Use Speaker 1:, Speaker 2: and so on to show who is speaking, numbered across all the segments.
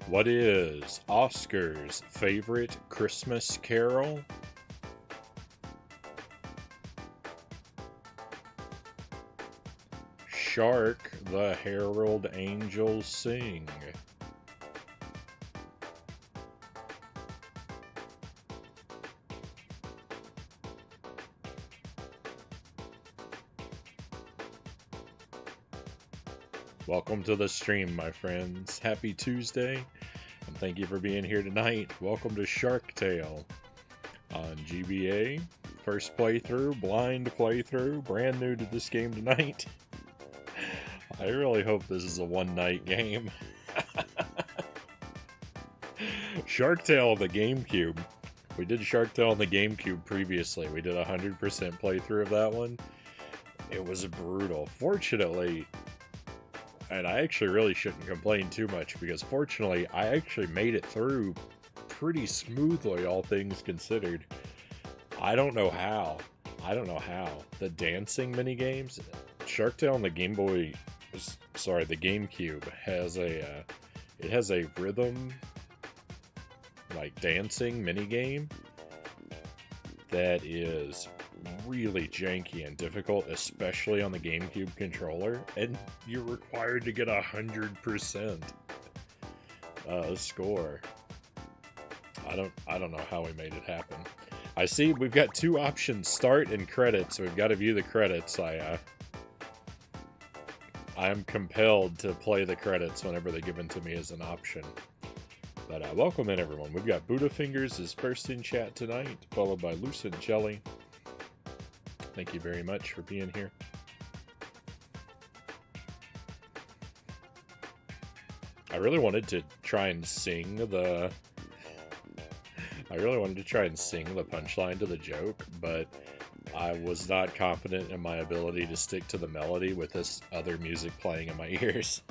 Speaker 1: What is Oscar's favorite Christmas carol? Shark, the herald angels sing. Welcome to the stream, my friends. Happy Tuesday, and thank you for being here tonight. Welcome to Shark Tale on GBA. First playthrough, blind playthrough, brand new to this game tonight. I really hope this is a one-night game. Shark Tale on the GameCube. We did Shark Tale on the GameCube previously. We did a 100% playthrough of that one. It was brutal. Fortunately, and I actually really shouldn't complain too much because fortunately I actually made it through pretty smoothly, all things considered. I don't know how. The dancing mini games, Shark Tale on the Game Boy, the GameCube has a rhythm like dancing mini game that is really janky and difficult, especially on the GameCube controller, and you're required to get 100% score. I don't know how we made it happen. I see we've got two options: start and credits. So we've got to view the credits. I am compelled to play the credits whenever they're given to me as an option. But welcome in, everyone. We've got Buddha Fingers is first in chat tonight, followed by Lucent Jelly. Thank you very much for being here. I really wanted to try and sing the punchline to the joke, but I was not confident in my ability to stick to the melody with this other music playing in my ears.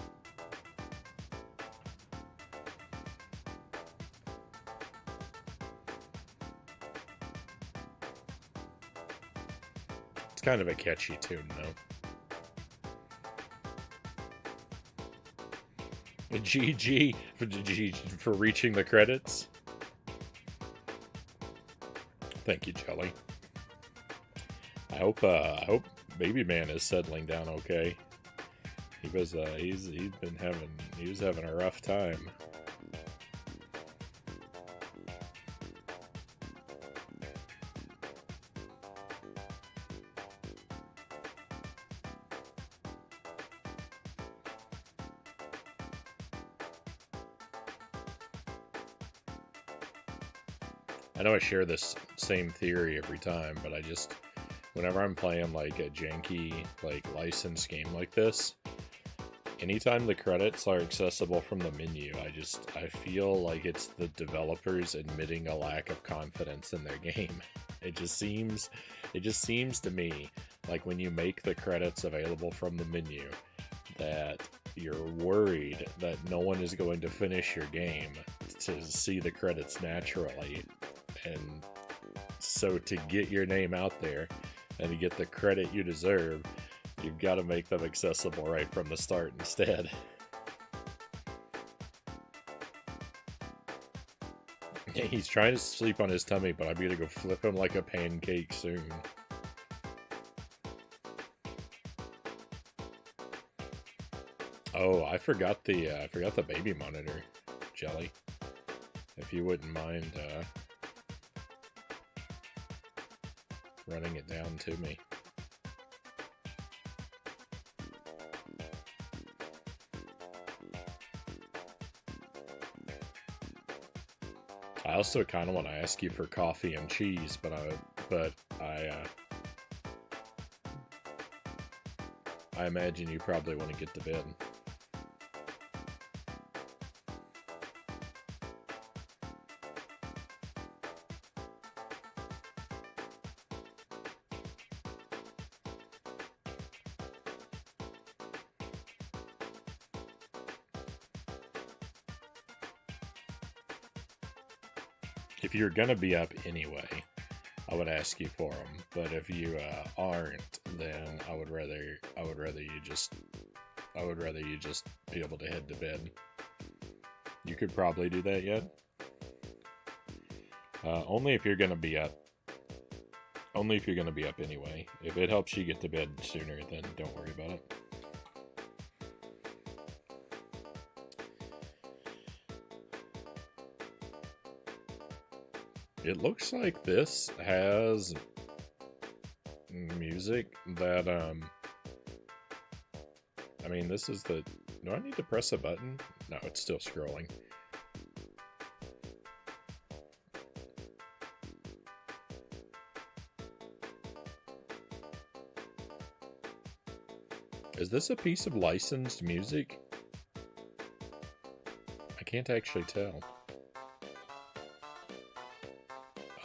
Speaker 1: It's kind of a catchy tune, though. GG for reaching the credits. Thank you, Jelly. I hope Baby Man is settling down okay. He was having a rough time. I know I share this same theory every time, but whenever I'm playing like a janky, like licensed game like this, anytime the credits are accessible from the menu, I feel like it's the developers admitting a lack of confidence in their game. It just seems to me like when you make the credits available from the menu, that you're worried that no one is going to finish your game to see the credits naturally. And so to get your name out there and to get the credit you deserve, you've got to make them accessible right from the start instead. He's trying to sleep on his tummy, but I'm going to go flip him like a pancake soon. Oh, I forgot the baby monitor, Jelly. If you wouldn't mind running it down to me. I also kind of want to ask you for coffee and cheese, but I imagine you probably want to get to bed. If you're gonna be up anyway, I would ask you for them. But if you aren't, then I would rather you just be able to head to bed. You could probably do that yet. Only if you're gonna be up. Only if you're gonna be up anyway. If it helps you get to bed sooner, then don't worry about it. It looks like this has music that, I mean, this is the... Do I need to press a button? No, it's still scrolling. Is this a piece of licensed music? I can't actually tell.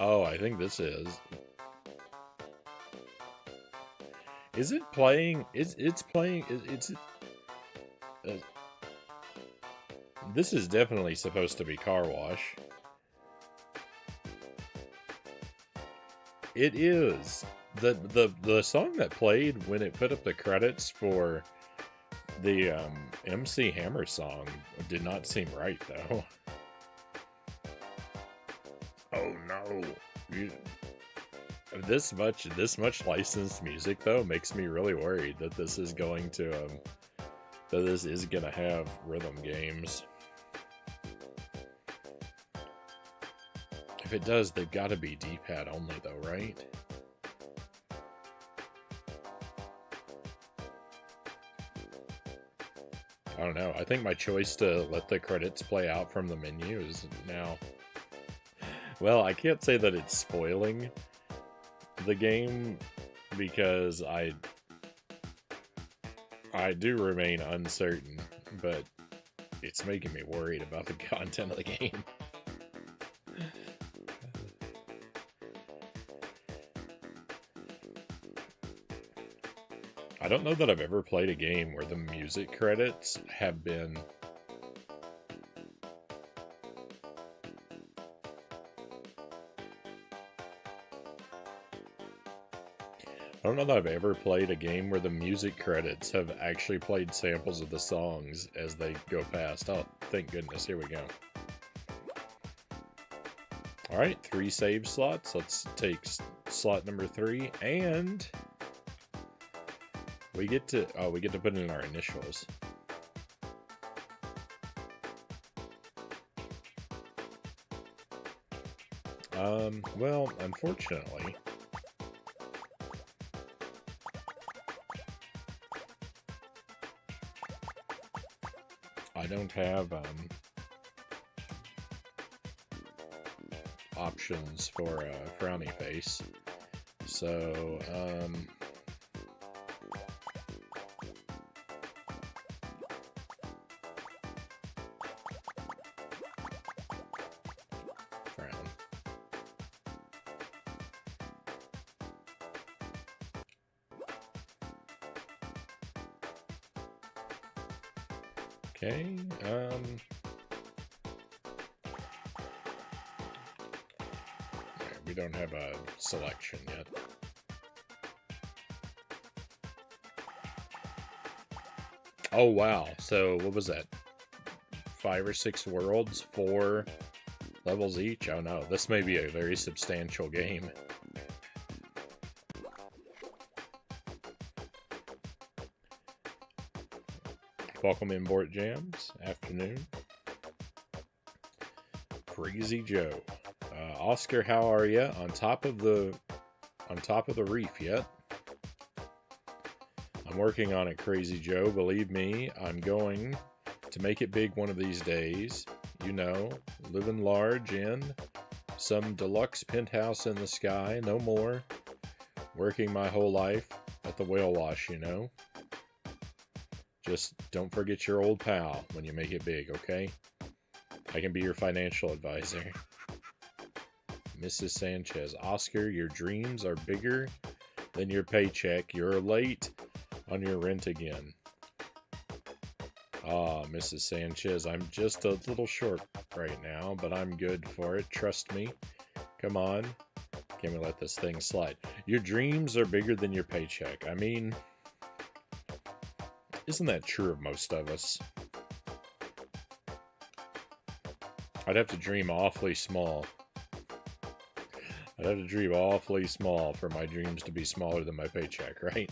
Speaker 1: Oh, I think this is. Is it playing? It's playing? It's. This is definitely supposed to be Car Wash. It is. The song that played when it put up the credits for the MC Hammer song did not seem right, though. Oh no! This much licensed music though makes me really worried that this is going to that this is gonna have rhythm games. If it does, they've got to be D-pad only though, right? I don't know. I think my choice to let the credits play out from the menu is now... Well, I can't say that it's spoiling the game because I do remain uncertain, but it's making me worried about the content of the game. I don't know that I've ever played a game where the music credits have been... I don't know that I've ever played a game where the music credits have actually played samples of the songs as they go past. Oh, thank goodness. Here we go. Alright, 3 save slots. Let's take slot number 3, and we get to put in our initials. Well, unfortunately, I don't have options for Frownie face, so frown. Okay, we don't have a selection yet. Oh wow, so what was that? 5 or 6 worlds, 4 levels each? Oh no, this may be a very substantial game. Welcome in, Bort Jams. Afternoon. Crazy Joe. Oscar, how are ya? On top of the reef yet? I'm working on it, Crazy Joe. Believe me, I'm going to make it big one of these days. You know, living large in some deluxe penthouse in the sky. No more. Working my whole life at the whale wash, you know. Just don't forget your old pal when you make it big, okay? I can be your financial advisor. Mrs. Sanchez. Oscar, your dreams are bigger than your paycheck. You're late on your rent again. Ah, Mrs. Sanchez, I'm just a little short right now, but I'm good for it. Trust me. Come on. Can we let this thing slide? Your dreams are bigger than your paycheck. I mean... Isn't that true of most of us? I'd have to dream awfully small. I'd have to dream awfully small for my dreams to be smaller than my paycheck, right?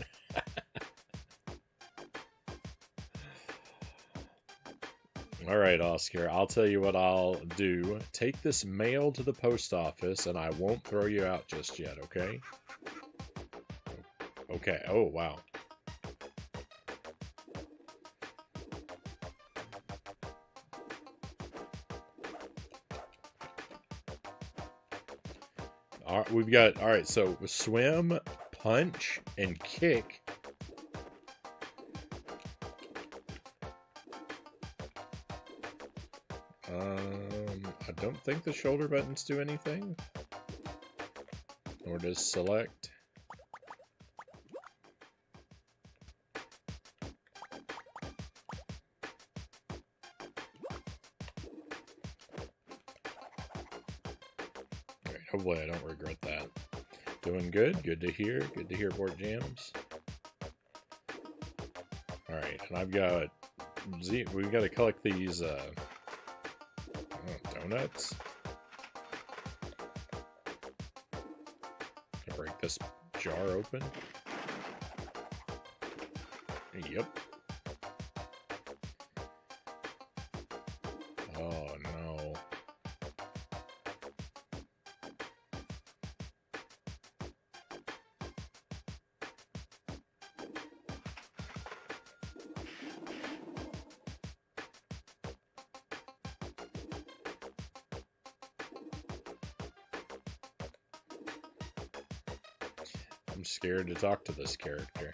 Speaker 1: All right, Oscar, I'll tell you what I'll do. Take this mail to the post office, and I won't throw you out just yet, okay? Okay. Oh, wow. All right, we've got, all right, so swim, punch, and kick. I don't think the shoulder buttons do anything. Nor does select. Alright, hopefully I don't regret that. Doing good. Good to hear. Good to hear, Port Jams. Alright, and I've got... We've got to collect these, donuts. Break this jar open. Yep. Oh no. I'm scared to talk to this character.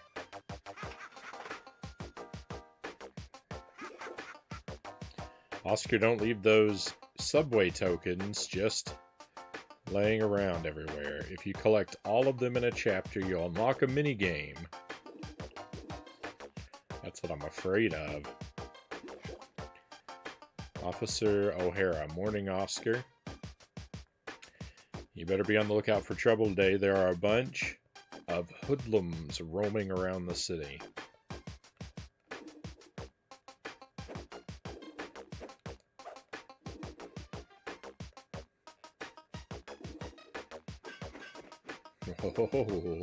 Speaker 1: Oscar, don't leave those subway tokens just laying around everywhere. If you collect all of them in a chapter, you'll unlock a minigame. That's what I'm afraid of. Officer O'Hara, morning, Oscar. You better be on the lookout for trouble today. There are a bunch of hoodlums roaming around the city. Oh.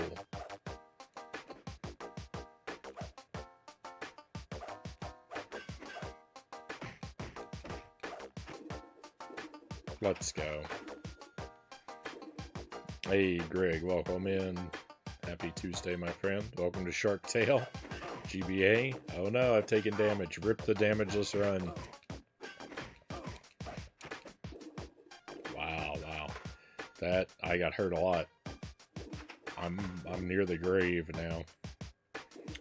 Speaker 1: Let's go. Hey, Greg, welcome in. Happy Tuesday, my friend. Welcome to Shark Tale. GBA. Oh no, I've taken damage. Rip the damageless run. Wow, wow. That, I got hurt a lot. I'm near the grave now.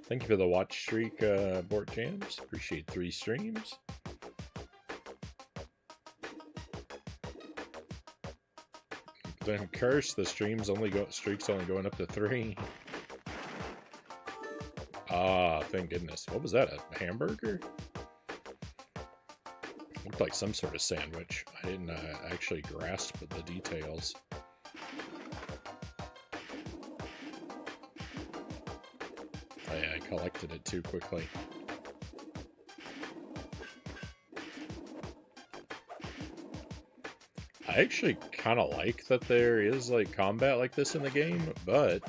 Speaker 1: Thank you for the watch streak, Bort Jams. Appreciate 3 streams. Then curse, the streaks only going up to 3. Ah, thank goodness. What was that? A hamburger? Looked like some sort of sandwich. I didn't actually grasp the details. I collected it too quickly. I actually kind of like that there is like combat like this in the game, but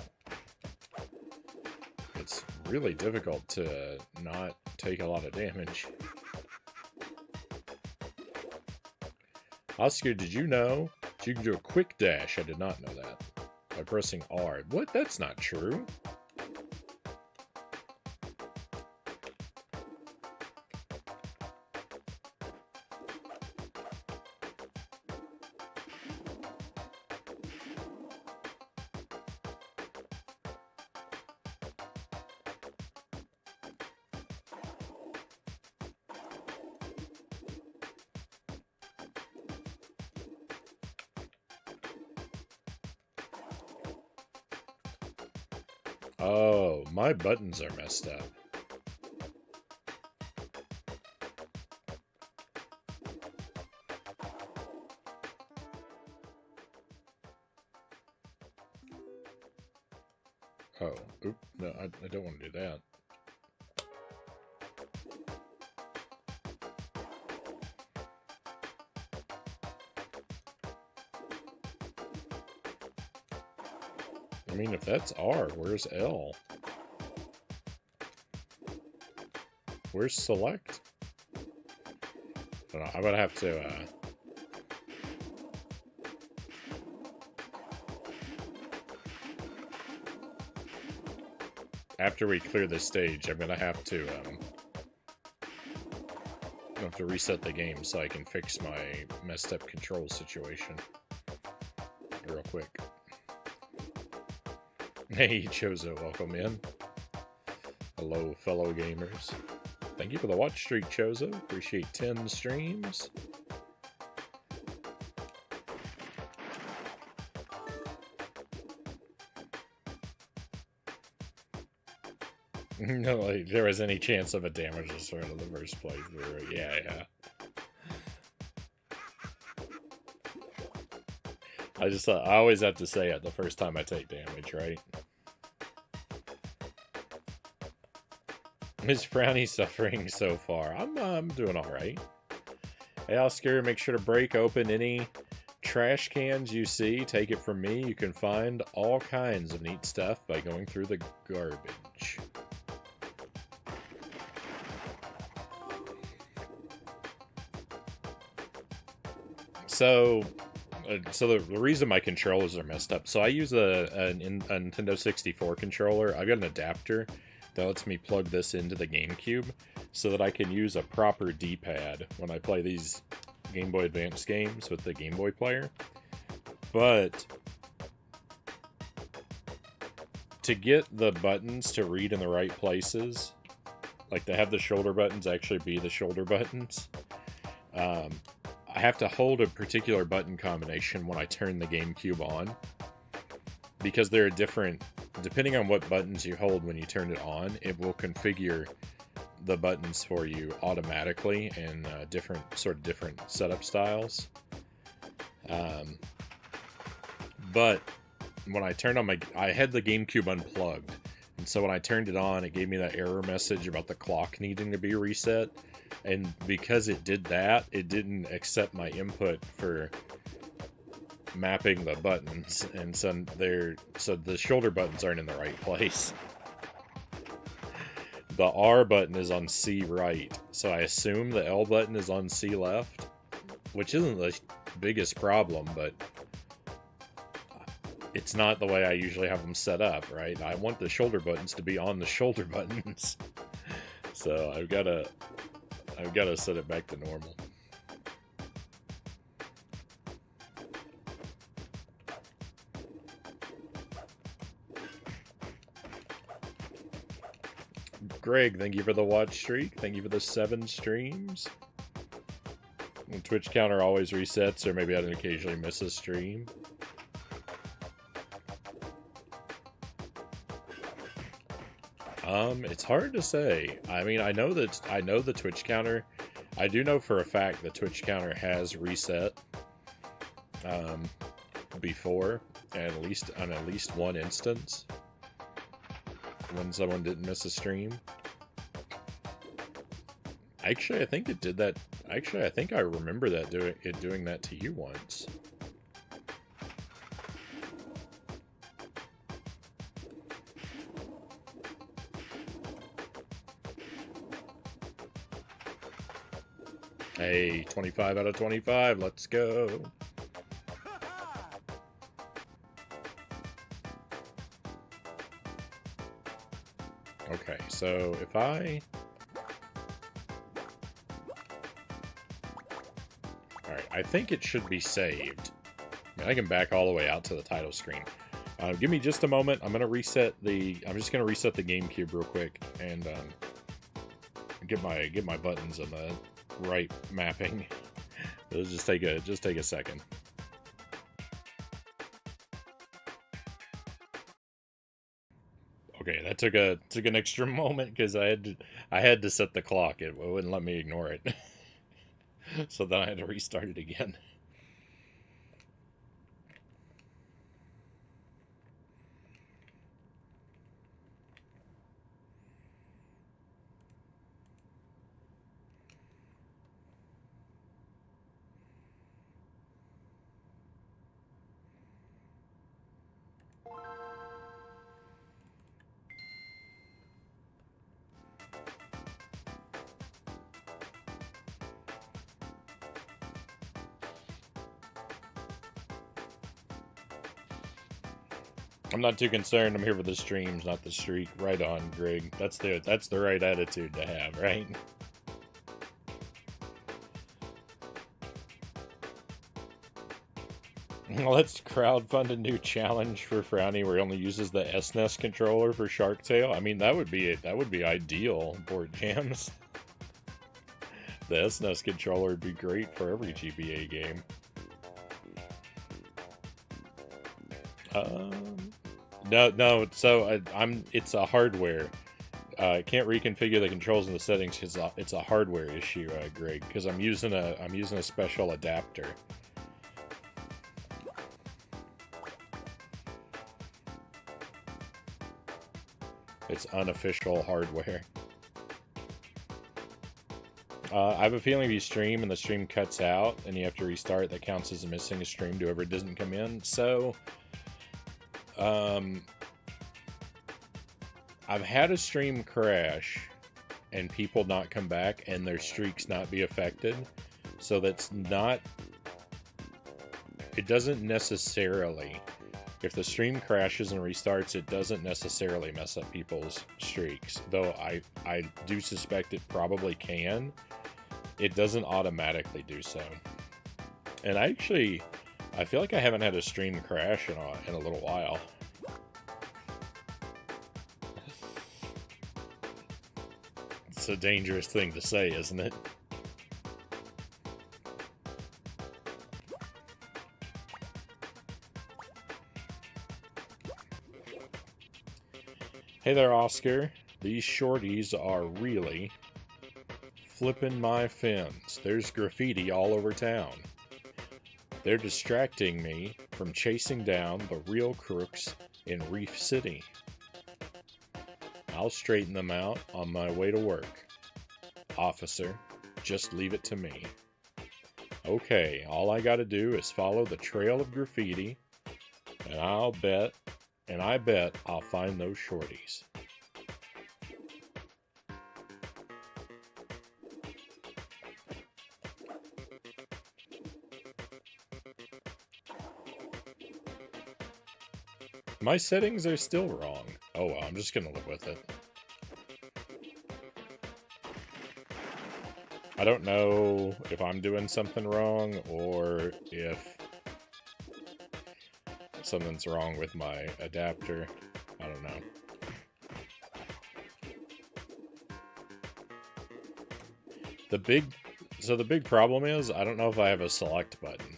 Speaker 1: it's really difficult to not take a lot of damage. Oscar, did you know you can do a quick dash? I did not know that. By pressing R. What? That's not true. Oh, my buttons are messed up. Oh, oop, no, I don't want to do that. I mean, if that's R, where's L? Where's select? I don't know, I'm gonna have to, after we clear this stage, I'm gonna have to reset the game so I can fix my messed up control situation real quick. Hey, Chozo, welcome in. Hello, fellow gamers. Thank you for the watch streak, Chozo. Appreciate 10 streams. No, like, there was any chance of a damage start of the first playthrough. Yeah. I always have to say it the first time I take damage, right? Is Frownie suffering so far? I'm doing alright. Hey, Oscar, make sure to break open any trash cans you see. Take it from me, you can find all kinds of neat stuff by going through the garbage. So the reason my controllers are messed up, so I use a Nintendo 64 controller. I've got an adapter that lets me plug this into the GameCube so that I can use a proper D-pad when I play these Game Boy Advance games with the Game Boy player. But to get the buttons to read in the right places, like to have the shoulder buttons actually be the shoulder buttons, I have to hold a particular button combination when I turn the GameCube on, because there are different, depending on what buttons you hold when you turn it on, it will configure the buttons for you automatically in different setup styles. But when I turned on I had the GameCube unplugged, and so when I turned it on, it gave me that error message about the clock needing to be reset. And because it did that, it didn't accept my input for mapping the buttons, and so the shoulder buttons aren't in the right place. The R button is on C right, so I assume the L button is on C left, which isn't the biggest problem, but it's not the way I usually have them set up, right? I want the shoulder buttons to be on the shoulder buttons. So I've got to set it back to normal. Greg, thank you for the watch streak. Thank you for the 7 streams. The Twitch counter always resets, or maybe I'd occasionally miss a stream. It's hard to say. I mean, I know the Twitch counter. I do know for a fact the Twitch counter has reset before, at least on at least one instance when someone didn't miss a stream. Actually, I think it did that. Actually, I think I remember that doing that to you once. Hey, 25 out of 25, let's go. Okay, so if I... Alright, I think it should be saved. I can back all the way out to the title screen. Give me just a moment. I'm just gonna reset the GameCube real quick and get my buttons in the right mapping. It'll just take a second. Okay, that took an extra moment because I had to set the clock. It wouldn't let me ignore it. So then I had to restart it again. I'm not too concerned. I'm here for the streams, not the streak. Right on, Greg. That's the right attitude to have, right? Let's crowdfund a new challenge for Frownie where he only uses the SNES controller for Shark Tale. I mean, that would be ideal, Board Jams. The SNES controller would be great for every GBA game. No. So it's a hardware. I can't reconfigure the controls in the settings because it's a hardware issue, Greg. Because I'm using a special adapter. It's unofficial hardware. I have a feeling if you stream and the stream cuts out and you have to restart, that counts as missing a stream to whoever doesn't come in. So, I've had a stream crash and people not come back and their streaks not be affected. So that's not... It doesn't necessarily... If the stream crashes and restarts, it doesn't necessarily mess up people's streaks. Though I do suspect it probably can. It doesn't automatically do so. And I feel like I haven't had a stream crash in a little while. It's a dangerous thing to say, isn't it? Hey there, Oscar. These shorties are really flipping my fins. There's graffiti all over town. They're distracting me from chasing down the real crooks in Reef City. I'll straighten them out on my way to work. Officer, just leave it to me. Okay, all I gotta do is follow the trail of graffiti, and I bet I'll find those shorties. My settings are still wrong. Oh well, I'm just gonna live with it. I don't know if I'm doing something wrong or if something's wrong with my adapter. I don't know. The big problem is I don't know if I have a select button.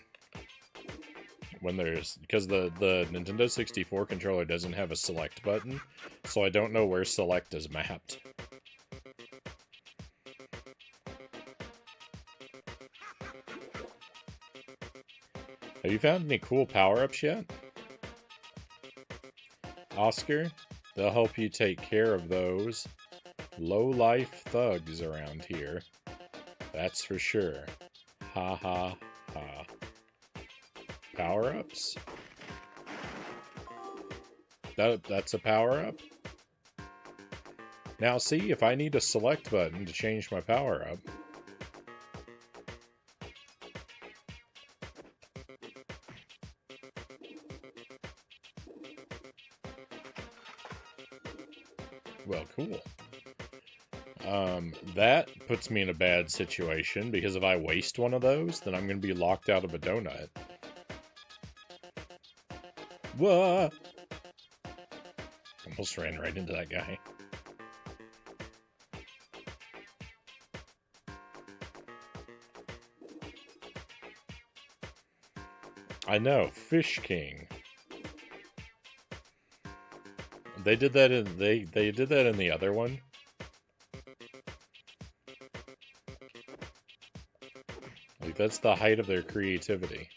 Speaker 1: Because the Nintendo 64 controller doesn't have a select button, so I don't know where select is mapped. Have you found any cool power-ups yet? Oscar, they'll help you take care of those low-life thugs around here. That's for sure. Ha ha ha. Power-ups? That's a power-up? Now see, if I need a select button to change my power-up... Well, cool. That puts me in a bad situation, because if I waste one of those, then I'm going to be locked out of a donut. Whoa! Almost ran right into that guy. I know, Fish King. They did that in they did that in the other one. Like, that's the height of their creativity.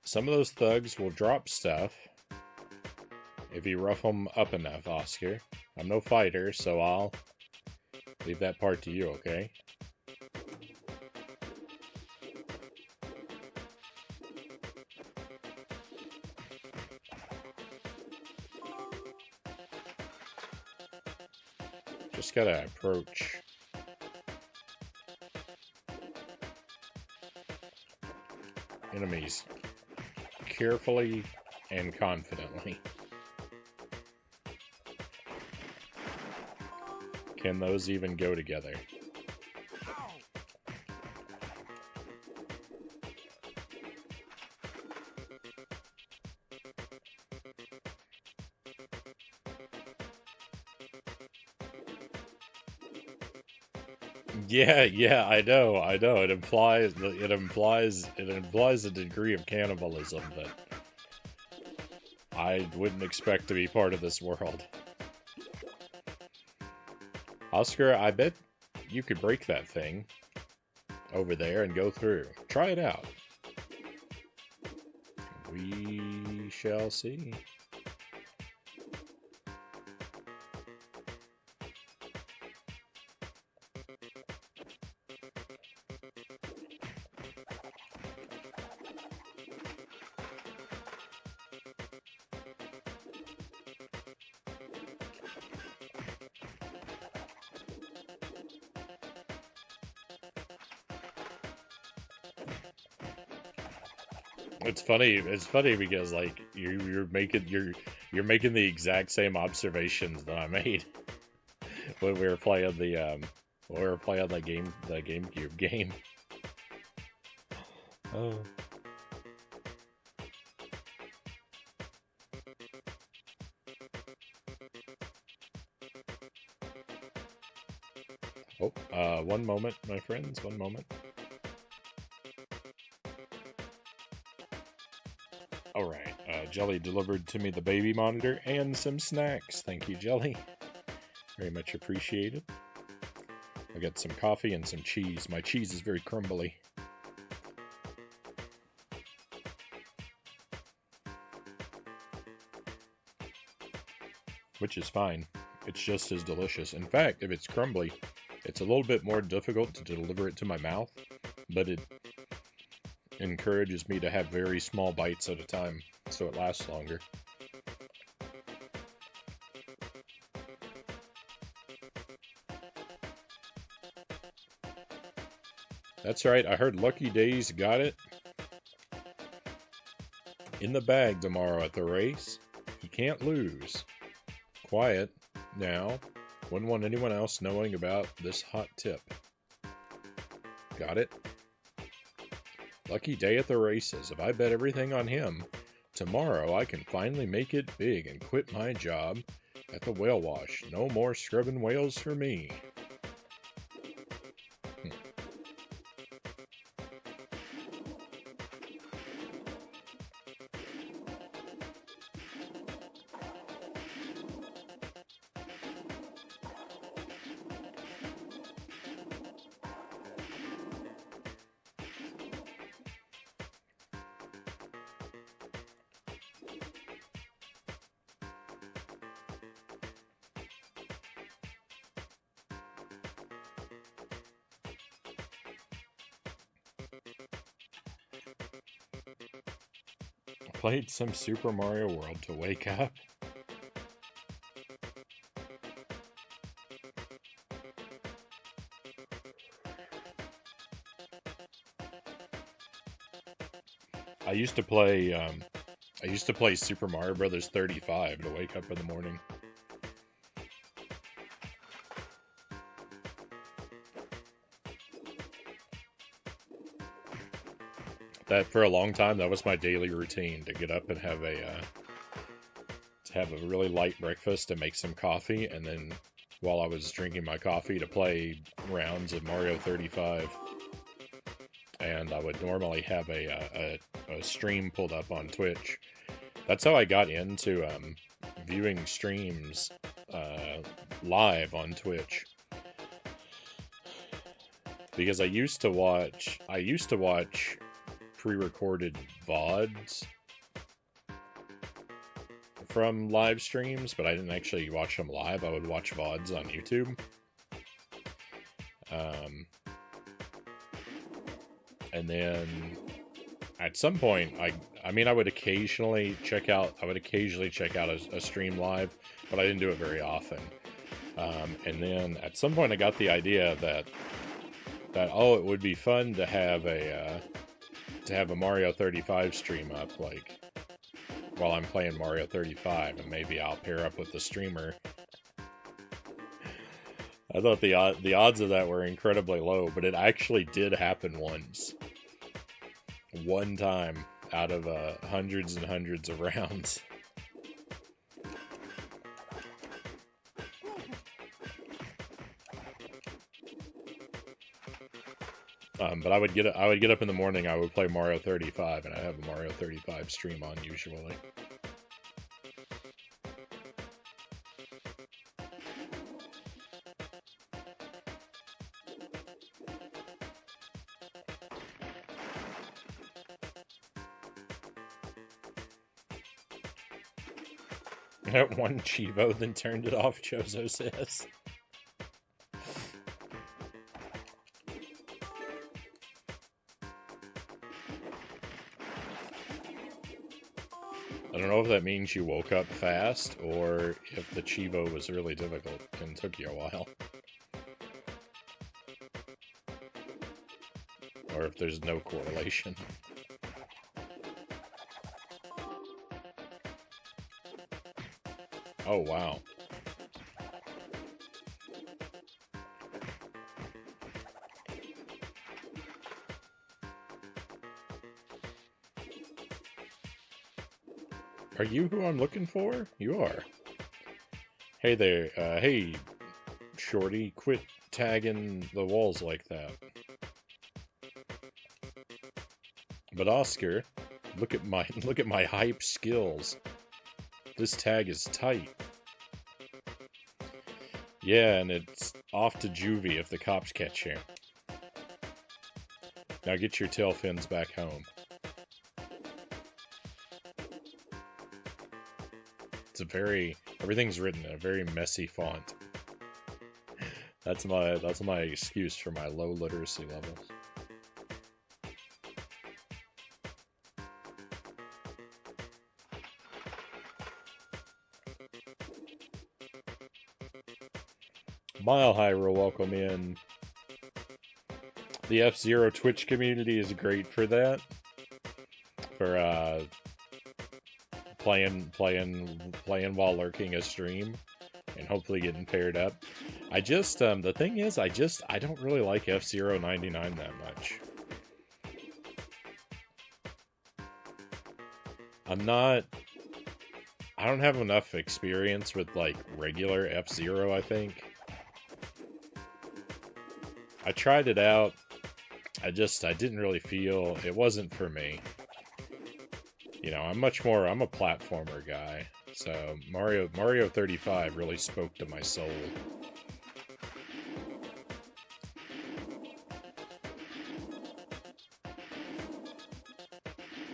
Speaker 1: Some of those thugs will drop stuff if you rough them up enough, Oscar. I'm no fighter, so I'll Leave that part to you, okay? Just gotta approach enemies carefully and confidently. Can those even go together? Yeah, I know. It implies a degree of cannibalism that I wouldn't expect to be part of this world. Oscar, I bet you could break that thing over there and go through. Try it out. We shall see. It's funny. It's funny because like you're making the exact same observations that I made when we were playing the GameCube game. Oh. Oh, one moment, my friends. One moment. Alright, Jelly delivered to me the baby monitor and some snacks. Thank you, Jelly. Very much appreciated. I got some coffee and some cheese. My cheese is very crumbly. Which is fine. It's just as delicious. In fact, if it's crumbly, it's a little bit more difficult to deliver it to my mouth, but it encourages me to have very small bites at a time, so it lasts longer. That's right, I heard Lucky Days got it in the bag tomorrow at the race. He can't lose. Quiet, now. Wouldn't want anyone else knowing about this hot tip. Got it? Lucky day at the races. If I bet everything on him, tomorrow I can finally make it big and quit my job at the whale wash. No more scrubbing whales for me. Played some Super Mario World to wake up. I used to play Super Mario Brothers 35 to wake up in the morning. That for a long time, that was my daily routine, to get up and have a really light breakfast and make some coffee, and then while I was drinking my coffee, to play rounds of Mario 35. And I would normally have a stream pulled up on Twitch. That's how I got into viewing streams live on Twitch. Because I used to watch pre-recorded VODs from live streams, but I didn't actually watch them live. I would watch VODs on YouTube. And then at some point, I would occasionally check out a stream live, but I didn't do it very often. And then at some point, I got the idea that it would be fun to have a Mario 35 stream up, like while I'm playing Mario 35, and maybe I'll pair up with the streamer. I thought the odds of that were incredibly low, but it actually did happen once. One time out of hundreds and hundreds of rounds. But I would get up in the morning. I would play Mario 35, and I have a Mario 35 stream on usually. One Chivo, then turned it off, Chozo says. I don't know if that means you woke up fast, or if the Chivo was really difficult and took you a while. Or if there's no correlation. Oh, wow. Are you who I'm looking for? You are. Hey there, hey, Shorty, quit tagging the walls like that. But Oscar, look at my hype skills. This tag is tight. Yeah, and it's off to juvie if the cops catch you. Now get your tail fins back home. Everything's written in a very messy font. That's my excuse for my low literacy levels. Mile High will welcome in. The F-Zero Twitch community is great for that. For playing while lurking a stream and hopefully getting paired up. I just the thing is I don't really like F-Zero 99 that much. I don't have enough experience with like regular F-Zero, I think. I tried it out. I didn't really feel it wasn't for me. You know, I'm a platformer guy. So Mario 35 really spoke to my soul.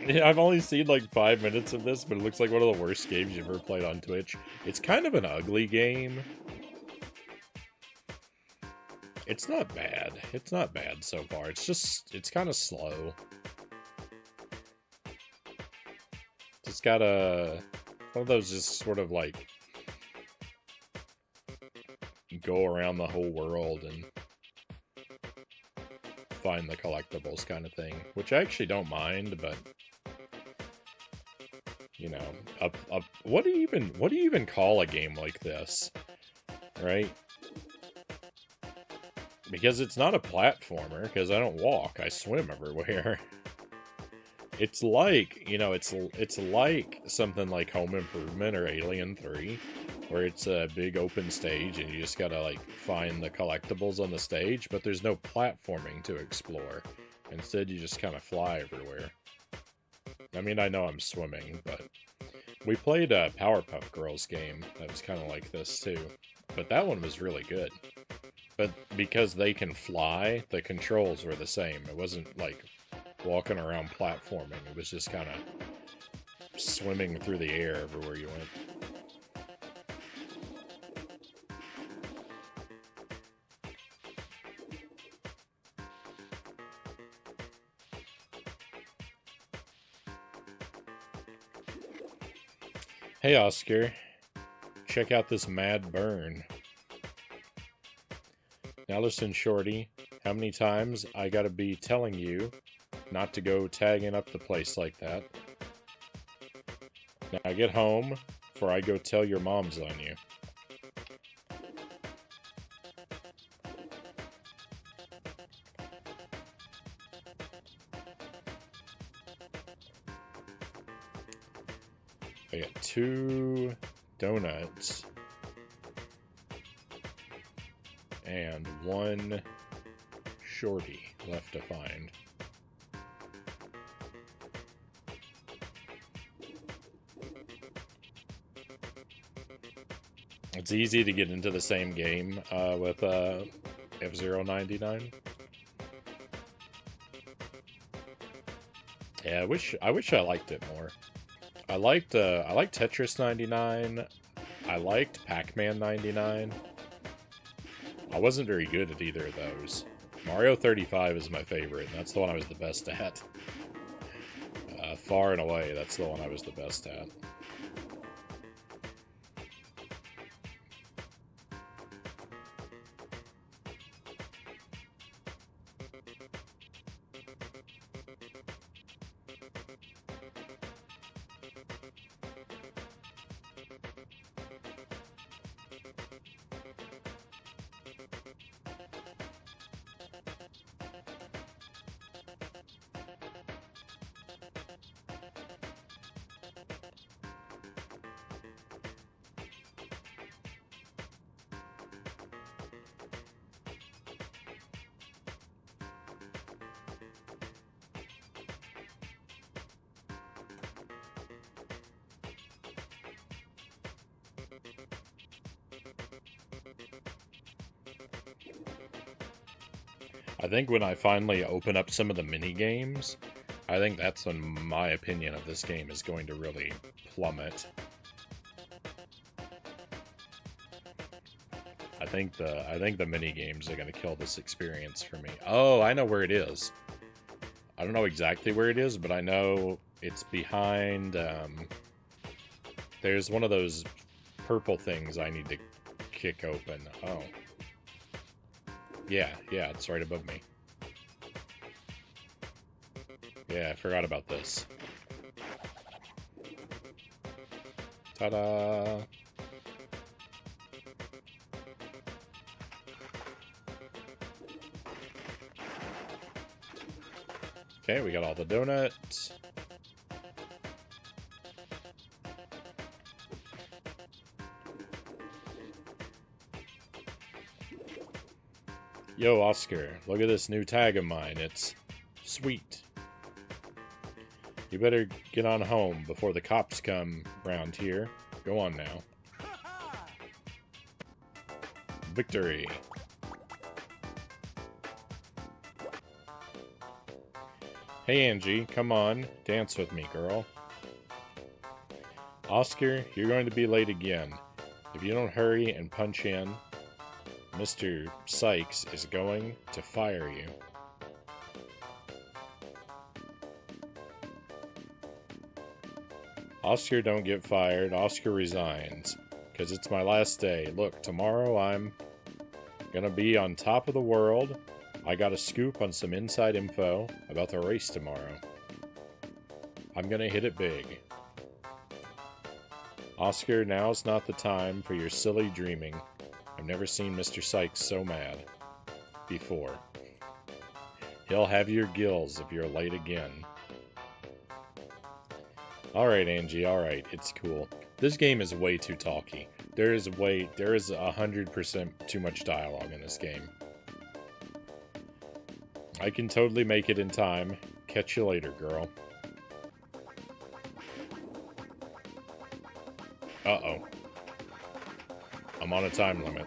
Speaker 1: Yeah, I've only seen like 5 minutes of this, but it looks like one of the worst games you've ever played on Twitch. It's kind of an ugly game. It's not bad. It's not bad so far. It's kind of slow. It's got one of those just sort of like go around the whole world and find the collectibles kind of thing, which I actually don't mind, but you know, what do you even call a game like this, right? Because it's not a platformer, because I don't walk, I swim everywhere. It's like, you know, it's like something like Home Improvement or Alien 3, where it's a big open stage and you just gotta, like, find the collectibles on the stage, but there's no platforming to explore. Instead, you just kind of fly everywhere. I mean, I know I'm swimming, but we played a Powerpuff Girls game that was kind of like this, too. But that one was really good. But because they can fly, the controls were the same. It wasn't, like, walking around platforming. It was just kind of swimming through the air everywhere you went. Hey, Oscar. Check out this mad burn. Now listen, Shorty. How many times I gotta be telling you not to go tagging up the place like that? Now get home, before I go tell your moms on you. I got 2 donuts and 1 shorty left to find. It's easy to get into the same game with F-Zero 99. Yeah, I wish I liked it more. I liked Tetris 99. I liked Pac-Man 99. I wasn't very good at either of those. Mario 35 is my favorite, and that's the one I was the best at. Far and away, that's the one I was the best at. I think when I finally open up some of the mini games, I think that's when my opinion of this game is going to really plummet. I think the mini games are going to kill this experience for me. Oh, I know where it is. I don't know exactly where it is, but I know it's behind. There's one of those purple things I need to kick open. Oh. Yeah, it's right above me. Yeah, I forgot about this. Ta-da! Okay, we got all the donuts. Yo, Oscar, look at this new tag of mine. It's sweet. You better get on home before the cops come round here. Go on now. Victory. Hey, Angie, come on. Dance with me, girl. Oscar, you're going to be late again. If you don't hurry and punch in, Mr. Sykes is going to fire you. Oscar don't get fired. Oscar resigns. Because it's my last day. Look, tomorrow I'm gonna be on top of the world. I got a scoop on some inside info about the race tomorrow. I'm gonna hit it big. Oscar, now's not the time for your silly dreaming. I've never seen Mr. Sykes so mad before. He'll have your gills if you're late again. Alright, Angie, alright, it's cool. This game is way too talky. There is 100% too much dialogue in this game. I can totally make it in time. Catch you later, girl. Uh-oh. I'm on a time limit.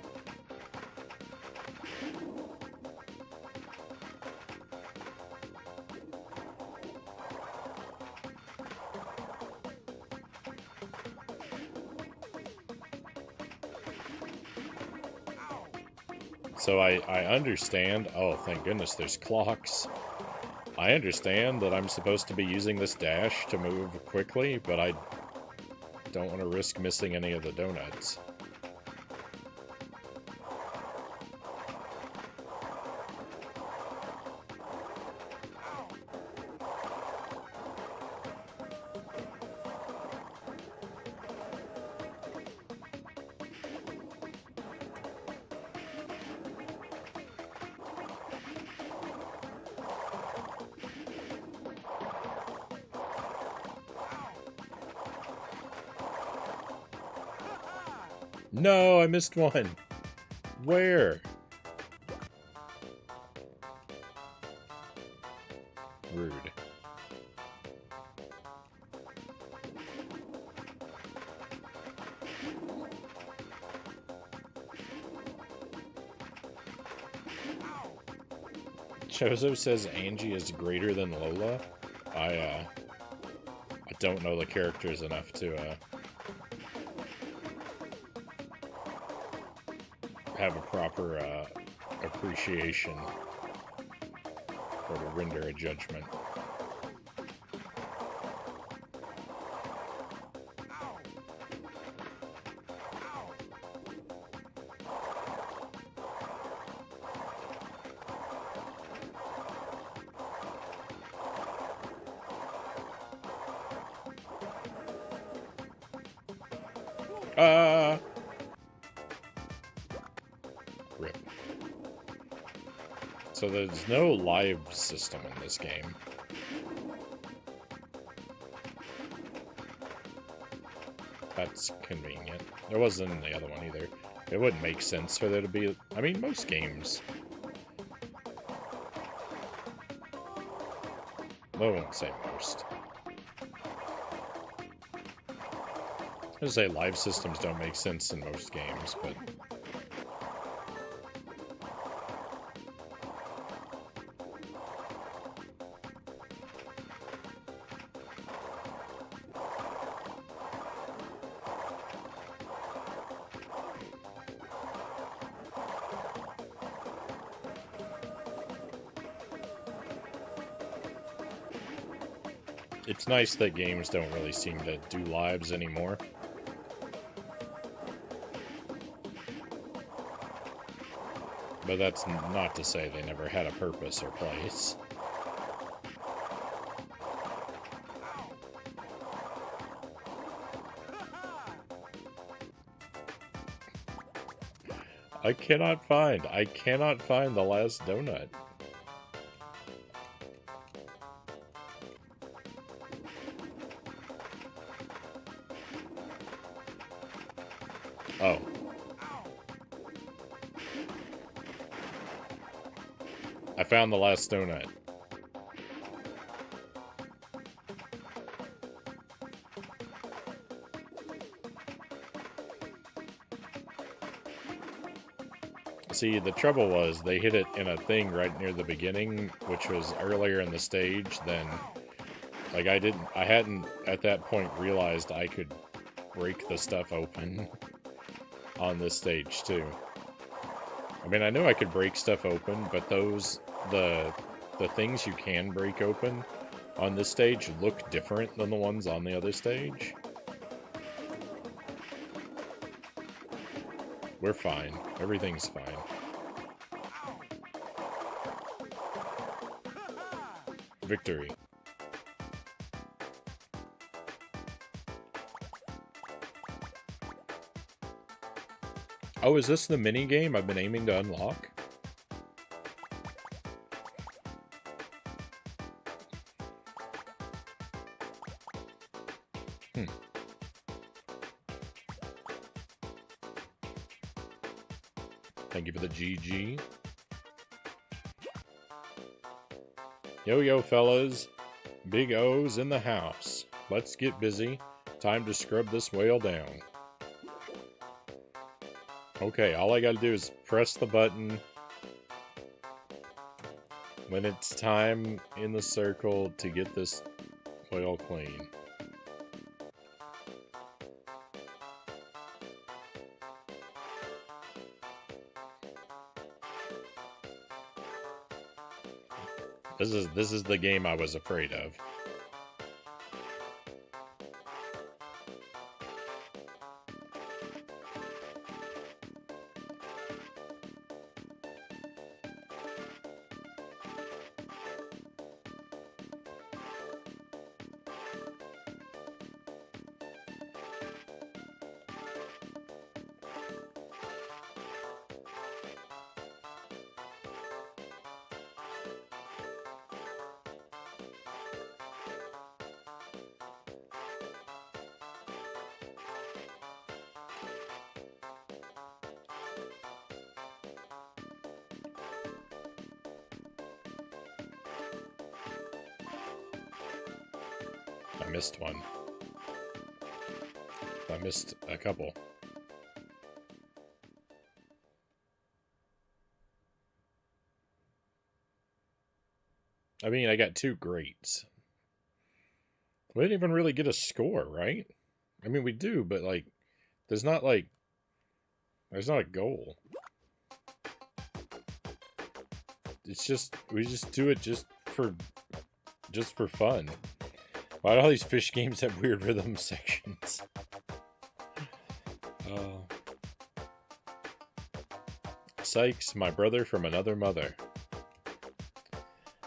Speaker 1: So I understand. Oh, thank goodness there's clocks. I understand that I'm supposed to be using this dash to move quickly, but Don't want to risk missing any of the donuts. No, I missed one. Where? Rude. Chozo says Angie is greater than Lola. I don't know the characters enough to have a proper appreciation or to render a judgment. Rip. So there's no live system in this game. That's convenient. There wasn't in the other one either. It wouldn't make sense for there to be... I mean, most games... I won't say most. I would say live systems don't make sense in most games, but... It's nice that games don't really seem to do lives anymore. But that's not to say they never had a purpose or place. I cannot find the last donut. Oh. I found the last donut. See, the trouble was they hit it in a thing right near the beginning, which was earlier in the stage than... Like, I hadn't at that point realized I could break the stuff open on this stage, too. I mean, I knew I could break stuff open, but the things you can break open on this stage look different than the ones on the other stage. We're fine. Everything's fine. Victory. Oh, is this the mini game I've been aiming to unlock? Thank you for the GG. Yo, fellas. Big O's in the house. Let's get busy. Time to scrub this whale down. Okay, all I gotta do is press the button when it's time in the circle to get this whale clean. This is the game I was afraid of. missed one. I missed a couple. I mean, I got 2 greats. We didn't even really get a score, right? I mean, we do, but, like, there's not a goal. It's just, we just do it just for fun. Why do all these fish games have weird rhythm sections? Sykes, my brother from another mother.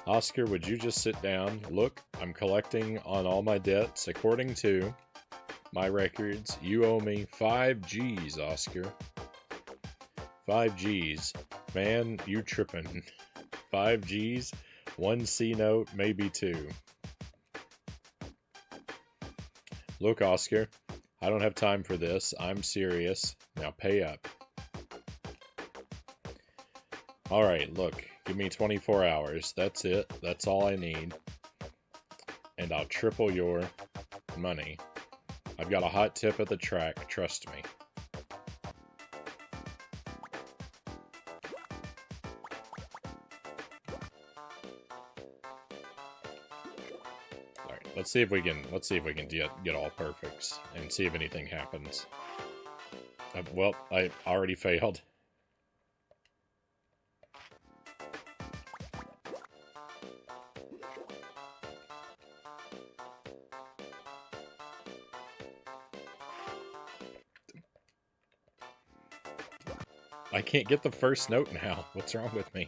Speaker 1: Oscar, would you just sit down? Look, I'm collecting on all my debts. According to my records, you owe me 5 G's, Oscar. 5 G's. Man, you trippin'. 5 G's? 1 C note, maybe 2. Look, Oscar, I don't have time for this. I'm serious. Now pay up. Alright, look. Give me 24 hours. That's it. That's all I need. And I'll triple your money. I've got a hot tip at the track. Trust me. Alright, let's see if we can get all perfects and see if anything happens. Well, I already failed. I can't get the first note now. What's wrong with me?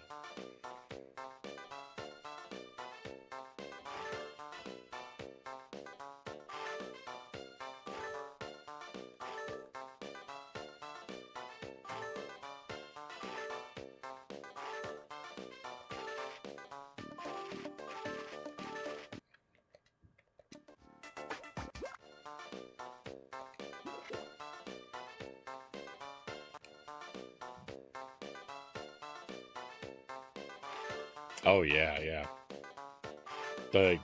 Speaker 1: Oh yeah, yeah.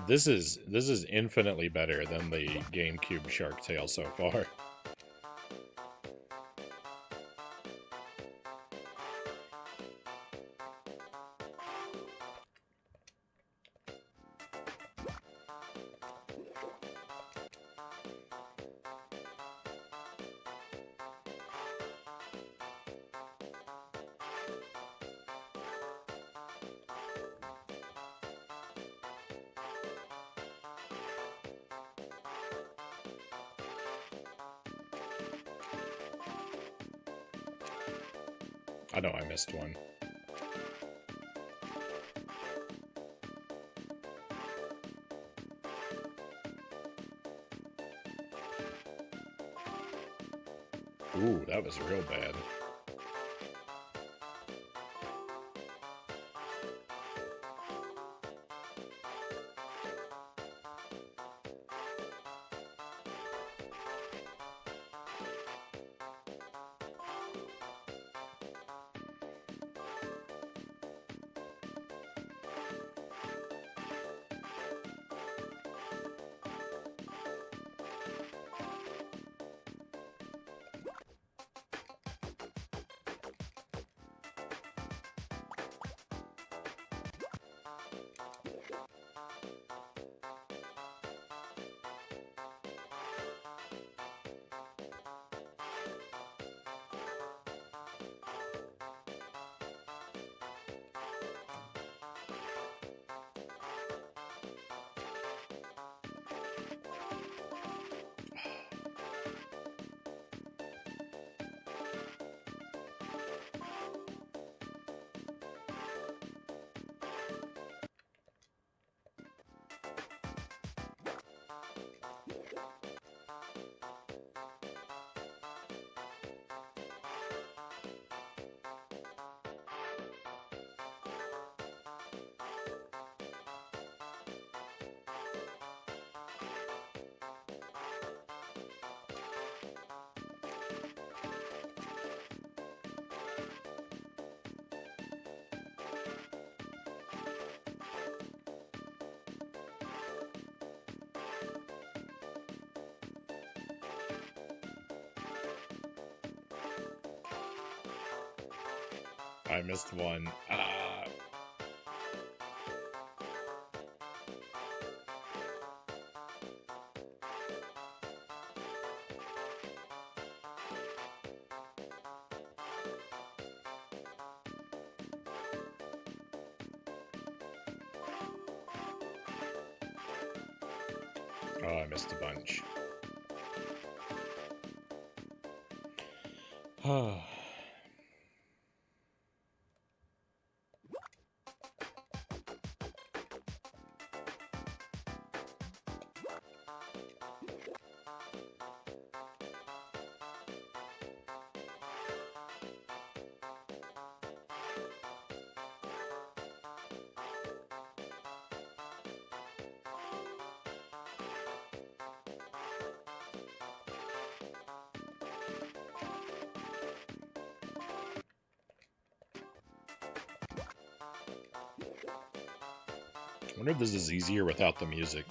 Speaker 1: This is infinitely better than the GameCube Shark Tale so far. I know I missed one. Ooh, that was real bad. I missed one. Oh, I missed a bunch. I wonder if this is easier without the music.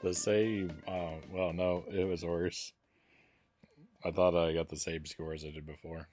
Speaker 1: The save, well, no, it was worse. I thought I got the same score as I did before.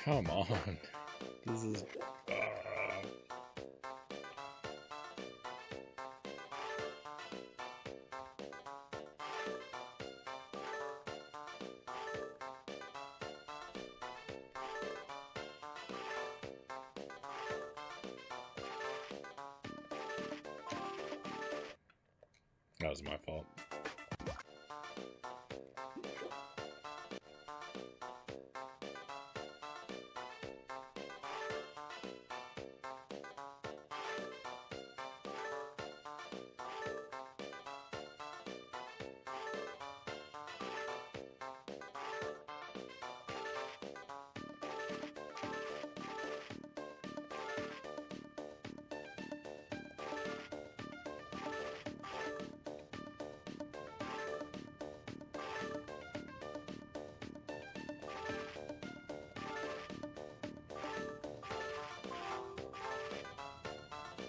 Speaker 1: Come on. This is... That was my fault.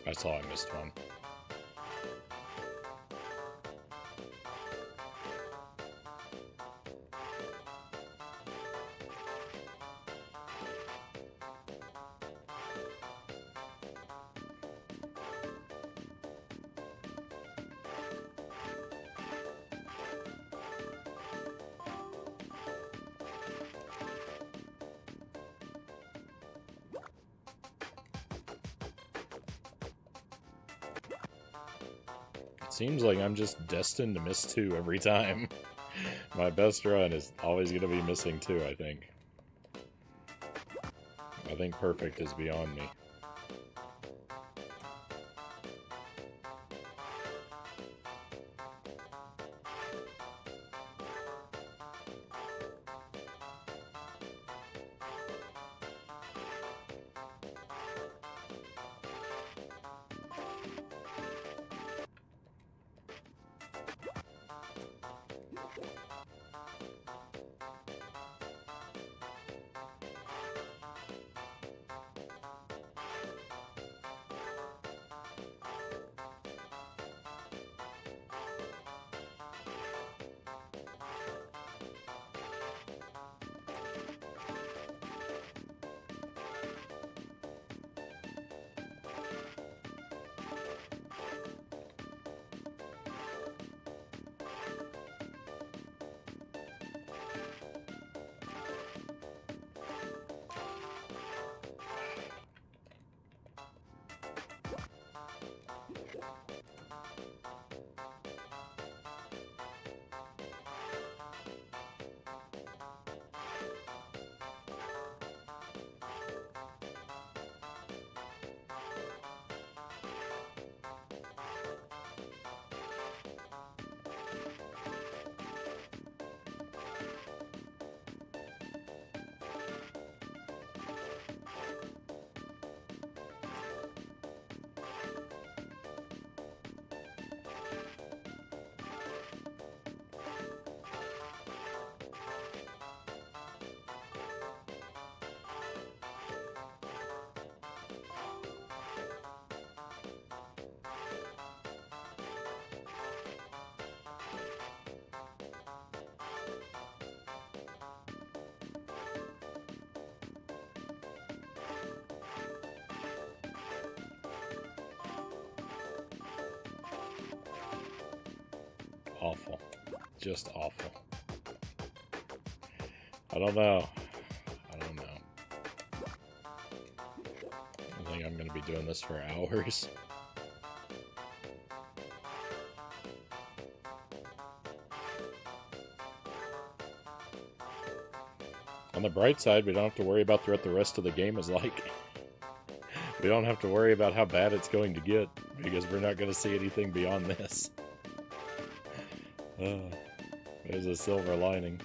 Speaker 1: I saw I missed one. Seems like I'm just destined to miss 2 every time. My best run is always going to be missing 2, I think. I think perfect is beyond me. Awful. Just awful. I don't know. I don't know. I think I'm going to be doing this for hours. On the bright side, we don't have to worry about what the rest of the game is like. We don't have to worry about how bad it's going to get, because we're not going to see anything beyond this. There's a silver lining.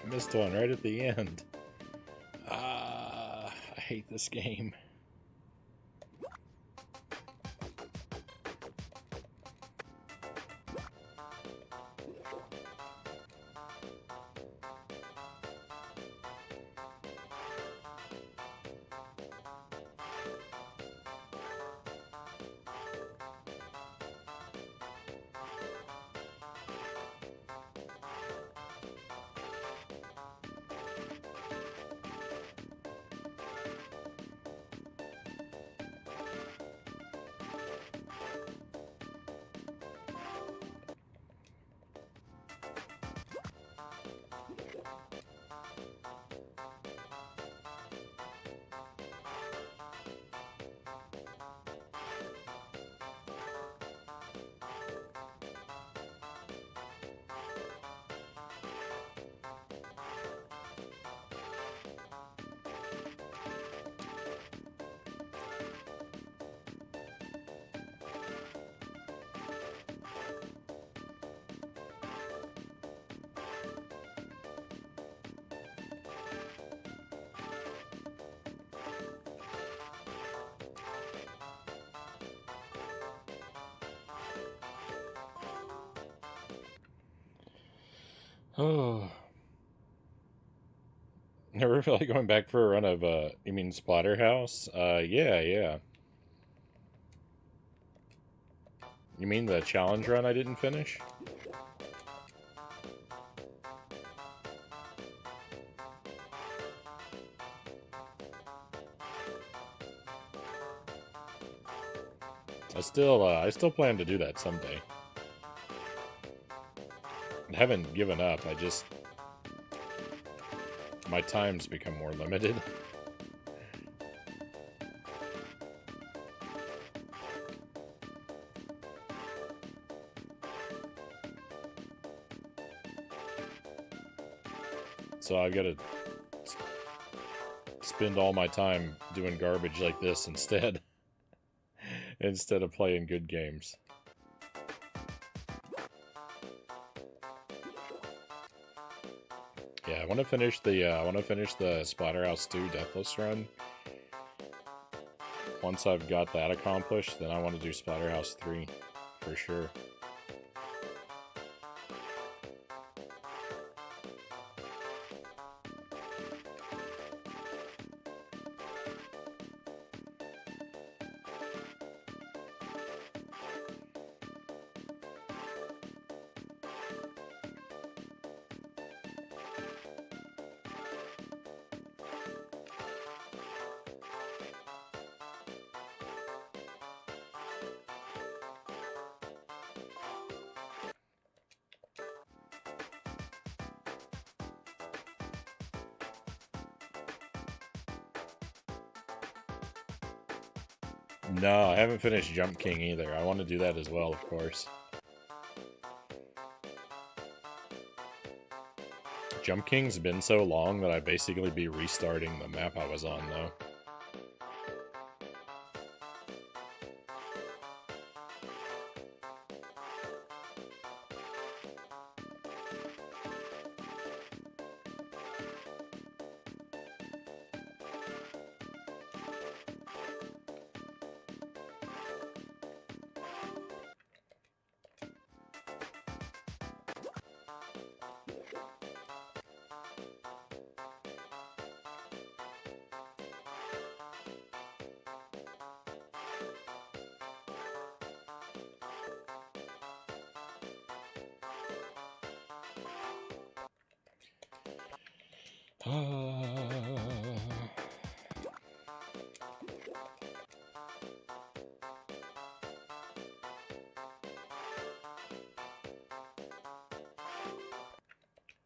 Speaker 1: I missed one right at the end. I hate this game. Oh. Never feel like going back for a run of, you mean Splatterhouse? Yeah. You mean the challenge run I didn't finish? I still plan to do that someday. I haven't given up, my time's become more limited. So I've got to spend all my time doing garbage like this instead. Instead of playing good games. Yeah, I want to finish the Splatterhouse 2 Deathless run. Once I've got that accomplished, then I want to do Splatterhouse 3 for sure. No, I haven't finished Jump King either. I want to do that as well, of course. Jump King's been so long that I'd basically be restarting the map I was on, though.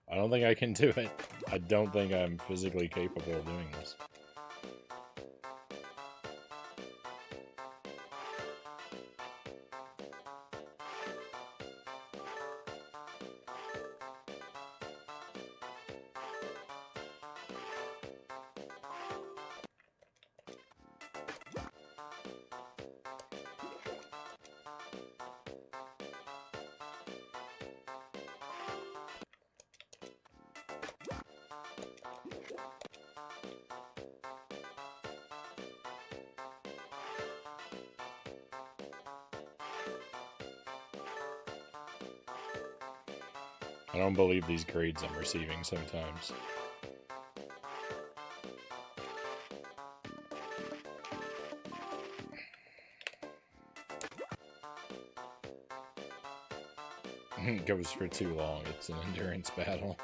Speaker 1: I don't think I can do it. I don't think I'm physically capable of doing this. I don't believe these grades I'm receiving sometimes. It goes for too long. It's an endurance battle.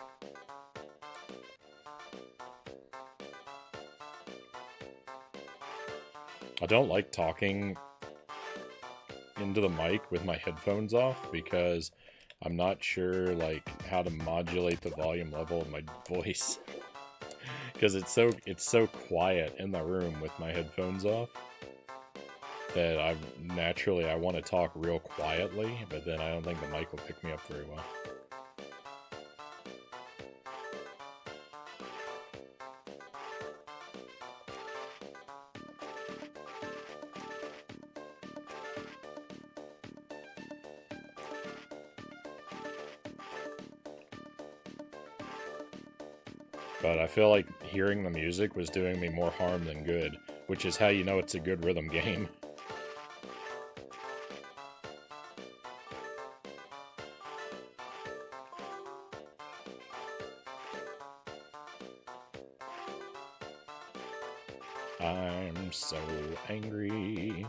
Speaker 1: I don't like talking into the mic with my headphones off because I'm not sure like how to modulate the volume level of my voice because it's so quiet in the room with my headphones off that I want to talk real quietly, but then I don't think the mic will pick me up very well. But I feel like hearing the music was doing me more harm than good, which is how you know it's a good rhythm game. I'm so angry.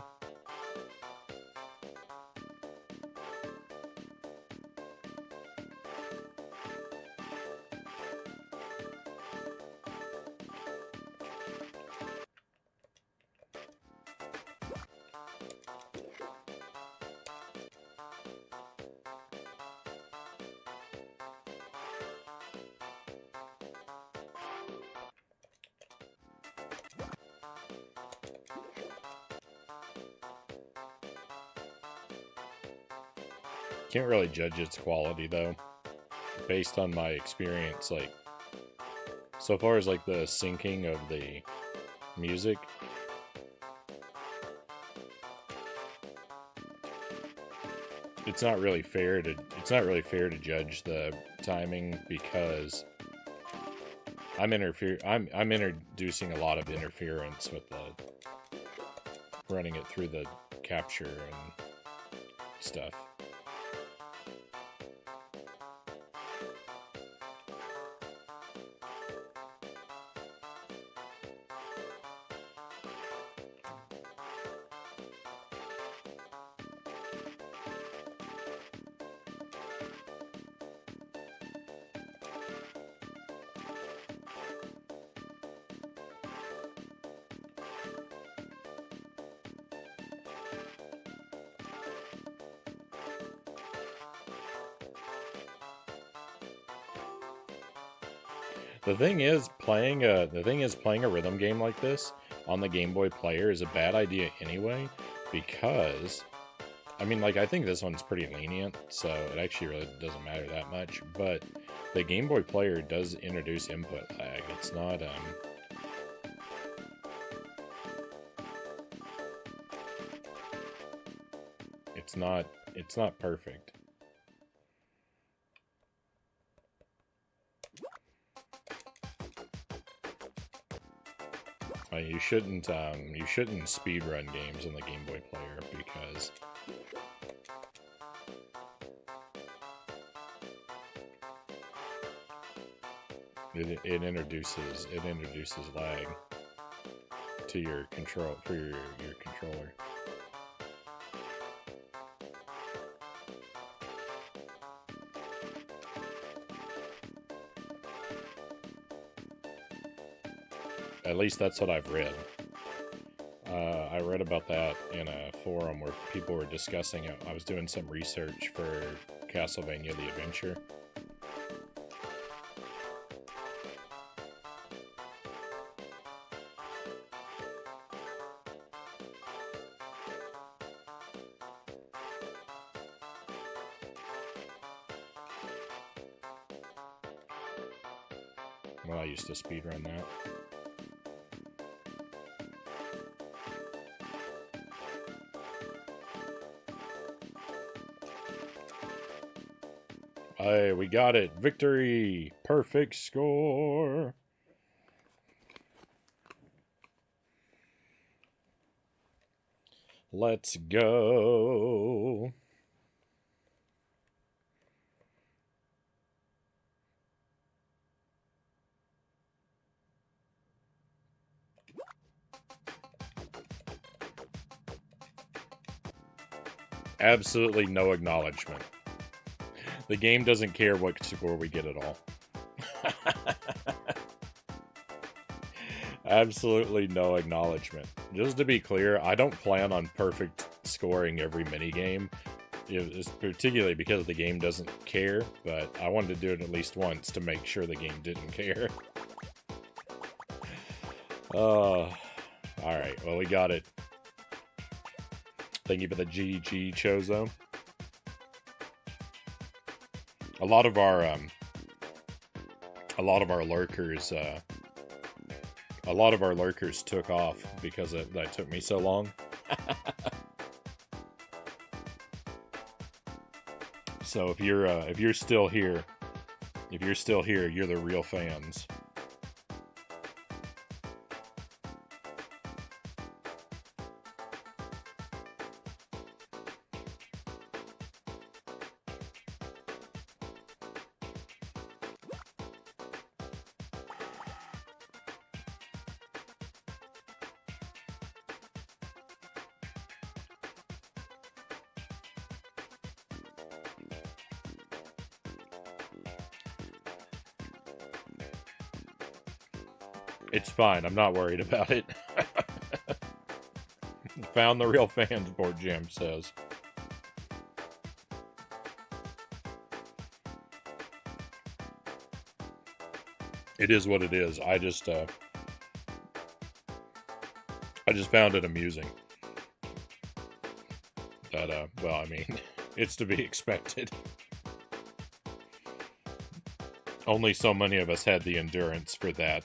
Speaker 1: Can't really judge its quality though, based on my experience. Like, so far as like the syncing of the music, it's not really fair to judge the timing because I'm introducing a lot of interference with the running it through the capture and stuff. The thing is, playing a rhythm game like this on the Game Boy Player is a bad idea anyway, because, I mean, like, I think this one's pretty lenient, so it actually really doesn't matter that much, but the Game Boy Player does introduce input lag. It's not, it's not perfect. You shouldn't speedrun games on the Game Boy Player because it introduces lag to your controller. At least that's what I've read. I read about that in a forum where people were discussing it. I was doing some research for Castlevania the Adventure. Well, I used to speedrun that. Hey, we got it. Victory! Perfect score! Let's go! Absolutely no acknowledgement. The game doesn't care what score we get at all. Absolutely no acknowledgement. Just to be clear, I don't plan on perfect scoring every minigame. It's particularly because the game doesn't care, but I wanted to do it at least once to make sure the game didn't care. Alright, well we got it. Thank you for the GG Chozo. A lot of our lurkers took off because that took me so long. So if you're still here, you're the real fans. It's fine. I'm not worried about it. Found the real fans, Board Jam says. It is what it is. I just found it amusing. That, well, I mean, it's to be expected. Only so many of us had the endurance for that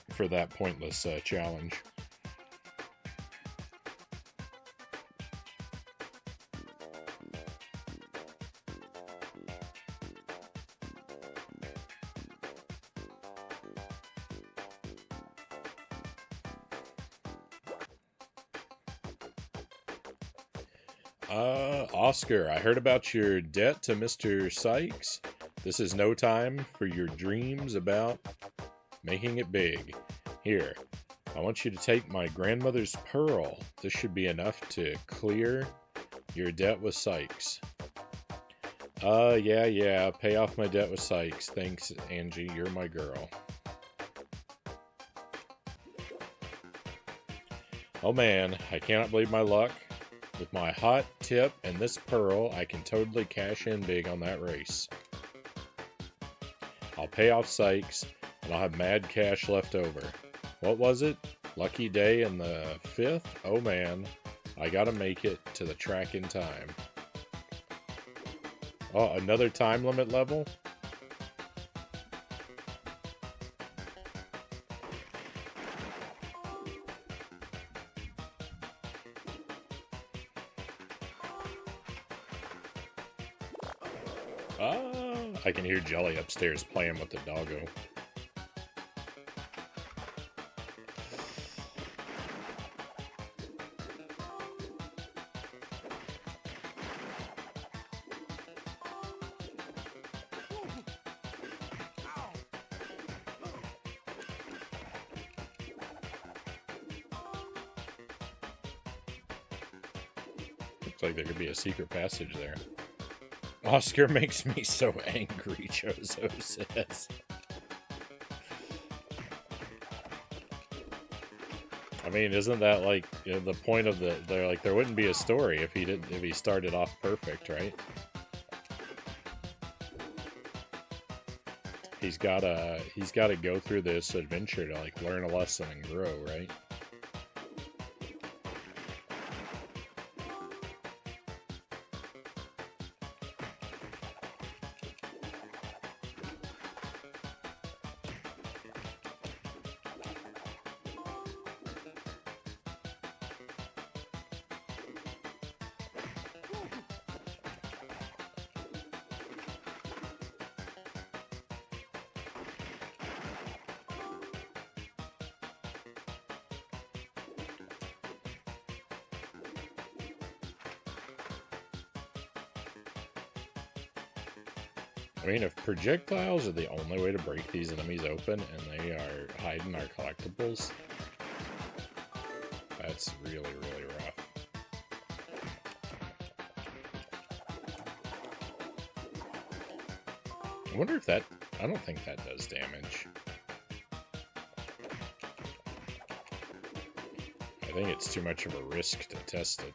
Speaker 1: pointless challenge. Oscar, I heard about your debt to Mr. Sykes. This is no time for your dreams about making it big. Here, I want you to take my grandmother's pearl. This should be enough to clear your debt with Sykes. Yeah. Pay off my debt with Sykes. Thanks, Angie. You're my girl. Oh man, I cannot believe my luck. With my hot tip and this pearl, I can totally cash in big on that race. I'll pay off Sykes, and I'll have mad cash left over. What was it? Lucky day in the 5th? Oh man, I gotta make it to the track in time. Oh, another time limit level? I can hear Jelly upstairs playing with the doggo. Looks like there could be a secret passage there. Oscar makes me so angry, Chozo says. I mean, isn't that like, you know, the point of they're like, there wouldn't be a story if he started off perfect, right? He's gotta go through this adventure to like learn a lesson and grow, right? I mean, if projectiles are the only way to break these enemies open and they are hiding our collectibles, that's really, really rough. I wonder if that... I don't think that does damage. I think it's too much of a risk to test it.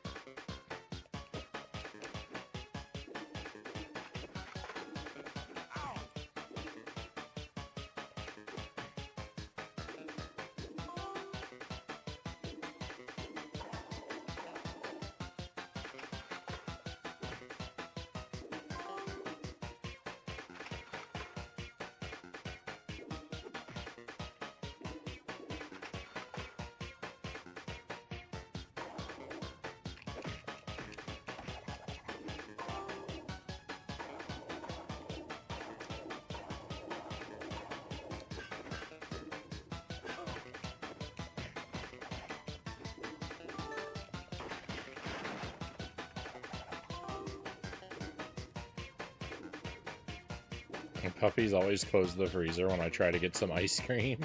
Speaker 1: And puppies always close the freezer when I try to get some ice cream.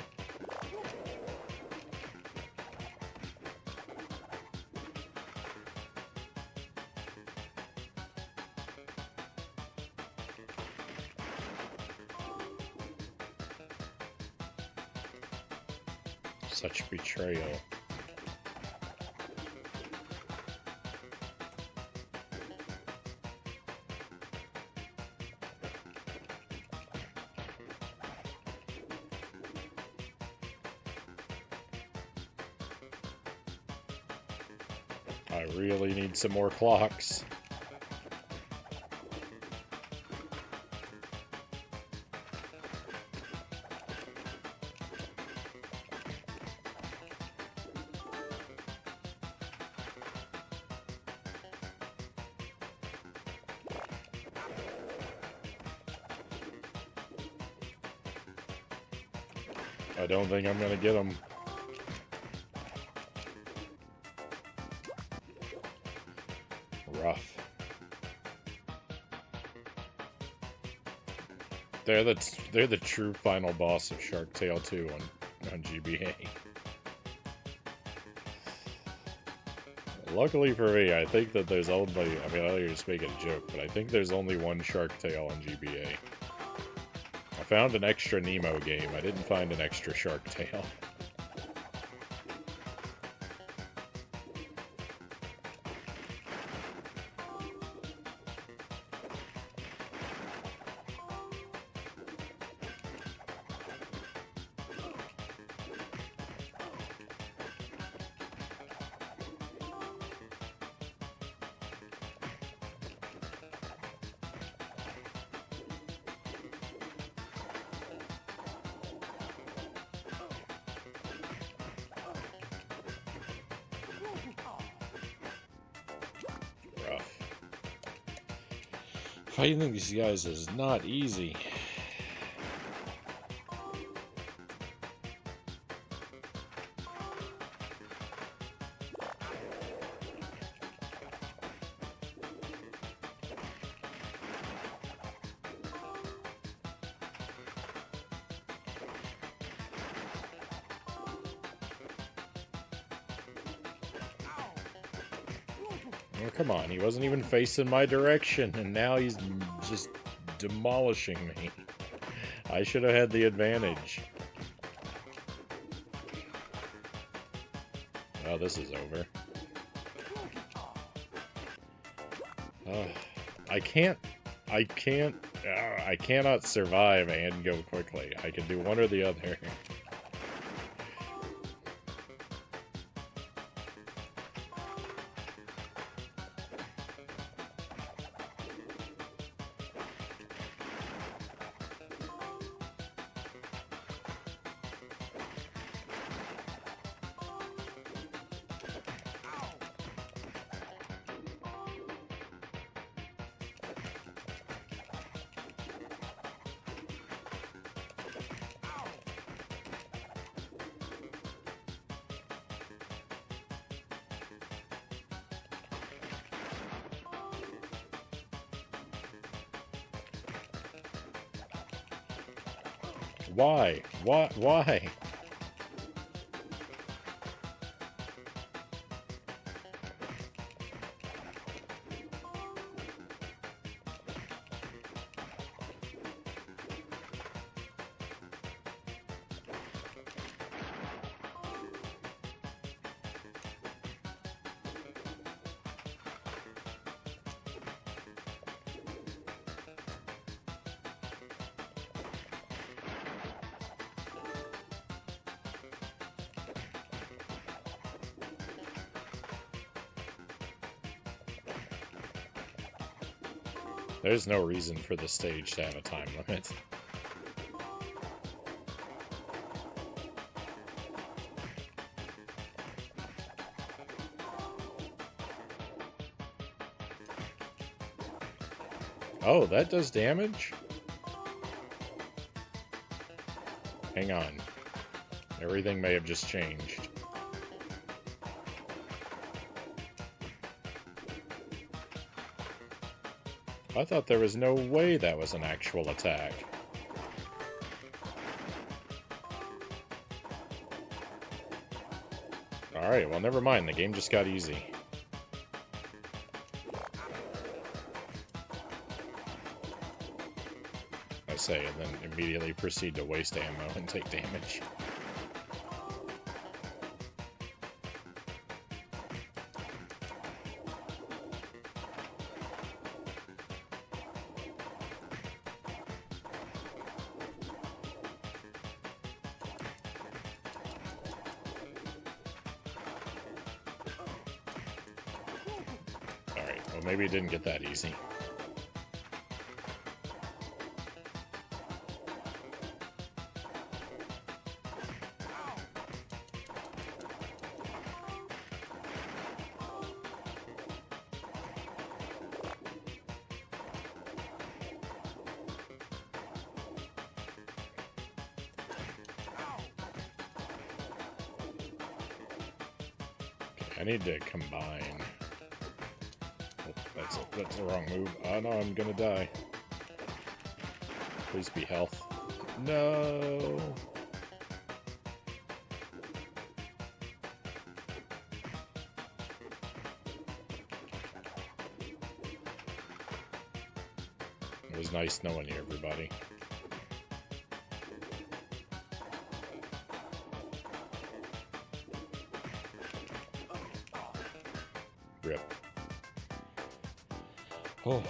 Speaker 1: Such betrayal. I really need some more clocks. I don't think I'm gonna get them. Rough. They're the true final boss of Shark Tale 2 on GBA. Luckily for me, I think that there's only... I mean, I know you're just making a joke, but I think there's only one Shark Tale on GBA. I found an extra Nemo game. I didn't find an extra Shark Tale. Fighting these guys is not easy. Oh, come on, he wasn't even facing my direction, and now he's just demolishing me. I should have had the advantage. Oh, this is over. I cannot survive and go quickly. I can do one or the other. Why? What? Why? There's no reason for the stage to have a time limit. Oh, that does damage? Hang on. Everything may have just changed. I thought there was no way that was an actual attack. Alright, well never mind, the game just got easy. I say, and then immediately proceed to waste ammo and take damage. Alright, well maybe it didn't get that easy. I need to combine. Oh, that's the wrong move. Oh no, I'm gonna die. Please be health. No. It was nice knowing you, everybody. Rip. Oh.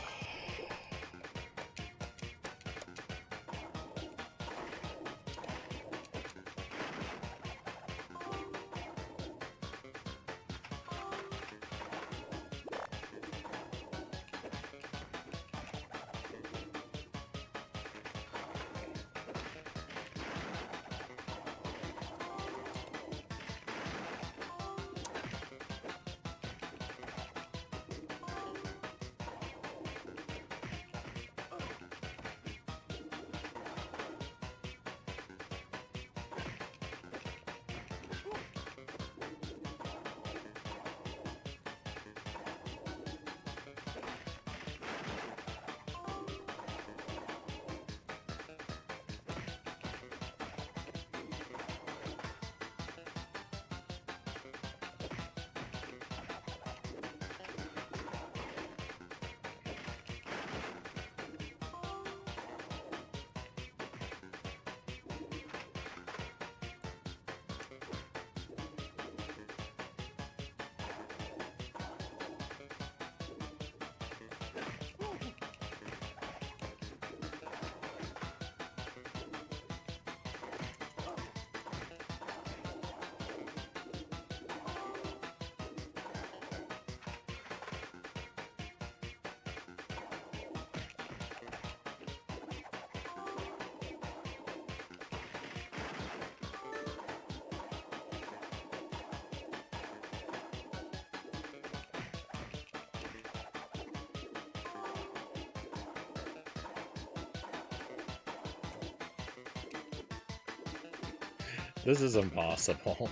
Speaker 1: This is impossible.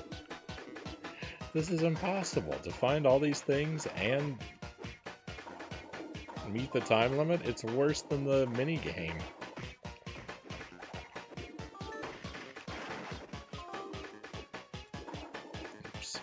Speaker 1: This is impossible. To find all these things and meet the time limit, it's worse than the minigame. Oops.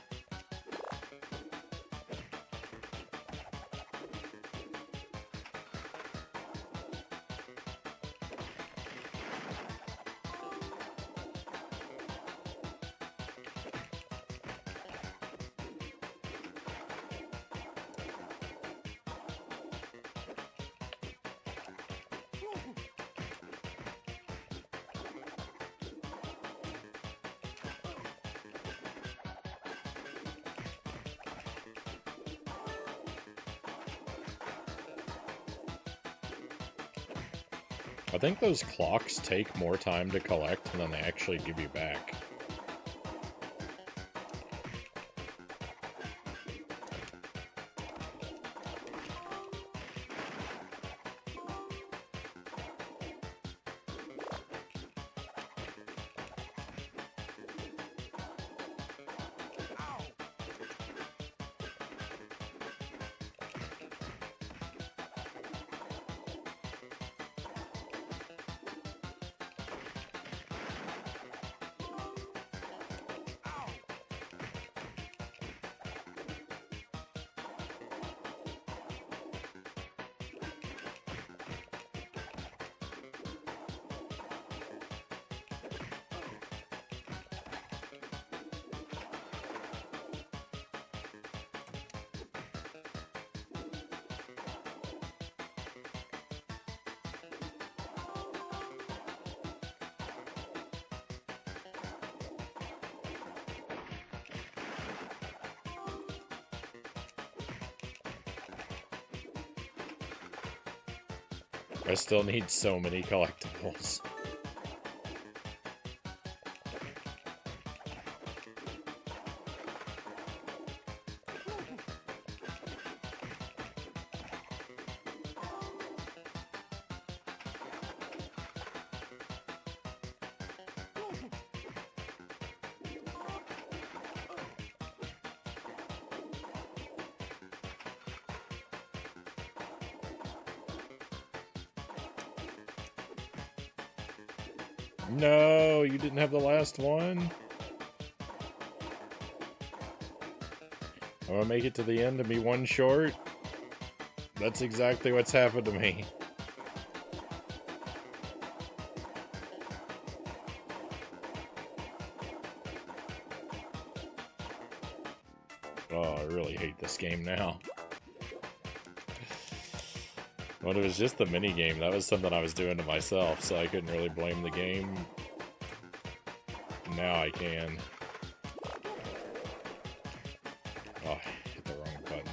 Speaker 1: I think those clocks take more time to collect than they actually give you back. I still need so many collectibles. No, you didn't have the last one? I'm gonna make it to the end and be one short? That's exactly what's happened to me. Oh, I really hate this game now. Well, it was just the mini game. That was something I was doing to myself, so I couldn't really blame the game. Now I can. Oh, I hit the wrong button.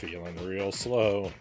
Speaker 1: Feeling real slow.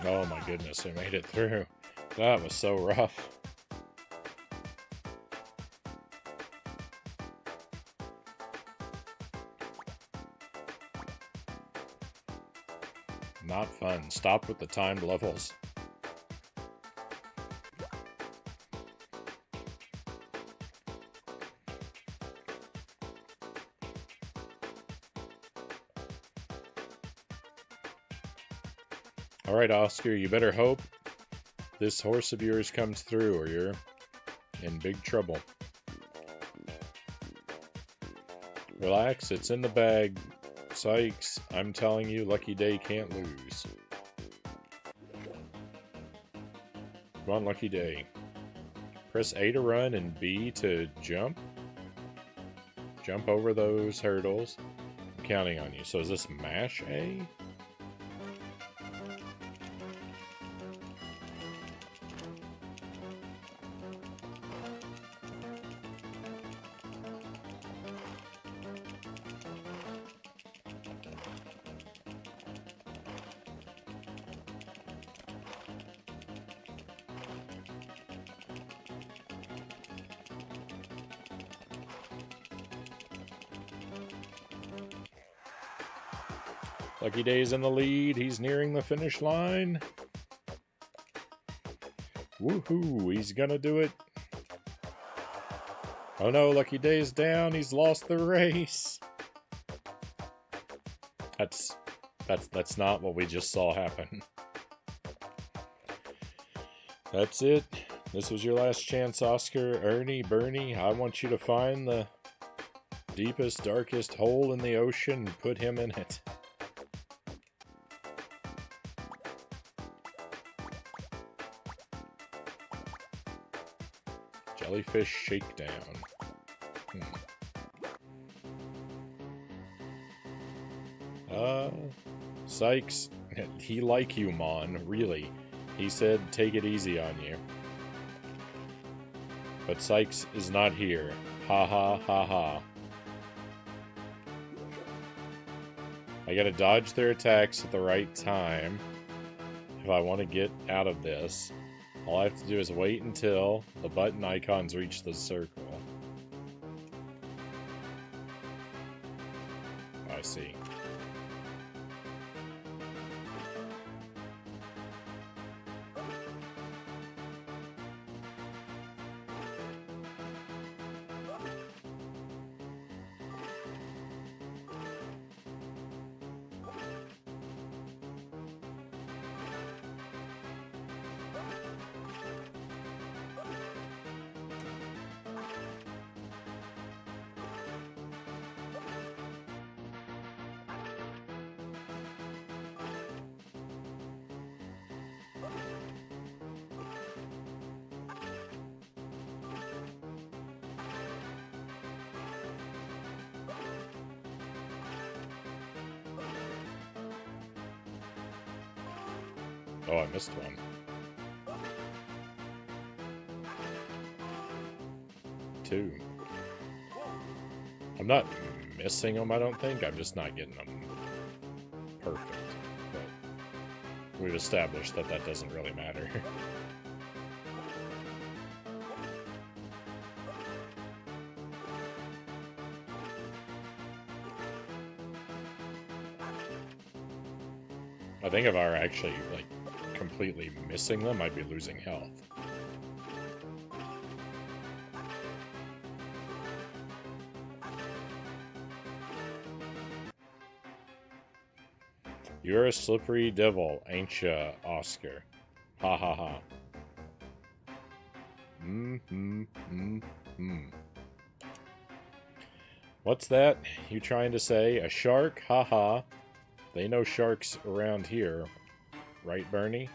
Speaker 1: Oh my goodness, we made it through. That was so rough. Not fun. Stop with the timed levels. Alright, Oscar, you better hope this horse of yours comes through or you're in big trouble. Relax, it's in the bag. Sykes, I'm telling you, Lucky Day can't lose. Come on, Lucky Day. Press A to run and B to jump. Jump over those hurdles. I'm counting on you. So is this mash A? Lucky Day's in the lead. He's nearing the finish line. Woohoo! He's gonna do it. Oh no, Lucky Day's down. He's lost the race. That's not what we just saw happen. That's it. This was your last chance, Oscar. Ernie, Bernie, I want you to find the deepest, darkest hole in the ocean and put him in it. Jellyfish Shakedown. Sykes, he like you, Mon, really. He said take it easy on you. But Sykes is not here. Ha ha ha ha. I gotta dodge their attacks at the right time if I want to get out of this. All I have to do is wait until the button icons reach the circle. I see. Oh, I missed one. Two. I'm not missing them, I don't think. I'm just not getting them perfect. But we've established that that doesn't really matter. I think if I were actually, like, completely missing them, I'd be losing health. You're a slippery devil, ain't ya, Oscar? Ha ha ha. What's that you trying to say? A shark? Ha ha. They know sharks around here. Right, Bernie?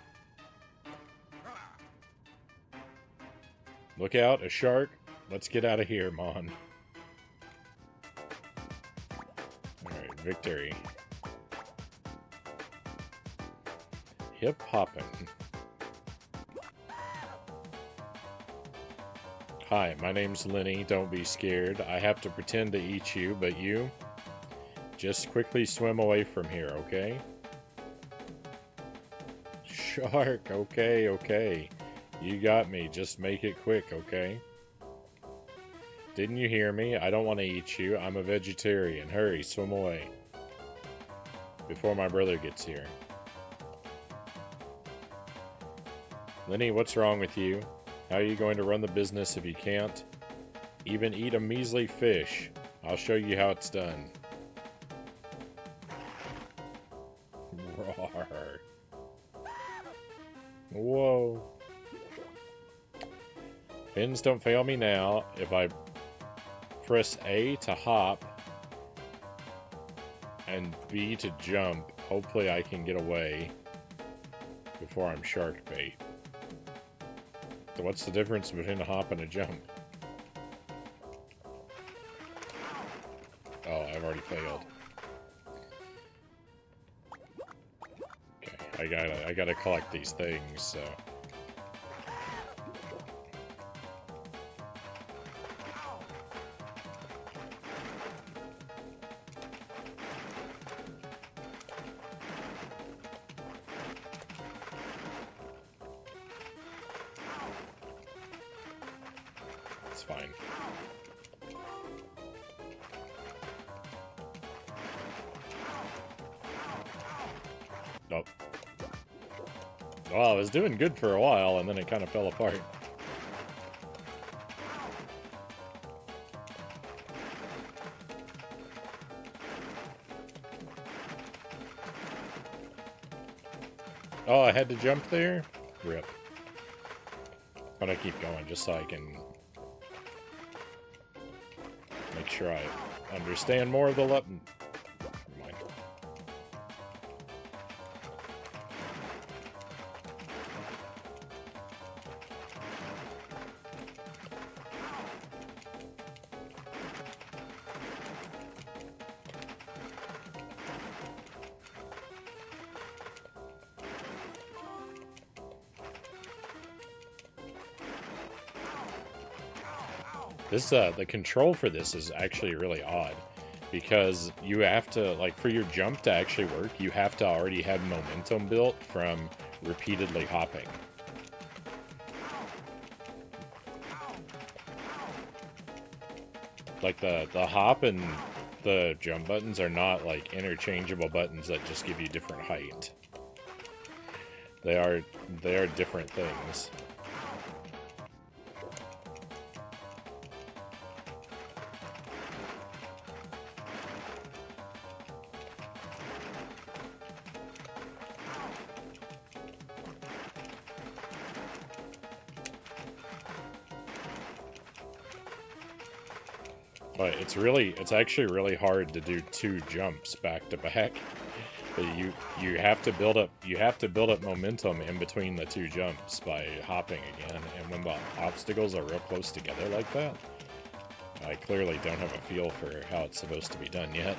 Speaker 1: Look out, a shark. Let's get out of here, Mon. Alright, victory. Hip hoppin'. Hi, my name's Lenny. Don't be scared. I have to pretend to eat you, but you... just quickly swim away from here, okay? Shark, okay, okay. You got me. Just make it quick, okay? Didn't you hear me? I don't want to eat you. I'm a vegetarian. Hurry, swim away. Before my brother gets here. Lenny, what's wrong with you? How are you going to run the business if you can't even eat a measly fish? I'll show you how it's done. Roar. Whoa. Fins don't fail me now. If I press A to hop and B to jump, hopefully I can get away before I'm shark bait. So what's the difference between a hop and a jump? Oh, I've already failed. Okay, I gotta collect these things, so... It's fine. Nope. Well, I was doing good for a while, and then it kind of fell apart. Oh, I had to jump there? Rip. But I keep going just so I can make sure I understand more of the Never mind. This, the control for this is actually really odd, because you have to, like, for your jump to actually work, you have to already have momentum built from repeatedly hopping. Like, the hop and the jump buttons are not, like, interchangeable buttons that just give you different height. They are different things. But it's actually really hard to do two jumps back to back. You have to build up momentum in between the two jumps by hopping again. And when the obstacles are real close together like that, I clearly don't have a feel for how it's supposed to be done yet.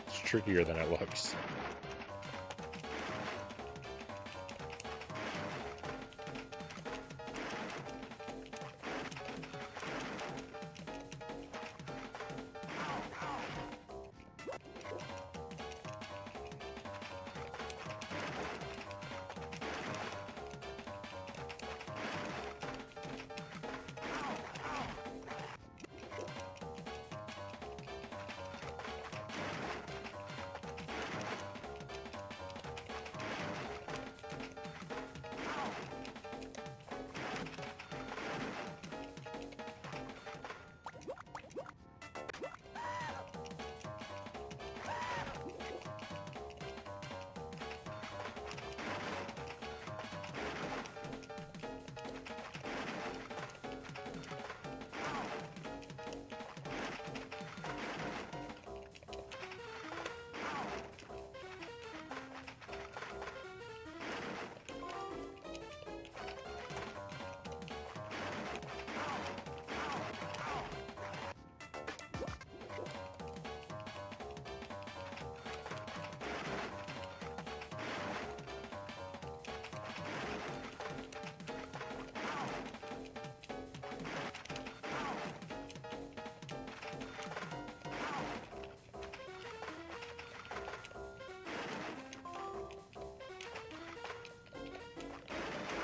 Speaker 1: It's trickier than it looks.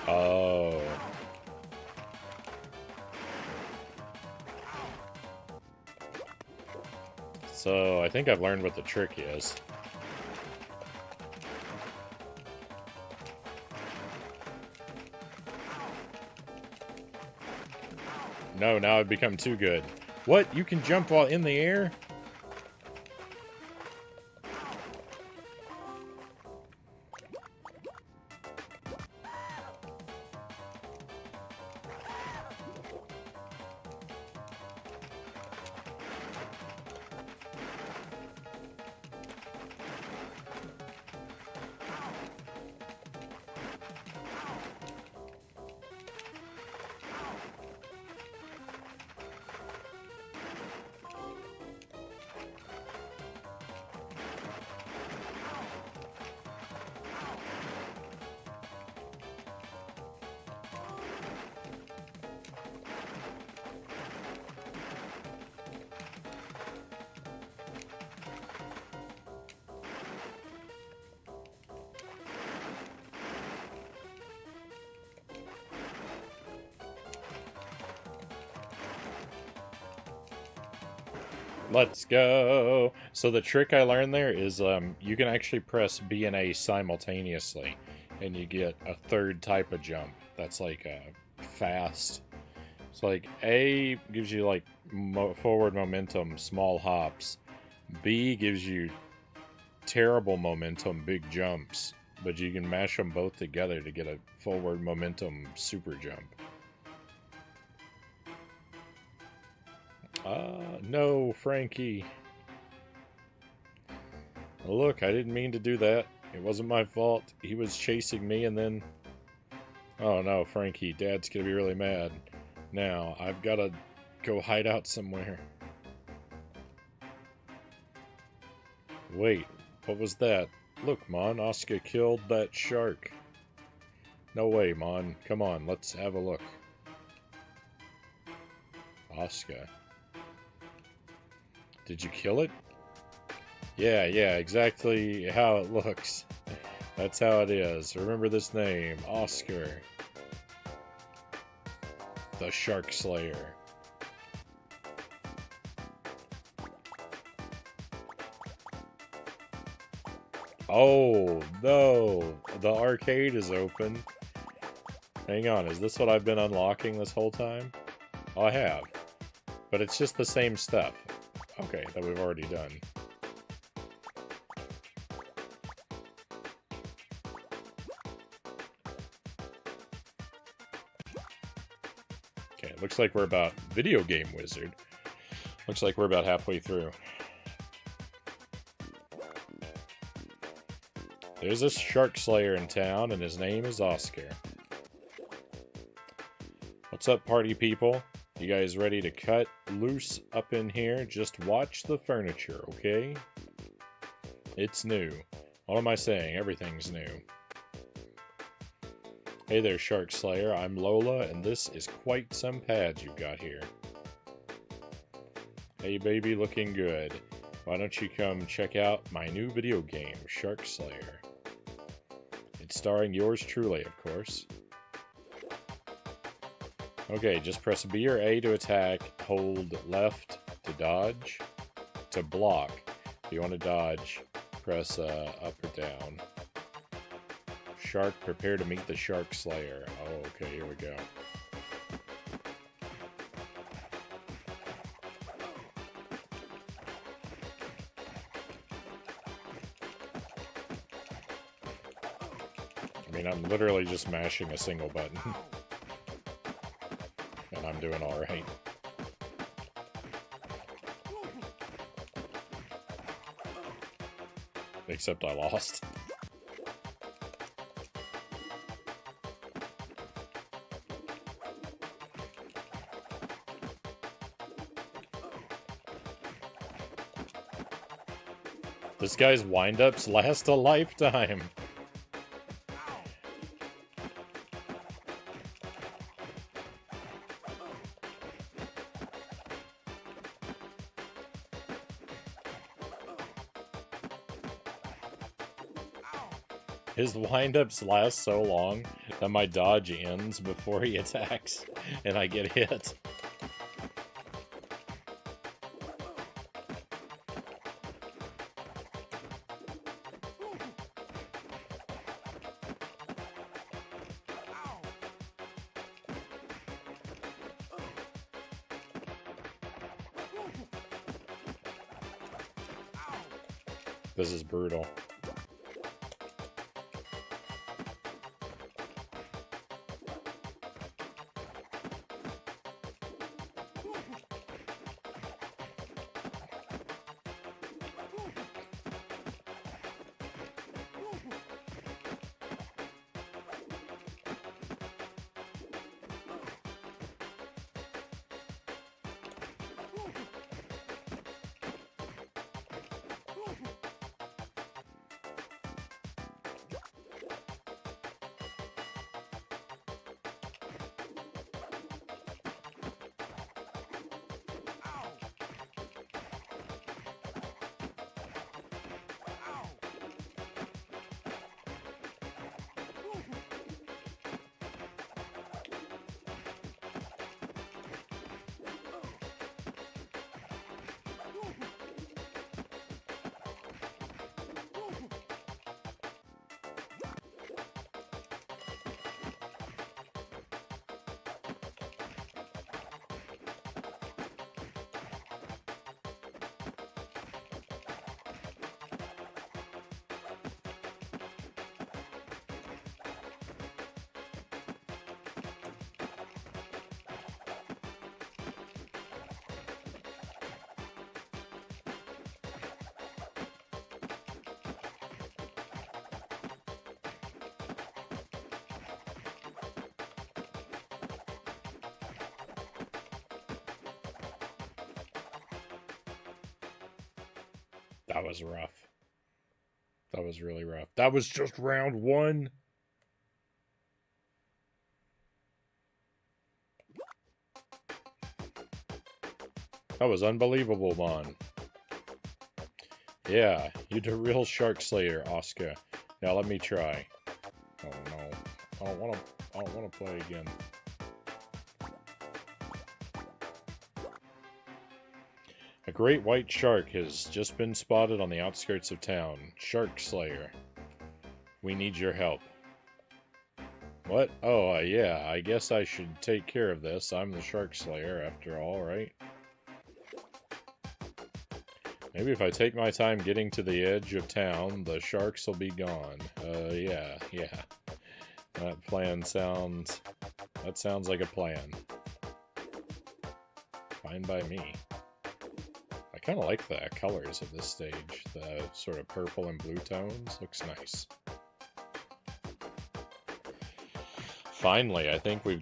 Speaker 1: Oh. So, I think I've learned what the trick is. No, now I've become too good. What? You can jump while in the air? Let's go. So the trick I learned there is you can actually press B and A simultaneously, and you get a third type of jump. That's like fast. So like A gives you like forward momentum, small hops. B gives you terrible momentum, big jumps. But you can mash them both together to get a forward momentum super jump. No, Frankie. Look, I didn't mean to do that. It wasn't my fault. He was chasing me and then... Oh no, Frankie, Dad's gonna be really mad. Now, I've gotta go hide out somewhere. Wait, what was that? Look, Mon, Oscar killed that shark. No way, Mon. Come on, let's have a look. Oscar. Did you kill it? Yeah, exactly how it looks. That's how it is. Remember this name, Oscar. The Shark Slayer. Oh, no. The arcade is open. Hang on, is this what I've been unlocking this whole time? Oh, I have. But it's just the same stuff. Okay, that we've already done. Okay, it looks like we're about... Video Game Wizard. Looks like we're about halfway through. There's a Shark Slayer in town, and his name is Oscar. What's up, party people? You guys ready to cut loose up in here? Just watch the furniture, okay? It's new. What am I saying? Everything's new. Hey there, Shark Slayer. I'm Lola, and this is quite some pads you've got here. Hey, baby, looking good. Why don't you come check out my new video game, Shark Slayer? It's starring yours truly, of course. Okay, just press B or A to attack, hold left to dodge, to block. If you want to dodge, press up or down. Shark, prepare to meet the Shark Slayer. Oh, okay, here we go. I mean, I'm literally just mashing a single button. And I'm doing alright. Except I lost. This guy's wind-ups last a lifetime. His wind-ups last so long Then my dodge ends before he attacks, and I get hit. This is brutal. That was rough. That was really rough. That was just round one. That was unbelievable, Mon. Yeah, you the real Shark Slayer, Oscar. Now let me try. Oh no. I don't wanna play again. A great white shark has just been spotted on the outskirts of town. Shark Slayer. We need your help. What? Oh, yeah, I guess I should take care of this. I'm the Shark Slayer after all, right? Maybe if I take my time getting to the edge of town, the sharks will be gone. Yeah. That sounds like a plan. Fine by me. I kind of like the colors of this stage. The sort of purple and blue tones. Looks nice. Finally, I think we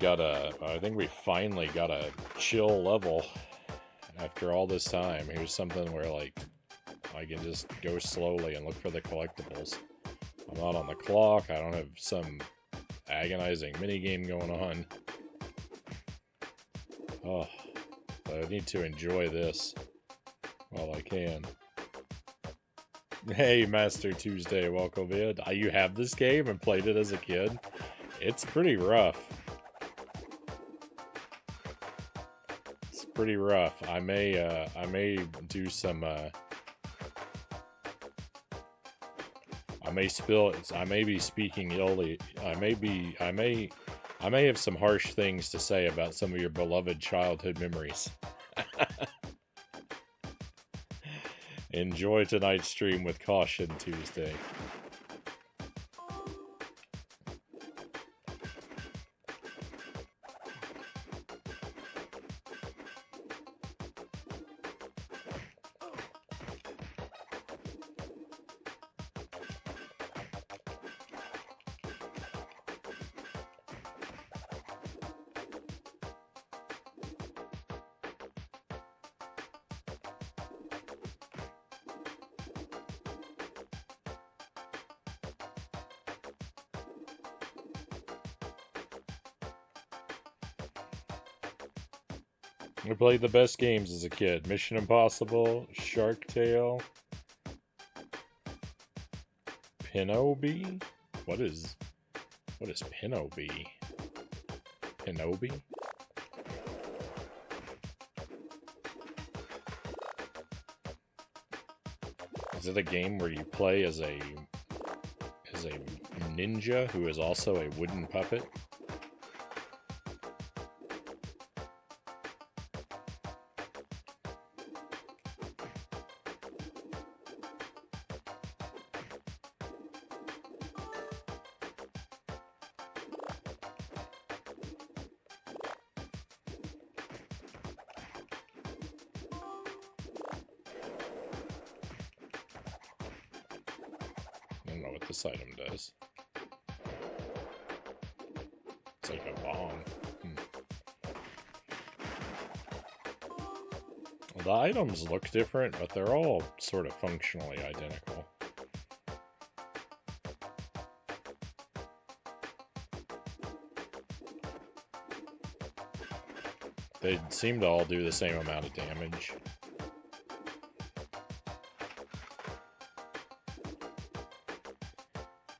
Speaker 1: finally got a chill level after all this time. Here's something where, like, I can just go slowly and look for the collectibles. I'm not on the clock. I don't have some agonizing minigame going on. Oh, but I need to enjoy this while I can. Hey, Master Tuesday, welcome in. You have this game and played it as a kid? It's pretty rough. It's pretty rough. I may do some, I may be speaking illy. I may have some harsh things to say about some of your beloved childhood memories. Enjoy tonight's stream with caution, Tuesday. I played the best games as a kid. Mission Impossible, Shark Tale, Pinobi? What is... What is Pinobi? Pinobi? Is it a game where you play as a ninja who is also a wooden puppet? I don't know what this item does. It's like a bomb. Well, the items look different, but they're all sort of functionally identical. They seem to all do the same amount of damage.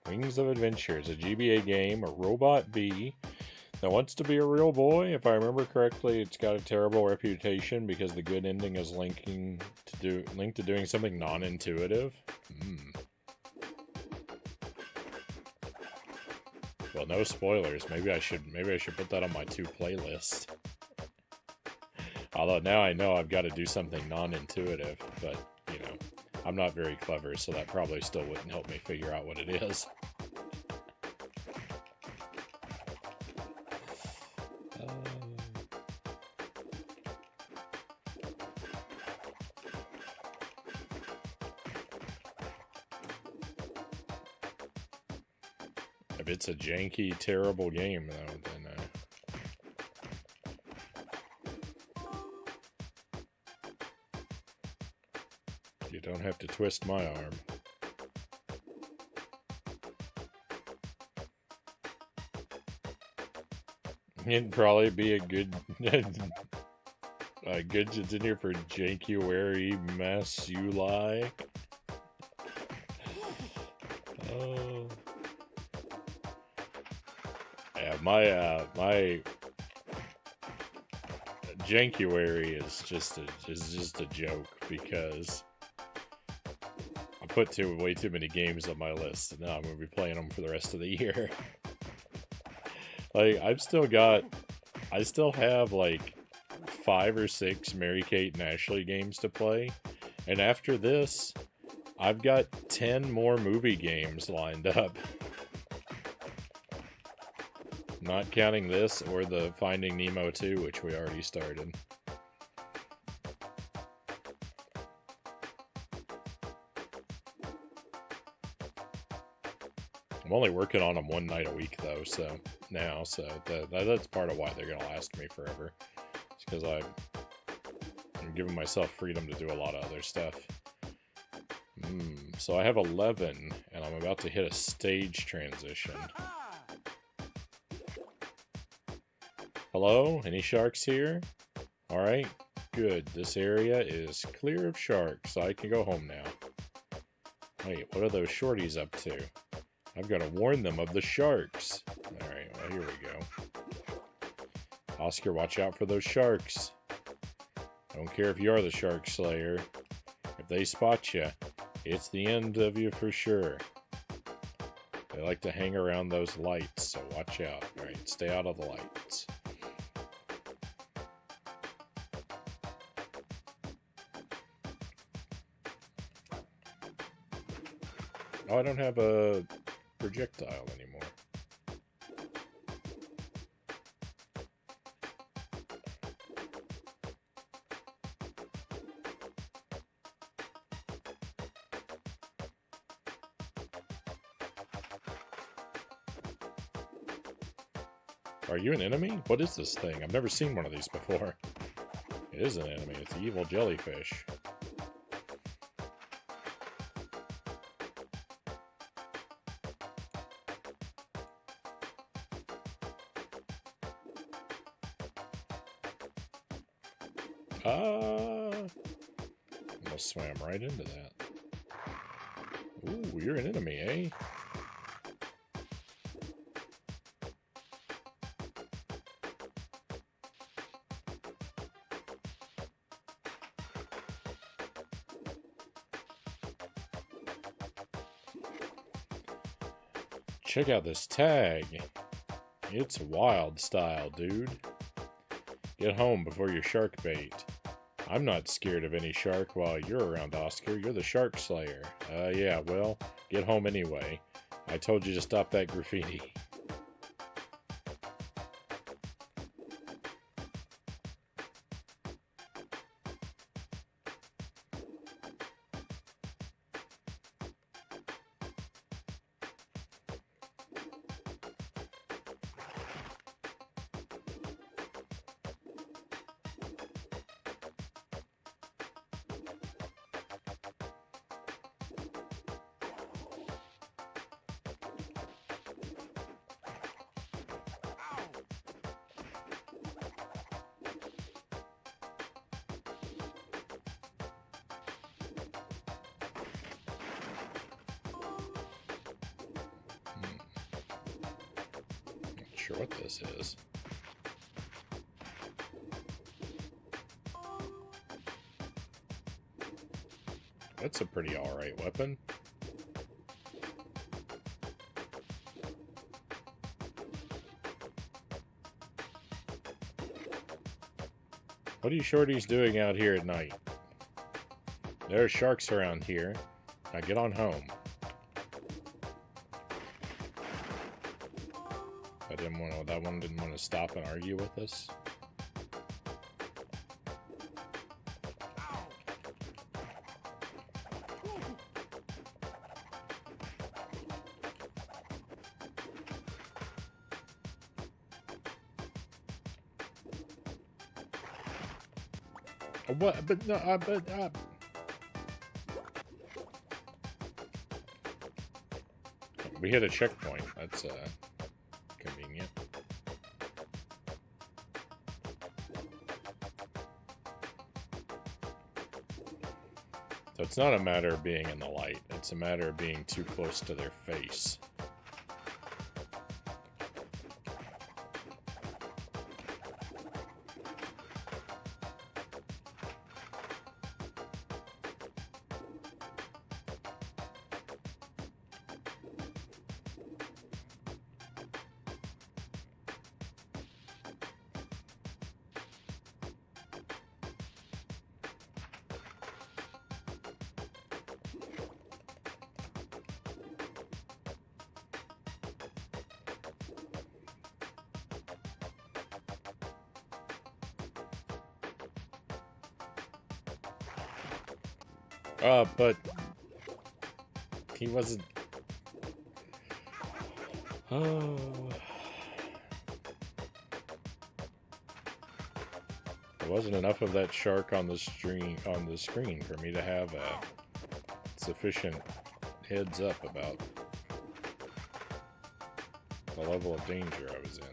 Speaker 1: Wings of Adventure is a GBA game, a robot bee that wants to be a real boy. If I remember correctly, it's got a terrible reputation because the good ending is linked to doing something non-intuitive. Well, no spoilers. Maybe I should put that on my to playlist. Although now I know I've got to do something non-intuitive, but you know, I'm not very clever, so that probably still wouldn't help me figure out what it is. If it's a janky, terrible game, though, then you don't have to twist my arm. It'd probably be a good contender for Jankuary Masuli. Oh. Yeah, my Jankuary is just a joke because I put way too many games on my list, and now I'm gonna be playing them for the rest of the year. Like, I still have like 5 or 6 Mary-Kate and Ashley games to play, and after this, I've got 10 more movie games lined up. Not counting this or the Finding Nemo 2, which we already started. I'm only working on them one night a week, though, so that's part of why they're going to last me forever. It's because I'm giving myself freedom to do a lot of other stuff. So I have 11, and I'm about to hit a stage transition. Hello? Any sharks here? Alright, good. This area is clear of sharks, so I can go home now. Wait, what are those shorties up to? I've got to warn them of the sharks. Alright, well, here we go. Oscar, watch out for those sharks. I don't care if you are the shark slayer. If they spot you, it's the end of you for sure. They like to hang around those lights, so watch out. Alright, stay out of the lights. Oh, I don't have a projectile anymore. Are you an enemy? What is this thing? I've never seen one of these before. It is an enemy. It's an evil jellyfish. Almost swam right into that. Ooh, you're an enemy, eh? check out this tag. It's wild style, dude. Get home before your shark bait. I'm not scared of any shark while you're around, Oscar. You're the shark slayer. Yeah, well, get home anyway. I told you to stop that graffiti. Sure what this is. That's a pretty alright weapon. What are you shorties doing out here at night? There are sharks around here. Now get on home. That one didn't want to stop and argue with us. What? But no, we hit a checkpoint. That's convenient. So it's not a matter of being in the light, it's a matter of being too close to their face. But he wasn't. Oh. There wasn't enough of that shark on the screen for me to have a sufficient heads up about the level of danger I was in.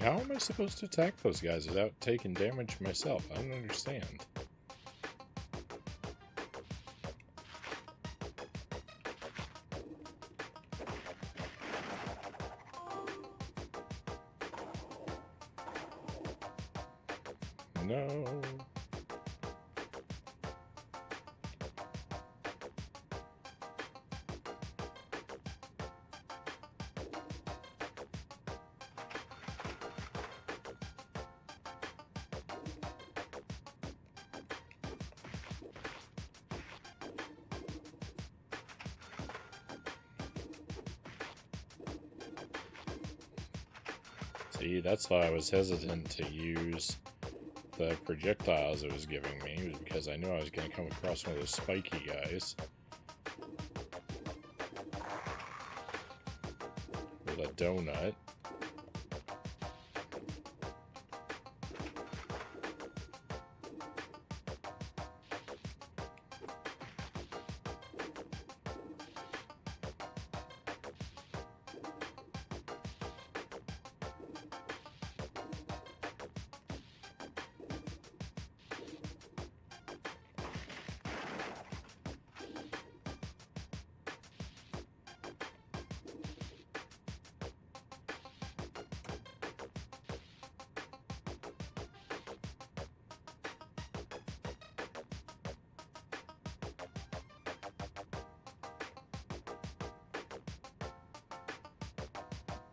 Speaker 1: How am I supposed to attack those guys without taking damage myself? I don't understand. No. See, that's why I was hesitant to use the projectiles it was giving me, because I knew I was going to come across one of those spiky guys with a donut.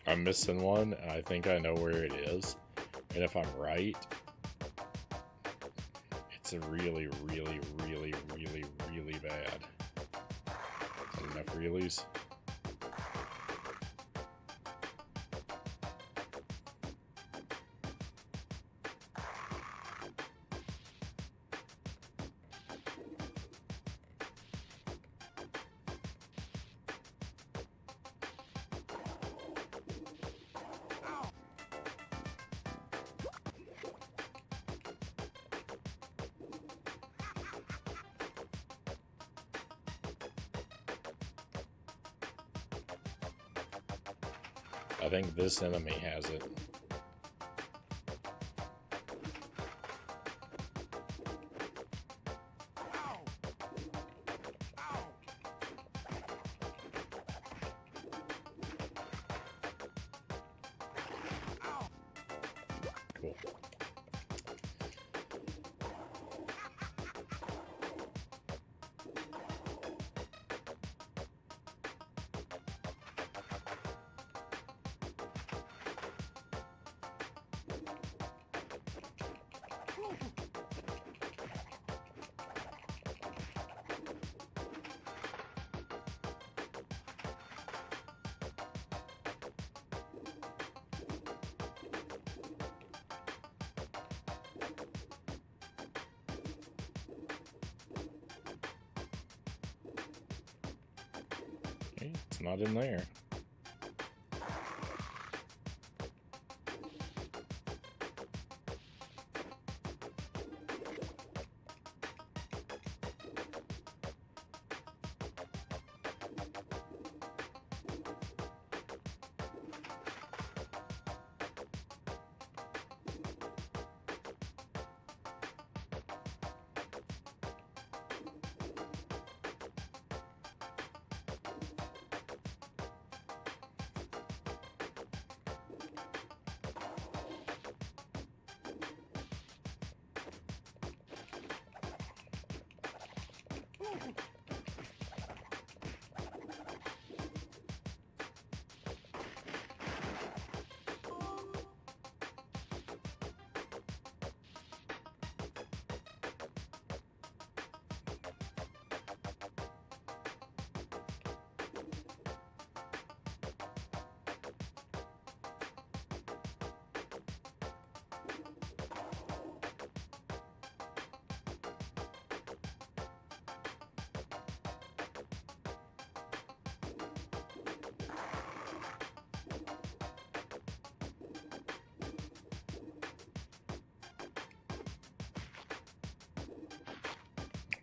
Speaker 1: I'm missing one, and I think I know where it is. And if I'm right, it's a really, really, really, really, really bad. Enough reallys. I think this enemy has it. Cool. Okay, it's not in there.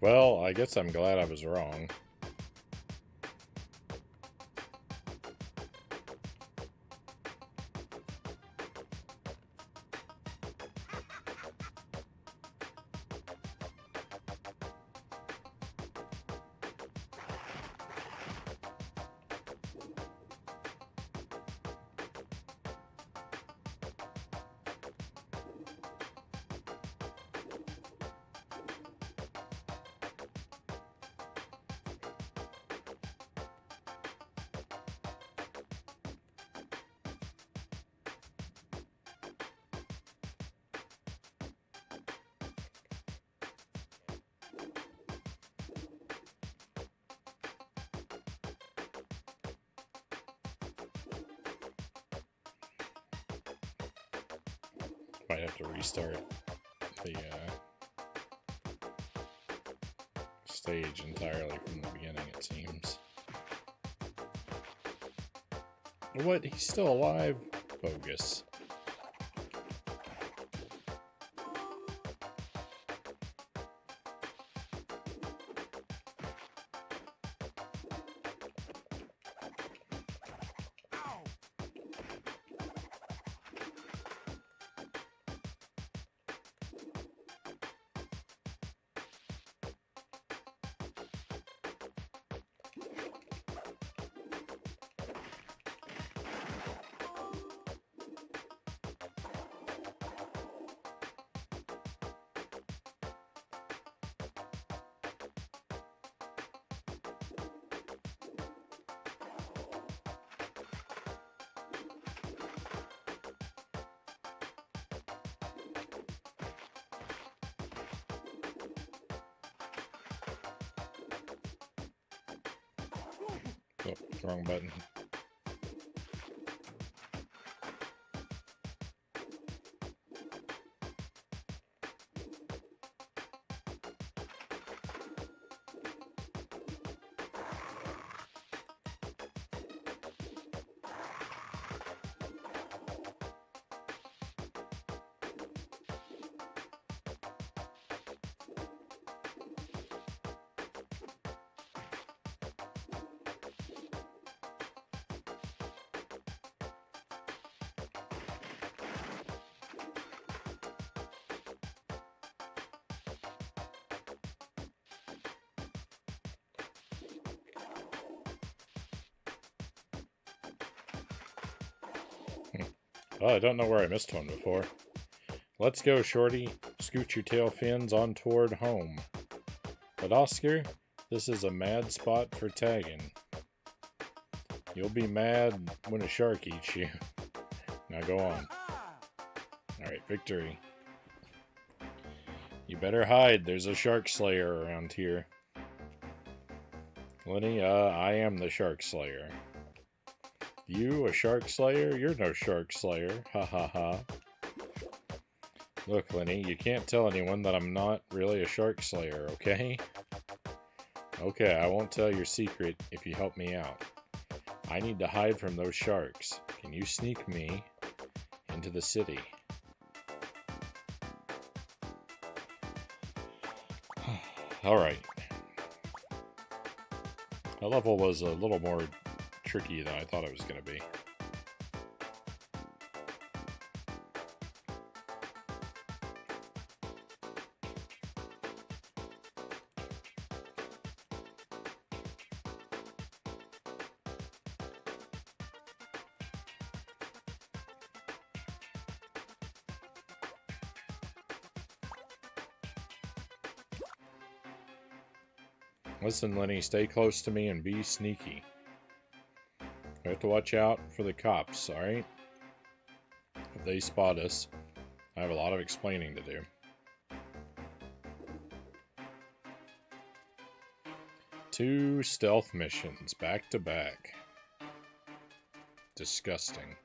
Speaker 1: Well, I guess I'm glad I was wrong. Might have to restart the stage entirely from the beginning, it seems. What? He's still alive? Bogus. Oh, wrong button. Oh, I don't know where I missed one before. Let's go, Shorty. Scoot your tail fins on toward home. But Oscar, this is a mad spot for tagging. You'll be mad when a shark eats you. Now go on. Alright, victory. You better hide. There's a shark slayer around here. Lenny, I am the shark slayer. You, a shark slayer? You're no shark slayer. Ha ha ha. Look, Lenny, you can't tell anyone that I'm not really a shark slayer, okay? Okay, I won't tell your secret if you help me out. I need to hide from those sharks. Can you sneak me into the city? Alright. That level was a little more tricky than I thought it was going to be. Listen, Lenny, stay close to me and be sneaky. We have to watch out for the cops, alright? If they spot us, I have a lot of explaining to do. 2 stealth missions back to back. Disgusting.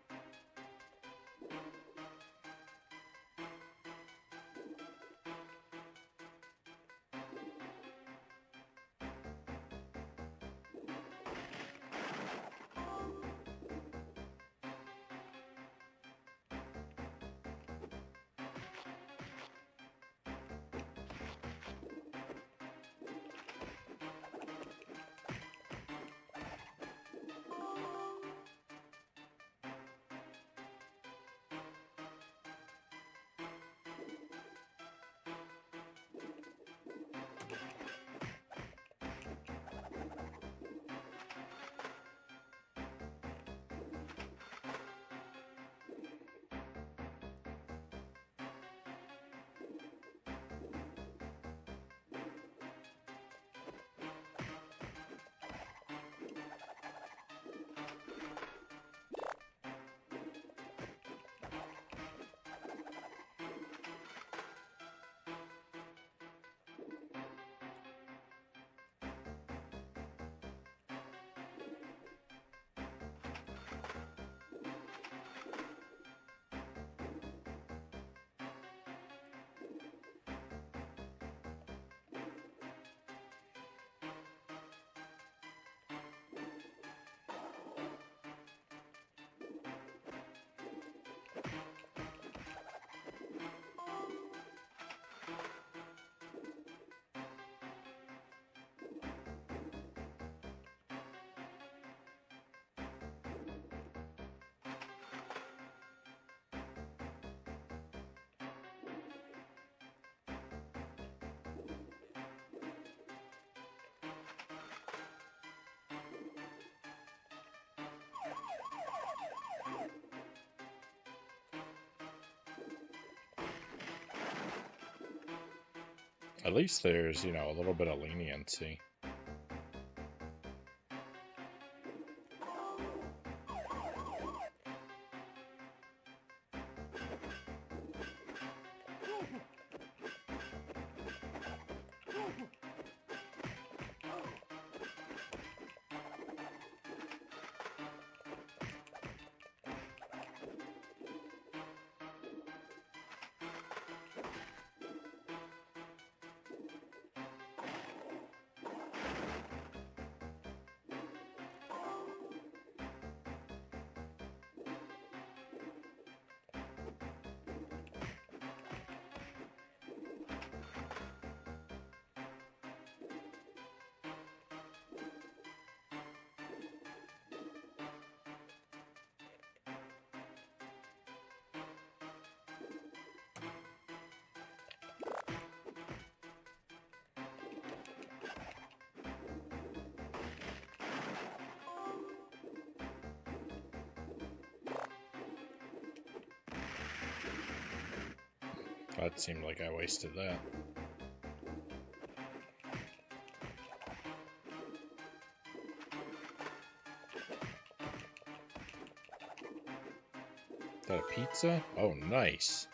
Speaker 1: At least there's, you know, a little bit of leniency. That seemed like I wasted that. Is that a pizza? Oh, nice.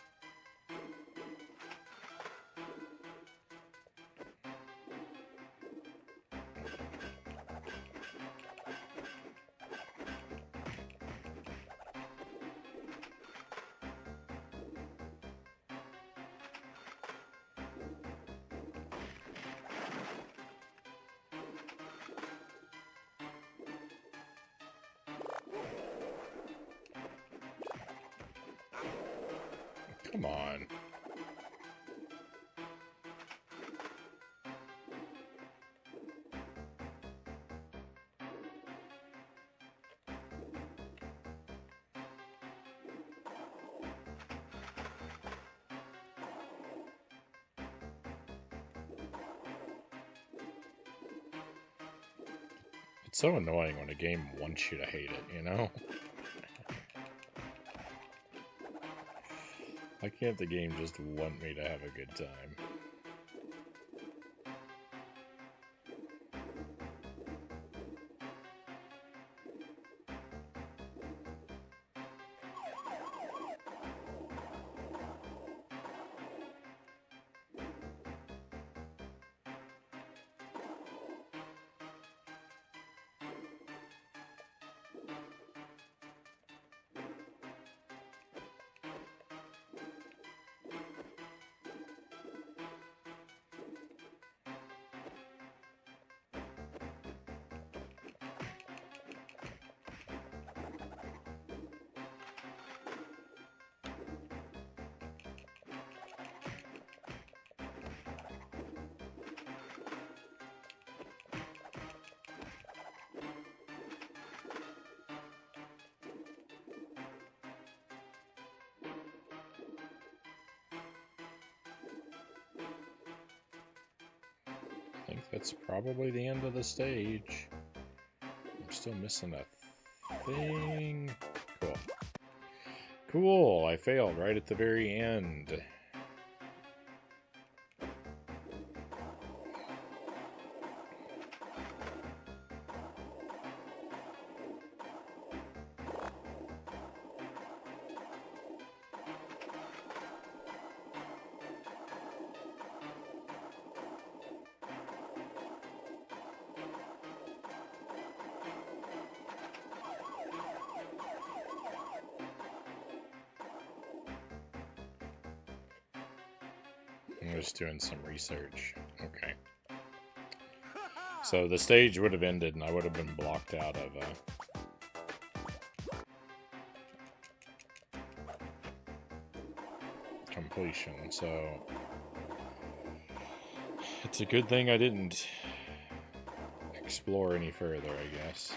Speaker 1: Come on. It's so annoying when a game wants you to hate it, you know? Why can't the game just want me to have a good time? I think that's probably the end of the stage. I'm still missing a thing. Cool. Cool, I failed right at the very end. I'm just doing some research. Okay. So the stage would have ended and I would have been blocked out of completion. So it's a good thing I didn't explore any further, I guess.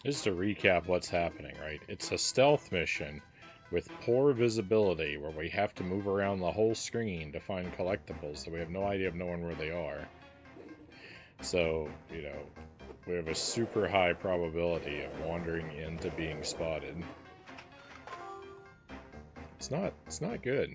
Speaker 1: Just to recap what's happening, right? It's a stealth mission with poor visibility where we have to move around the whole screen to find collectibles that we have no idea of knowing where they are. So, you know, we have a super high probability of wandering into being spotted. It's not good.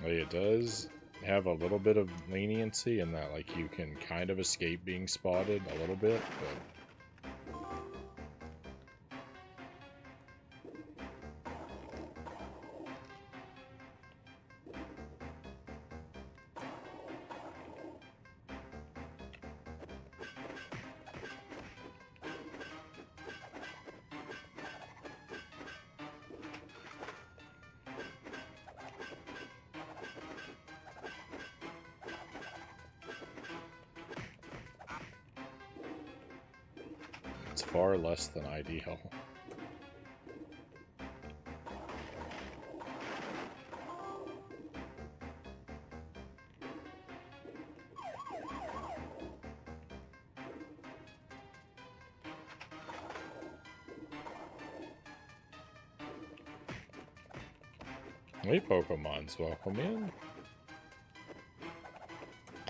Speaker 1: Like, it does have a little bit of leniency in that, like, you can kind of escape being spotted a little bit, but it's far less than ideal. Hey, Pokemon's welcome in.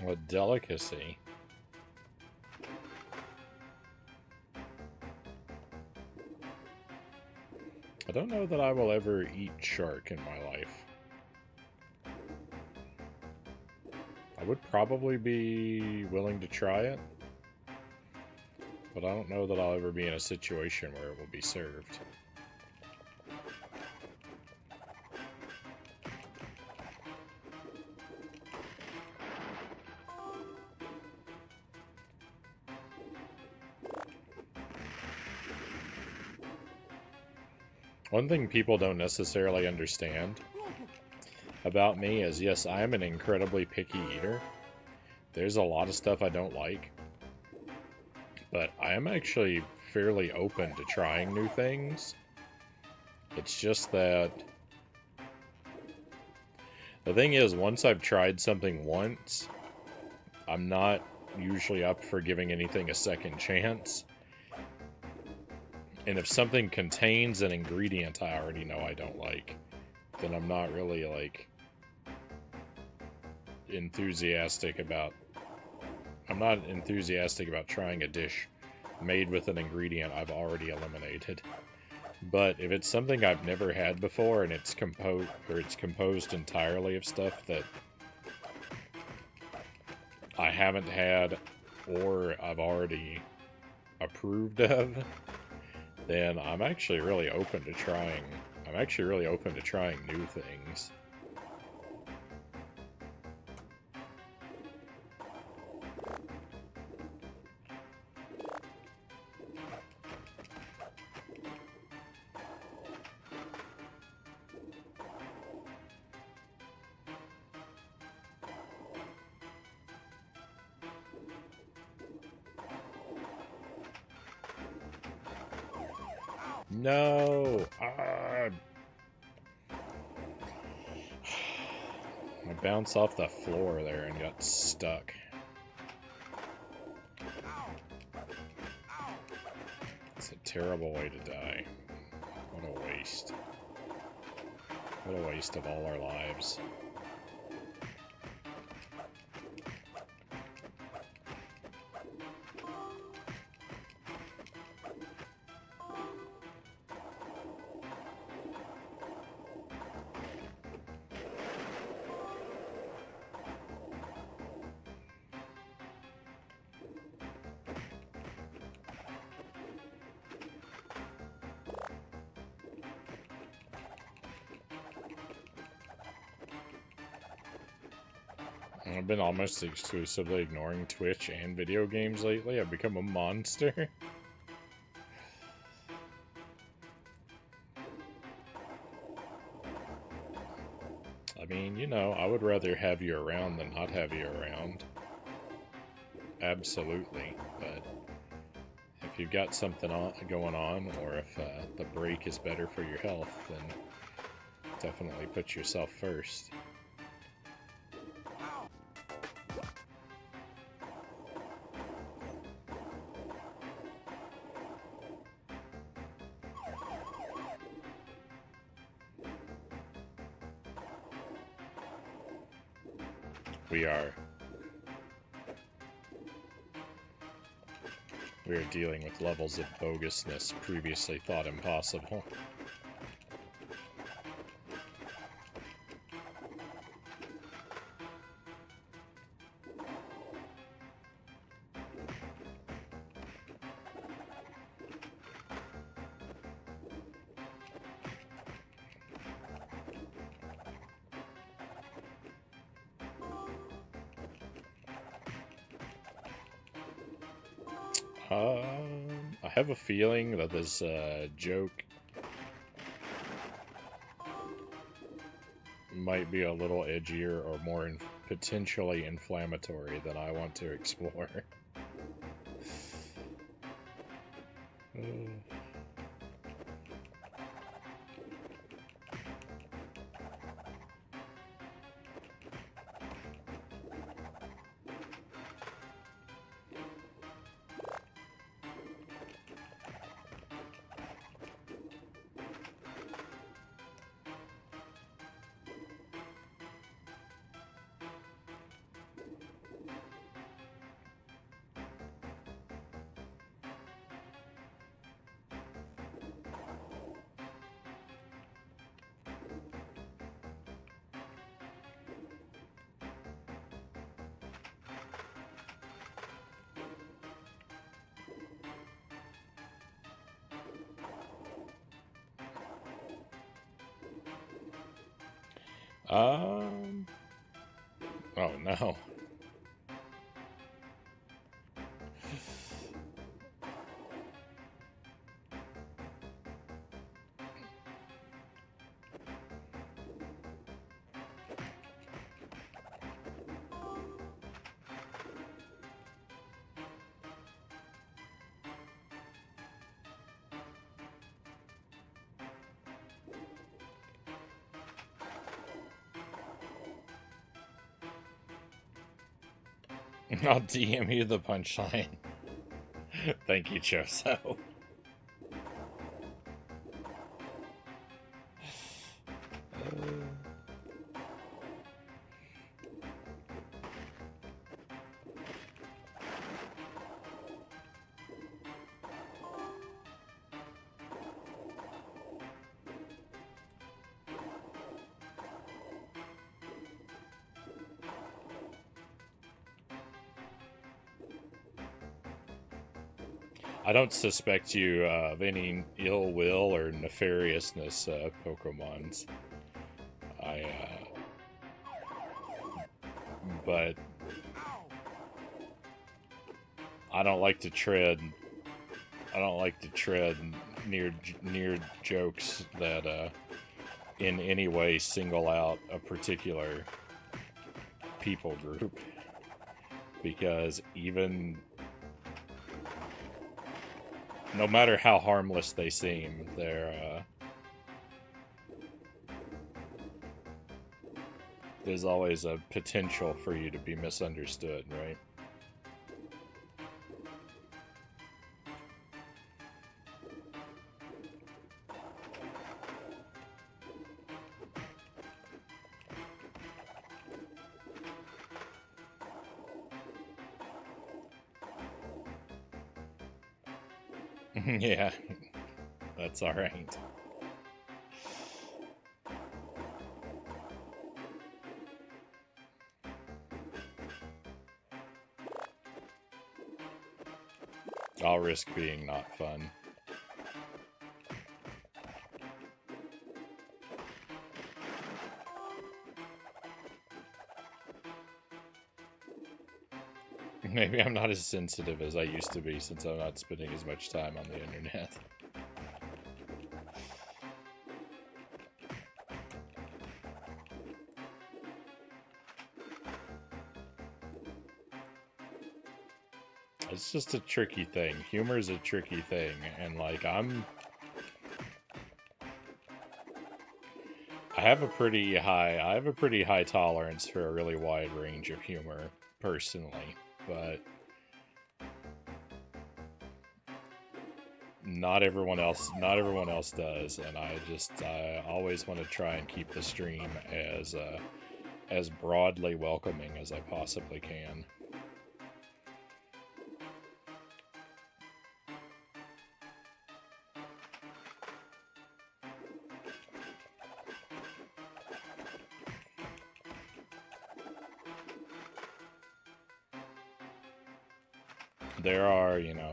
Speaker 1: A delicacy. I don't know that I will ever eat shark in my life. I would probably be willing to try it, but I don't know that I'll ever be in a situation where it will be served. One thing people don't necessarily understand about me is, yes, I am an incredibly picky eater. There's a lot of stuff I don't like, but I am actually fairly open to trying new things. It's just that the thing is, once I've tried something once, I'm not usually up for giving anything a second chance. And if something contains an ingredient I already know I don't like, then I'm not really, like, enthusiastic about... I'm not enthusiastic about trying a dish made with an ingredient I've already eliminated. But if it's something I've never had before and it's composed entirely of stuff that I haven't had or I've already approved of, then I'm actually really open to trying. I'm actually really open to trying new things. No! I bounced off the floor there and got stuck. It's a terrible way to die. What a waste. What a waste of all our lives. I've been almost exclusively ignoring Twitch and video games lately. I've become a monster. I mean, you know, I would rather have you around than not have you around. Absolutely. But if you've got something going on, or if the break is better for your health, then definitely put yourself first. We are. We are dealing with levels of bogusness previously thought impossible. I have a feeling that this joke might be a little edgier or more potentially inflammatory than I want to explore. Oh no. I'll DM you the punchline. Thank you, Choso. I don't suspect you of any ill will or nefariousness, Pokemons. But I don't like to tread. I don't like to tread near jokes that in any way single out a particular people group, because even no matter how harmless they seem, there's always a potential for you to be misunderstood, right? Yeah, that's alright. I'll risk being not fun. Maybe I'm not as sensitive as I used to be since I'm not spending as much time on the internet. It's just a tricky thing. Humor is a tricky thing, and like I have a pretty high tolerance for a really wide range of humor personally, but not everyone else does, and I always want to try and keep the stream as broadly welcoming as I possibly can.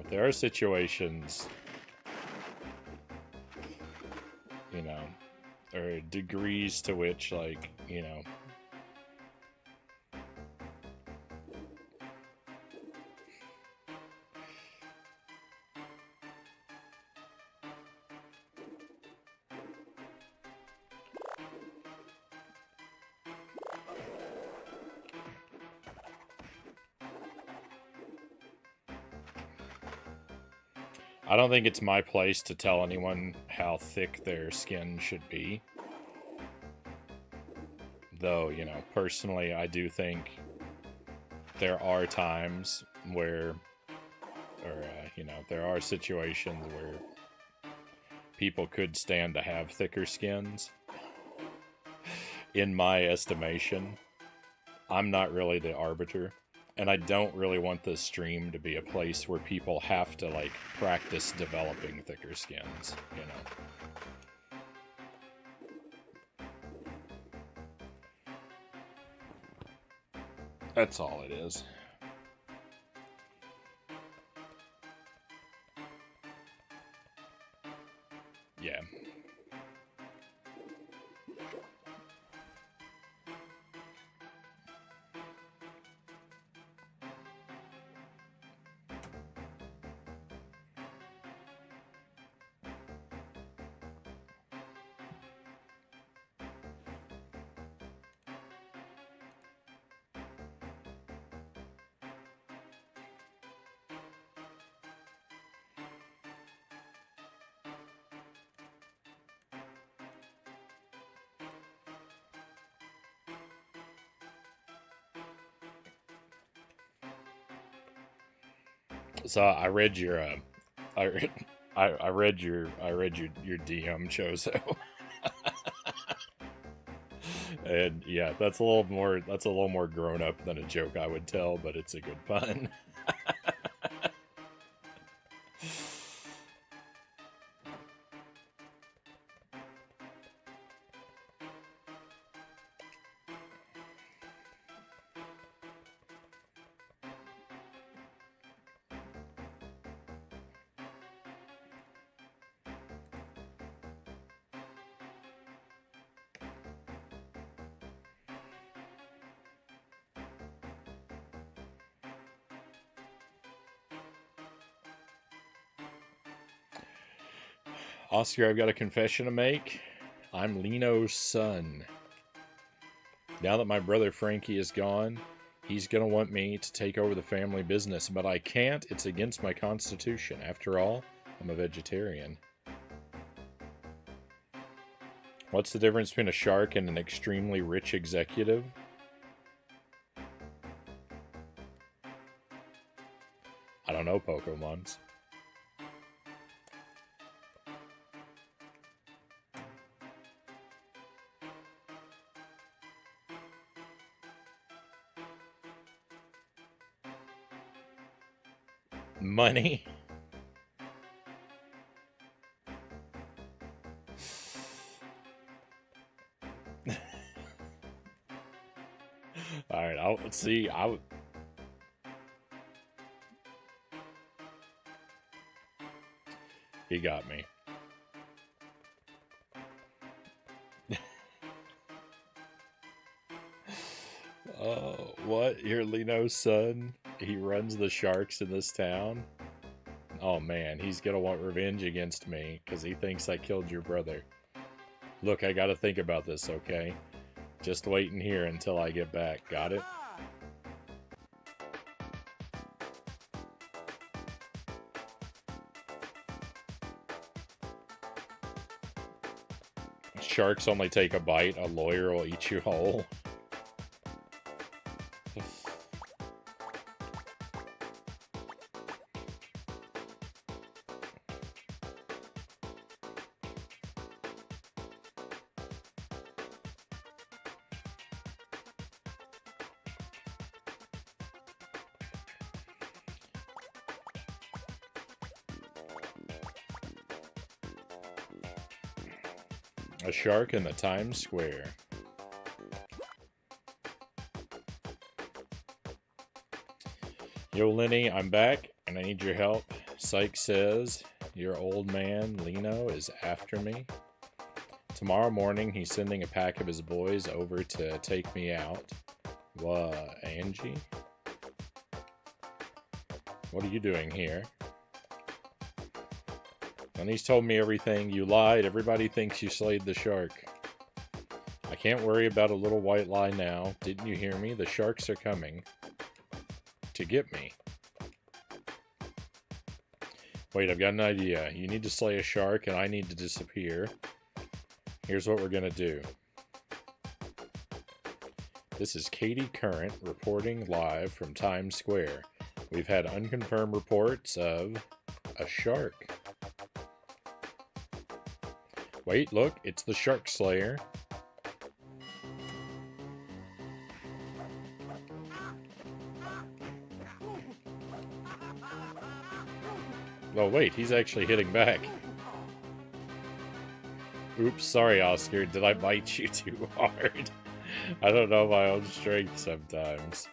Speaker 1: There are situations, or degrees to which, like, I don't think it's my place to tell anyone how thick their skin should be. Though, personally, I do think there are times where, there are situations where people could stand to have thicker skins. In my estimation, I'm not really the arbiter. And I don't really want this stream to be a place where people have to, like, practice developing thicker skins, That's all it is. Yeah. So I read your I read your DM, Chozo. And yeah, that's a little more grown up than a joke I would tell, but it's a good pun. Oscar, I've got a confession to make. I'm Lino's son. Now that my brother Frankie is gone, he's gonna want me to take over the family business, but I can't. It's against my constitution. After all, I'm a vegetarian. What's the difference between a shark and an extremely rich executive? I don't know, Pokemons. Money. Alright, let's see. He got me. Oh, what? You're Lino's son? He runs the sharks in this town? Oh man, he's gonna want revenge against me because he thinks I killed your brother. Look, I gotta think about this, okay? Just wait in here until I get back. Got it? Sharks only take a bite. A lawyer will eat you whole. A shark in the Times Square. Yo, Lenny, I'm back, and I need your help. Syke says your old man, Lino, is after me. Tomorrow morning, he's sending a pack of his boys over to take me out. What, Angie? What are you doing here? Lenny's told me everything. You lied. Everybody thinks you slayed the shark. I can't worry about a little white lie now. Didn't you hear me? The sharks are coming to get me. Wait, I've got an idea. You need to slay a shark, and I need to disappear. Here's what we're gonna do. This is Katie Current reporting live from Times Square. We've had unconfirmed reports of a shark. Wait, look, it's the Shark Slayer. Oh wait, he's actually hitting back. Oops, sorry Oscar, did I bite you too hard? I don't know my own strength sometimes.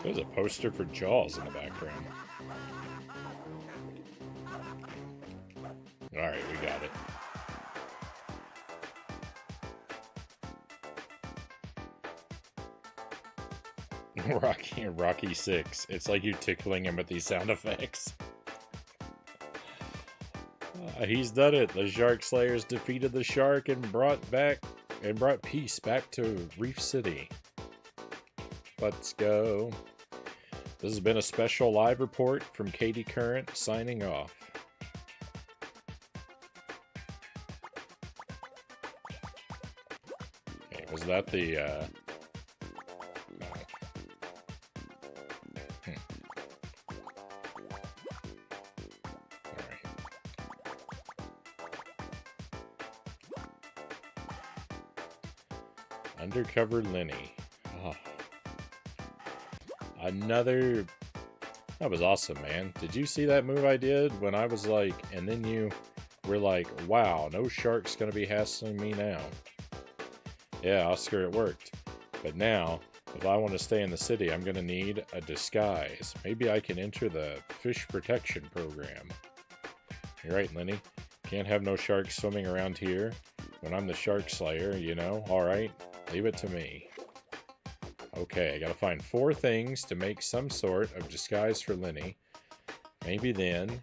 Speaker 1: There's a poster for Jaws in the background. Alright, we got it. Rocky 6. It's like you tickling him with these sound effects. He's done it. The Shark Slayers defeated the shark and brought peace back to Reef City. Let's go. This has been a special live report from Katie Current, signing off. Okay, was that the, no. Alright. Undercover Lenny. Oh. Another... That was awesome, man. Did you see that move I did when I was like... And then you were like, wow, no shark's gonna be hassling me now. Yeah, Oscar, it worked. But now, if I want to stay in the city, I'm gonna need a disguise. Maybe I can enter the fish protection program. You're right, Lenny. Can't have no sharks swimming around here when I'm the Shark Slayer, you know? Alright, leave it to me. Okay, I gotta find 4 things to make some sort of disguise for Lenny. Maybe then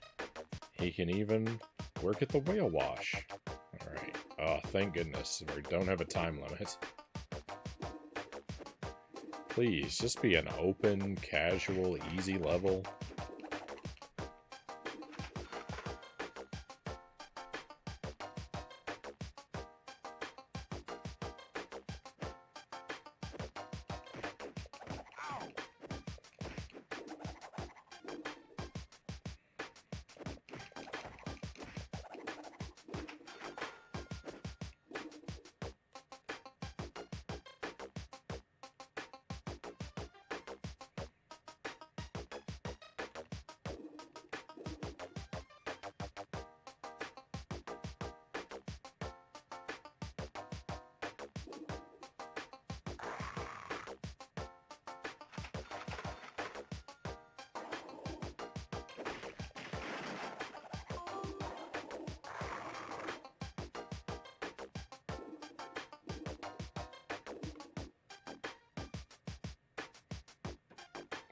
Speaker 1: he can even work at the whale wash. Alright. Oh, thank goodness. We don't have a time limit. Please, just be an open, casual, easy level.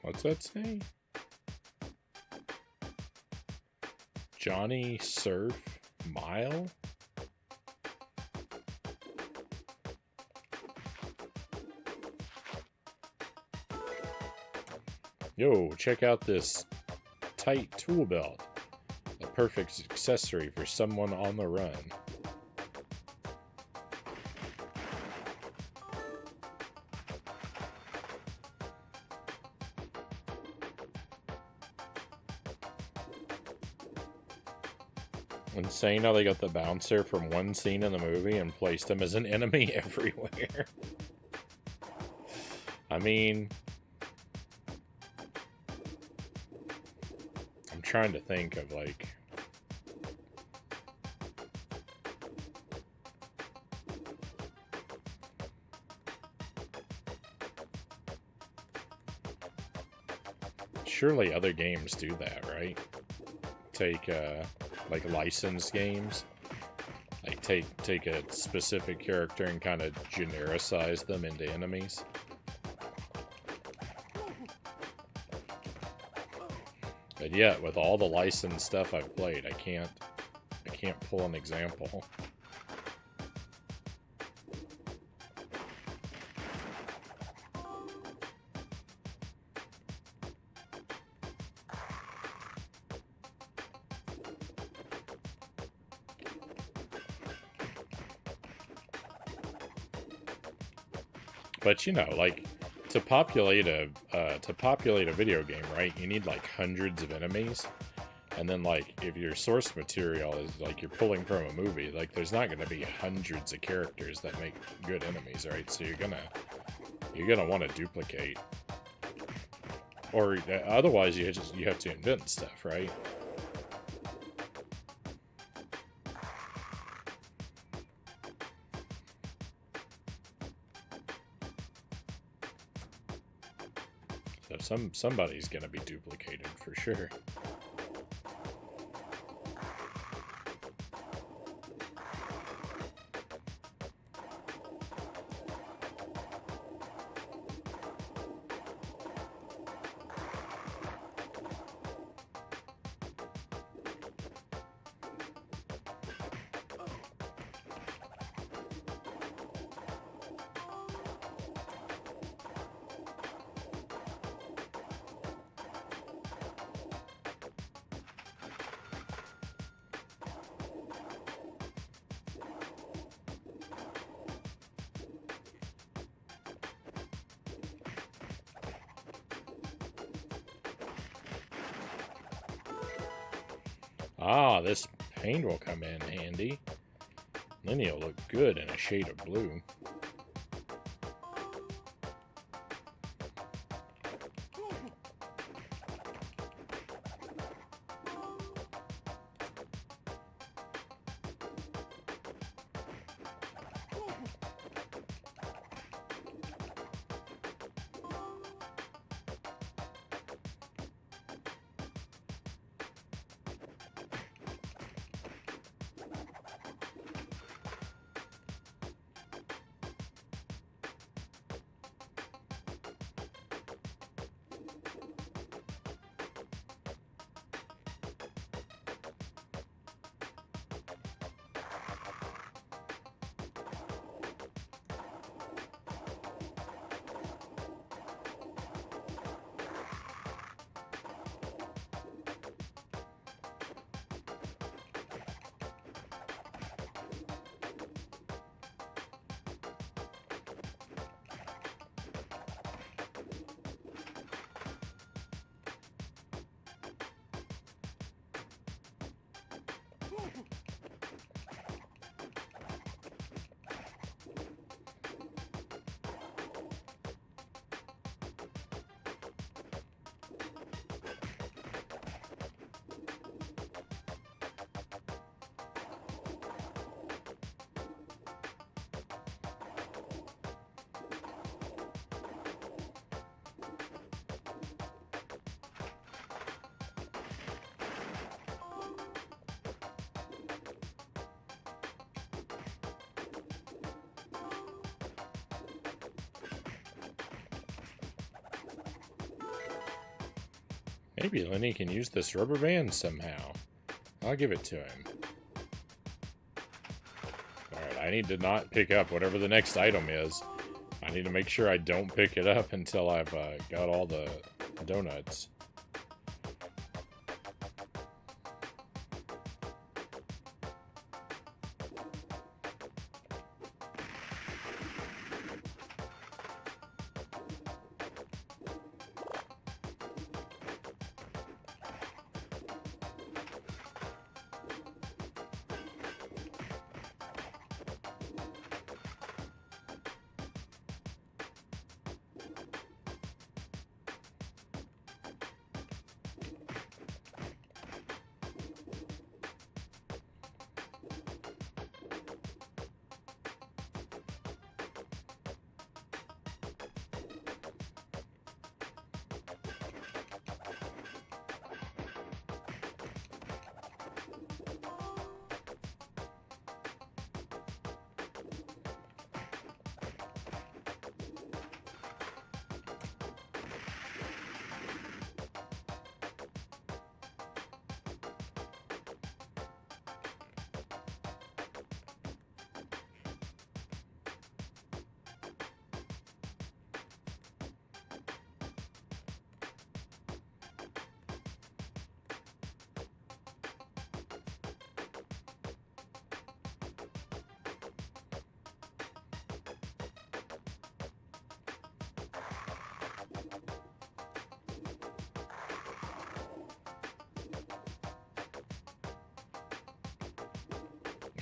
Speaker 1: What's that say? Johnny Surf Mile? Yo, check out this tight tool belt. A perfect accessory for someone on the run. Insane how they got the bouncer from one scene in the movie and placed him as an enemy everywhere. I mean, I'm trying to think of, like, surely other games do that, right? Take, like, licensed games. Like, take a specific character and kind of genericize them into enemies. But yet, with all the licensed stuff I've played, I can't pull an example. But you know, like, to populate a video game, right? You need like hundreds of enemies, and then like if your source material is like you're pulling from a movie, like there's not going to be hundreds of characters that make good enemies, right? So you're gonna want to duplicate, or otherwise you have to invent stuff, right? Somebody's gonna be duplicated for sure. Ah, this paint will come in handy. Then he'll look good in a shade of blue. Maybe Lenny can use this rubber band somehow. I'll give it to him. Alright, I need to not pick up whatever the next item is. I need to make sure I don't pick it up until I've got all the donuts.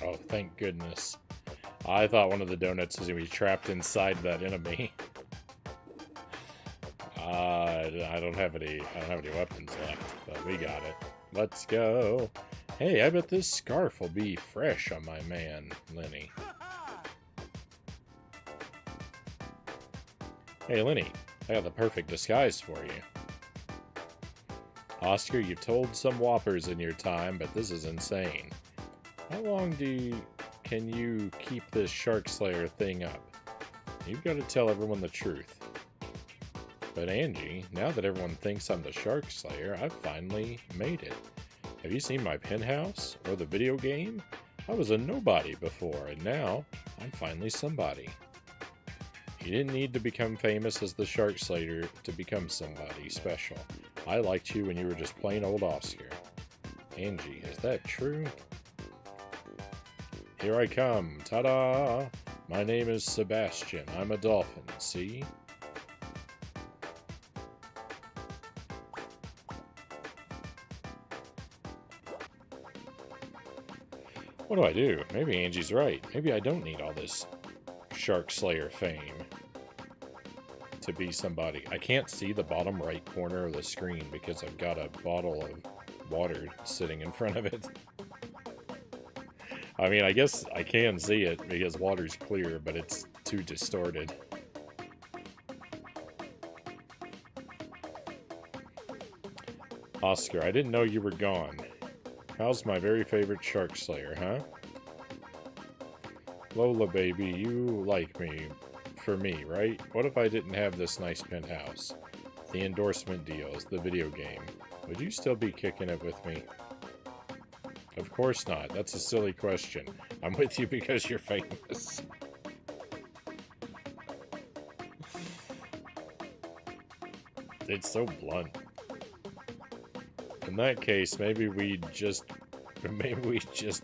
Speaker 1: Oh, thank goodness. I thought one of the donuts was going to be trapped inside that enemy. I don't have any weapons left, but we got it. Let's go. Hey, I bet this scarf will be fresh on my man, Lenny. Hey, Lenny, I got the perfect disguise for you. Oscar, you've told some whoppers in your time, but this is insane. How long can you keep this Shark Slayer thing up? You've got to tell everyone the truth. But Angie, now that everyone thinks I'm the Shark Slayer, I've finally made it. Have you seen my penthouse? Or the video game? I was a nobody before, and now I'm finally somebody. You didn't need to become famous as the Shark Slayer to become somebody special. I liked you when you were just plain old Oscar. Angie, is that true? Here I come. Ta-da! My name is Sebastian. I'm a dolphin, see? What do I do? Maybe Angie's right. Maybe I don't need all this Shark Slayer fame to be somebody. I can't see the bottom right corner of the screen because I've got a bottle of water sitting in front of it. I mean, I guess I can see it because water's clear, but it's too distorted. Oscar, I didn't know you were gone. How's my very favorite Shark Slayer, huh? Lola, baby, you like me for me, right? What if I didn't have this nice penthouse? The endorsement deals, the video game. Would you still be kicking it with me? Of course not. That's a silly question. I'm with you because you're famous. It's so blunt. In that case, maybe we'd just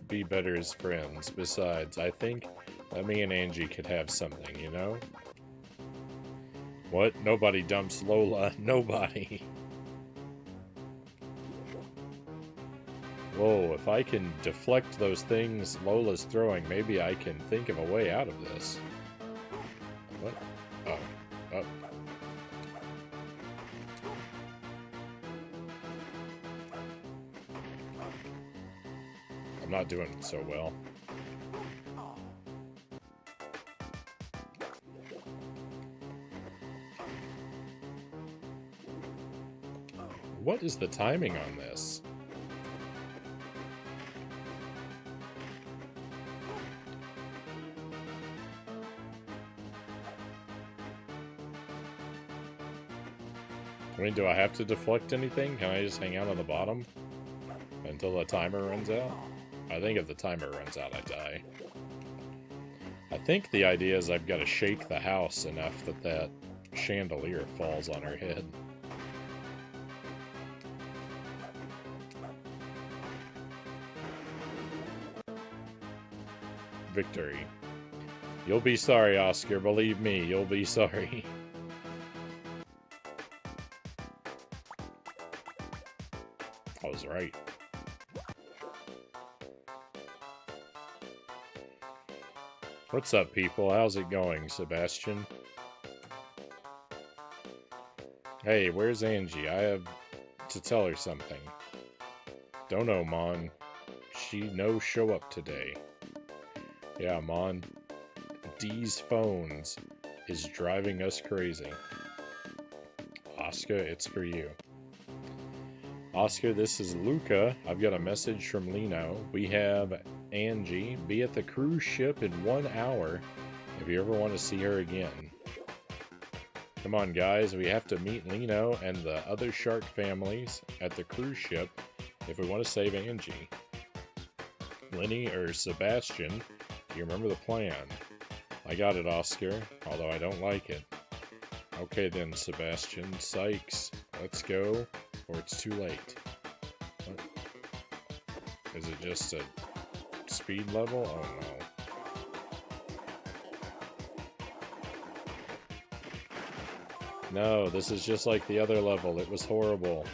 Speaker 1: be better as friends. Besides, I think that me and Angie could have something, you know? What? Nobody dumps Lola. Nobody. Whoa, if I can deflect those things Lola's throwing, maybe I can think of a way out of this. What? Oh. Oh. I'm not doing so well. What is the timing on this? I mean, do I have to deflect anything? Can I just hang out on the bottom until the timer runs out? I think if the timer runs out, I die. I think the idea is I've got to shake the house enough that that chandelier falls on her head. victory. You'll be sorry, Oscar. Believe me, you'll be sorry. I was right. What's up, people? How's it going, Sebastian? Hey, where's Angie? I have to tell her something. Don't know, Mon. She no show up today. Yeah, Mon. D's phones is driving us crazy. Oscar, it's for you. Oscar, this is Luca. I've got a message from Lino. We have Angie be at the cruise ship in 1 hour if you ever want to see her again. Come on, guys. We have to meet Lino and the other shark families at the cruise ship if we want to save Angie. Lenny or Sebastian, do you remember the plan? I got it, Oscar, although I don't like it. Okay then, Sebastian. Sykes, let's go, or it's too late. What? Is it just a speed level? Oh no. No, this is just like the other level. It was horrible.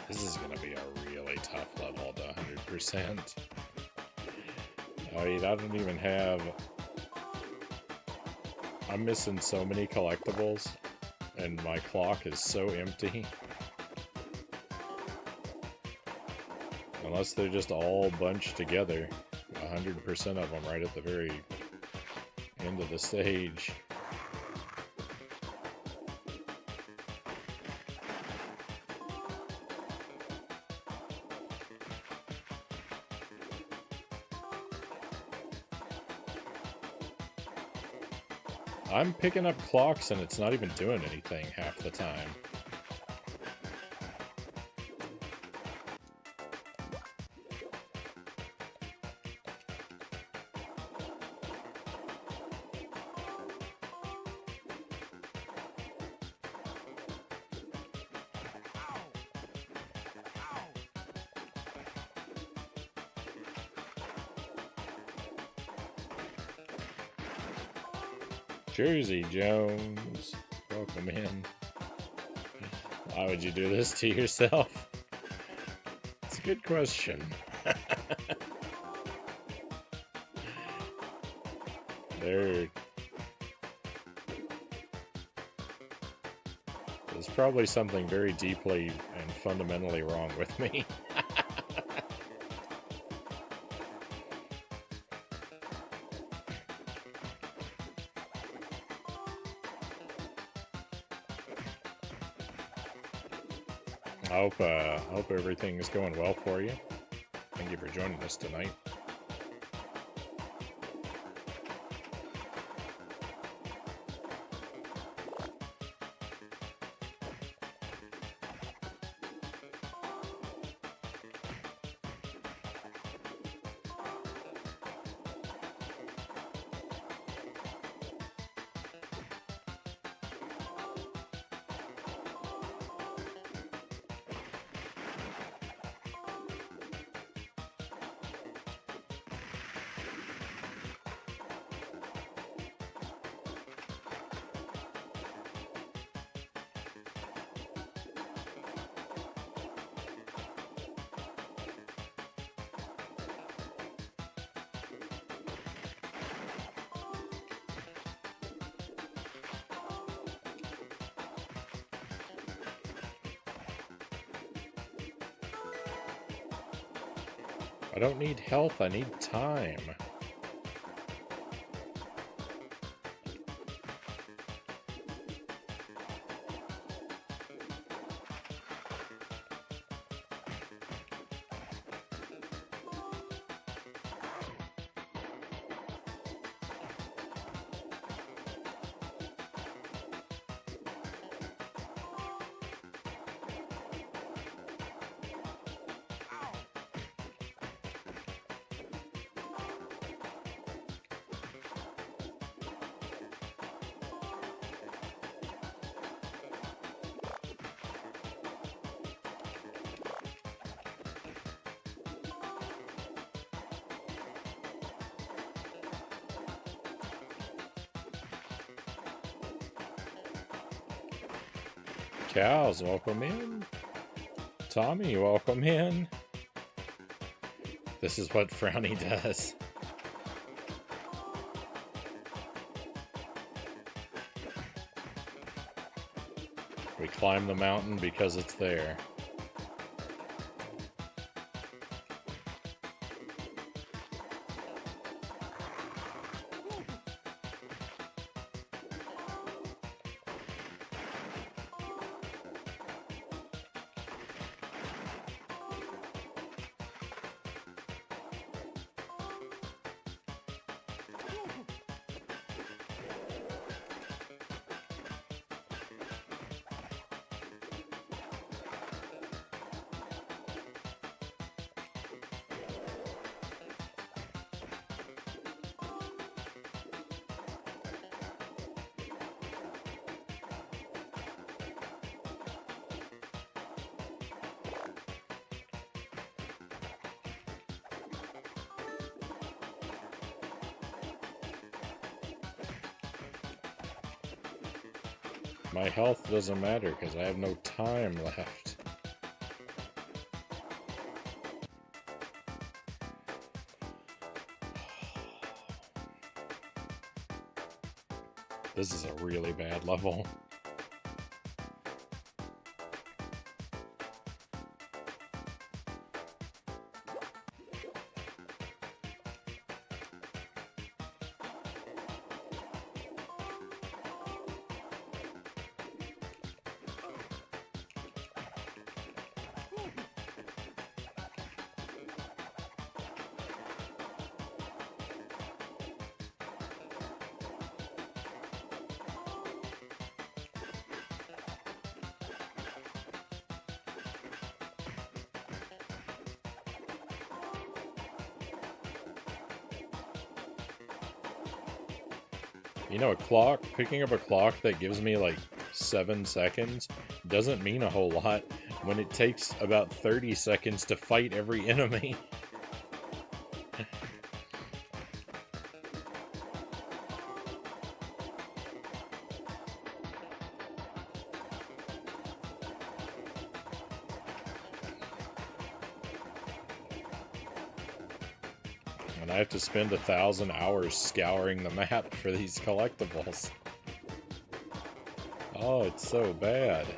Speaker 1: This is gonna be a really tough level to 100%. I mean, I don't even have... I'm missing so many collectibles, and my clock is so empty. Unless they're just all bunched together, 100% of them right at the very end of the stage. I'm picking up clocks and it's not even doing anything half the time. Jersey Jones, welcome in. Why would you do this to yourself? It's a good question. There's probably something very deeply and fundamentally wrong with me. I hope everything is going well for you. Thank you for joining us tonight. I don't need health, I need time. Cows, welcome in. Tommy, welcome in. This is what Frownie does. We climb the mountain because it's there. My health doesn't matter because I have no time left. This is a really bad level. You know, picking up a clock that gives me like 7 seconds doesn't mean a whole lot when it takes about 30 seconds to fight every enemy. And I have to spend 1,000 hours scouring the map for these collectibles. Oh, it's so bad.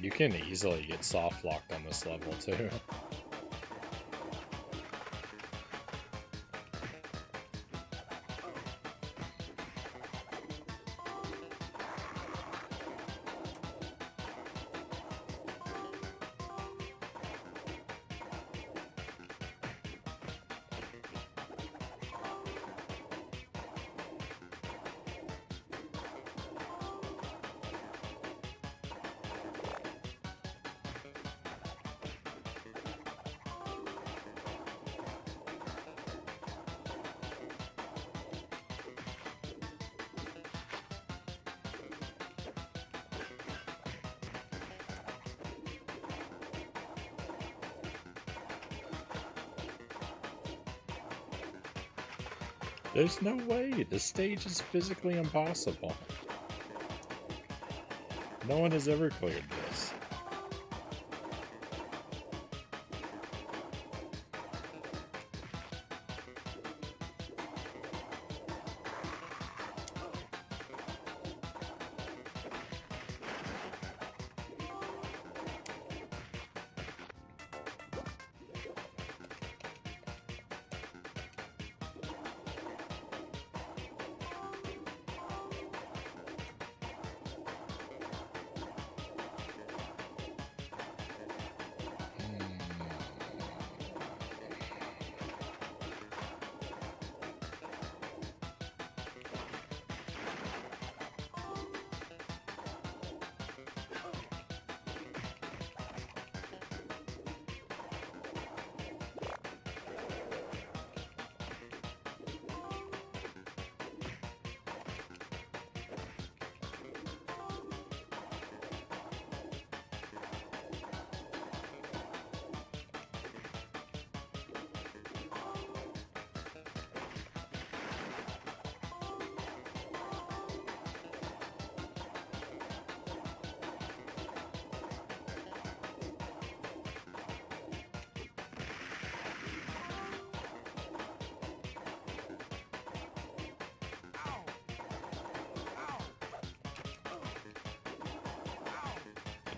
Speaker 1: You can easily get soft locked on this level too. There's no way. The stage is physically impossible. No one has ever cleared this.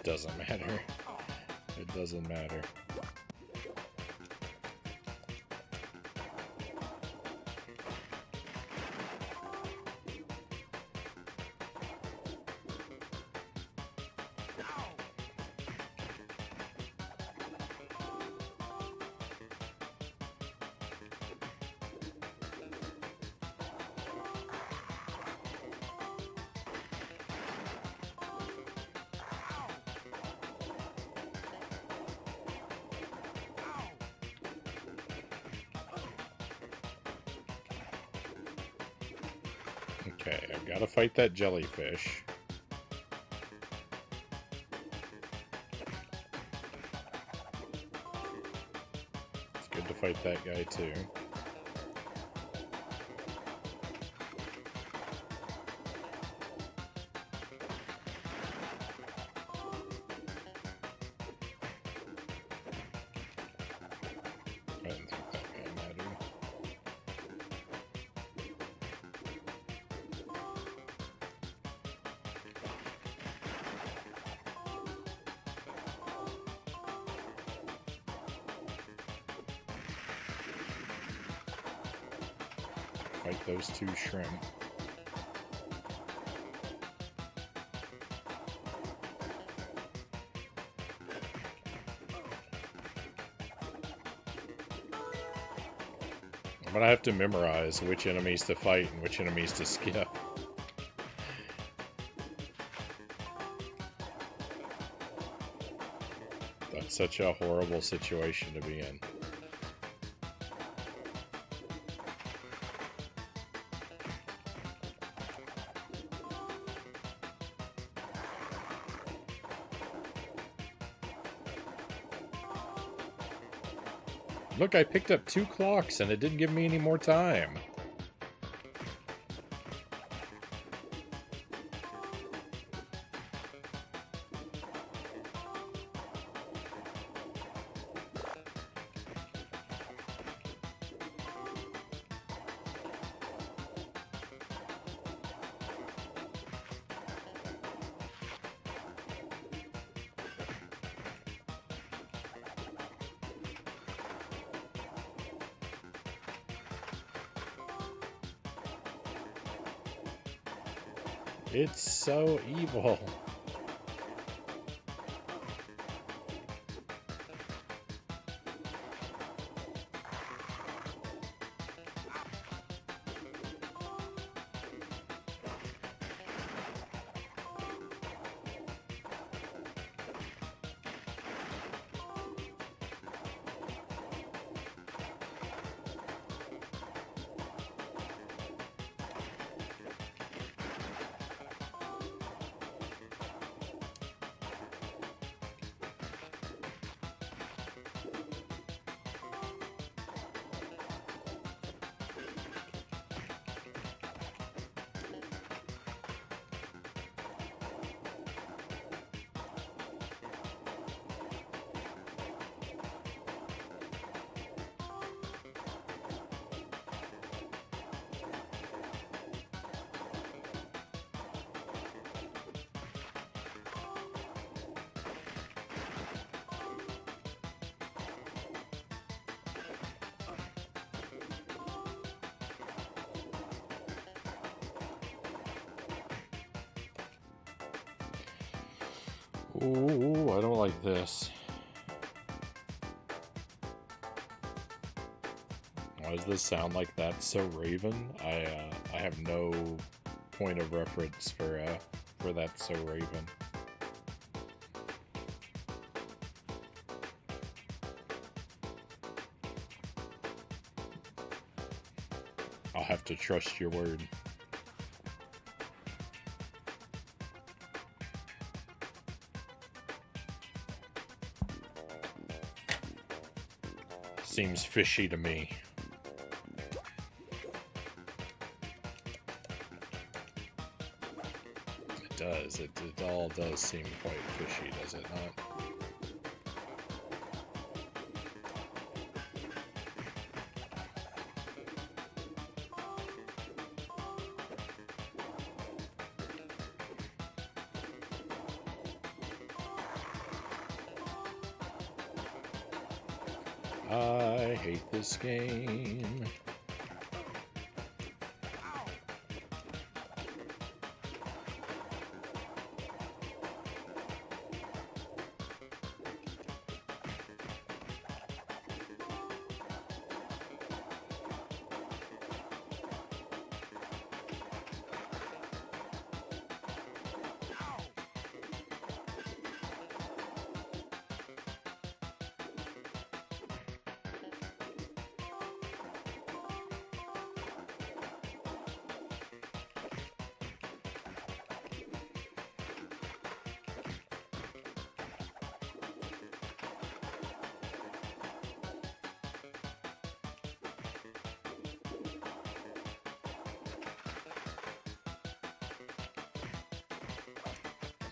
Speaker 1: It doesn't matter. It doesn't matter. Okay, I've got to fight that jellyfish. It's good to fight that guy too. I didn't think that guy mattered. Fight those two shrimp. But I have to memorize which enemies to fight and which enemies to skip. That's such a horrible situation to be in. Look, I picked up 2 clocks and it didn't give me any more time. It's so evil. Ooh, I don't like this. Why does this sound like That's So Raven? I have no point of reference for That's So Raven. I'll have to trust your word. Seems fishy to me. It does. It all does seem quite fishy, does it not? I hate this game.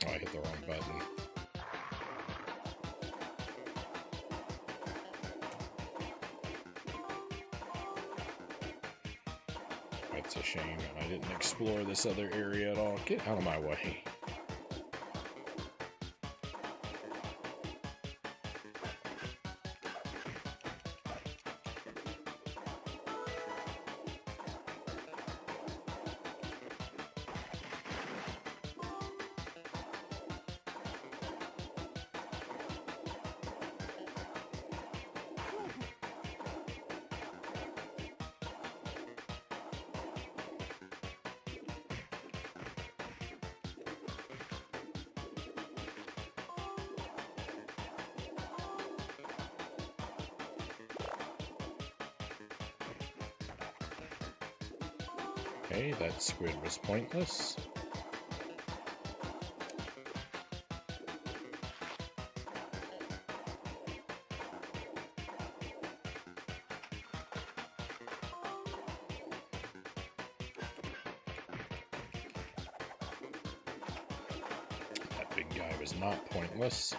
Speaker 1: I hit the wrong button. That's a shame. I didn't explore this other area at all. Get out of my way. Okay, that squid was pointless. That big guy was not pointless.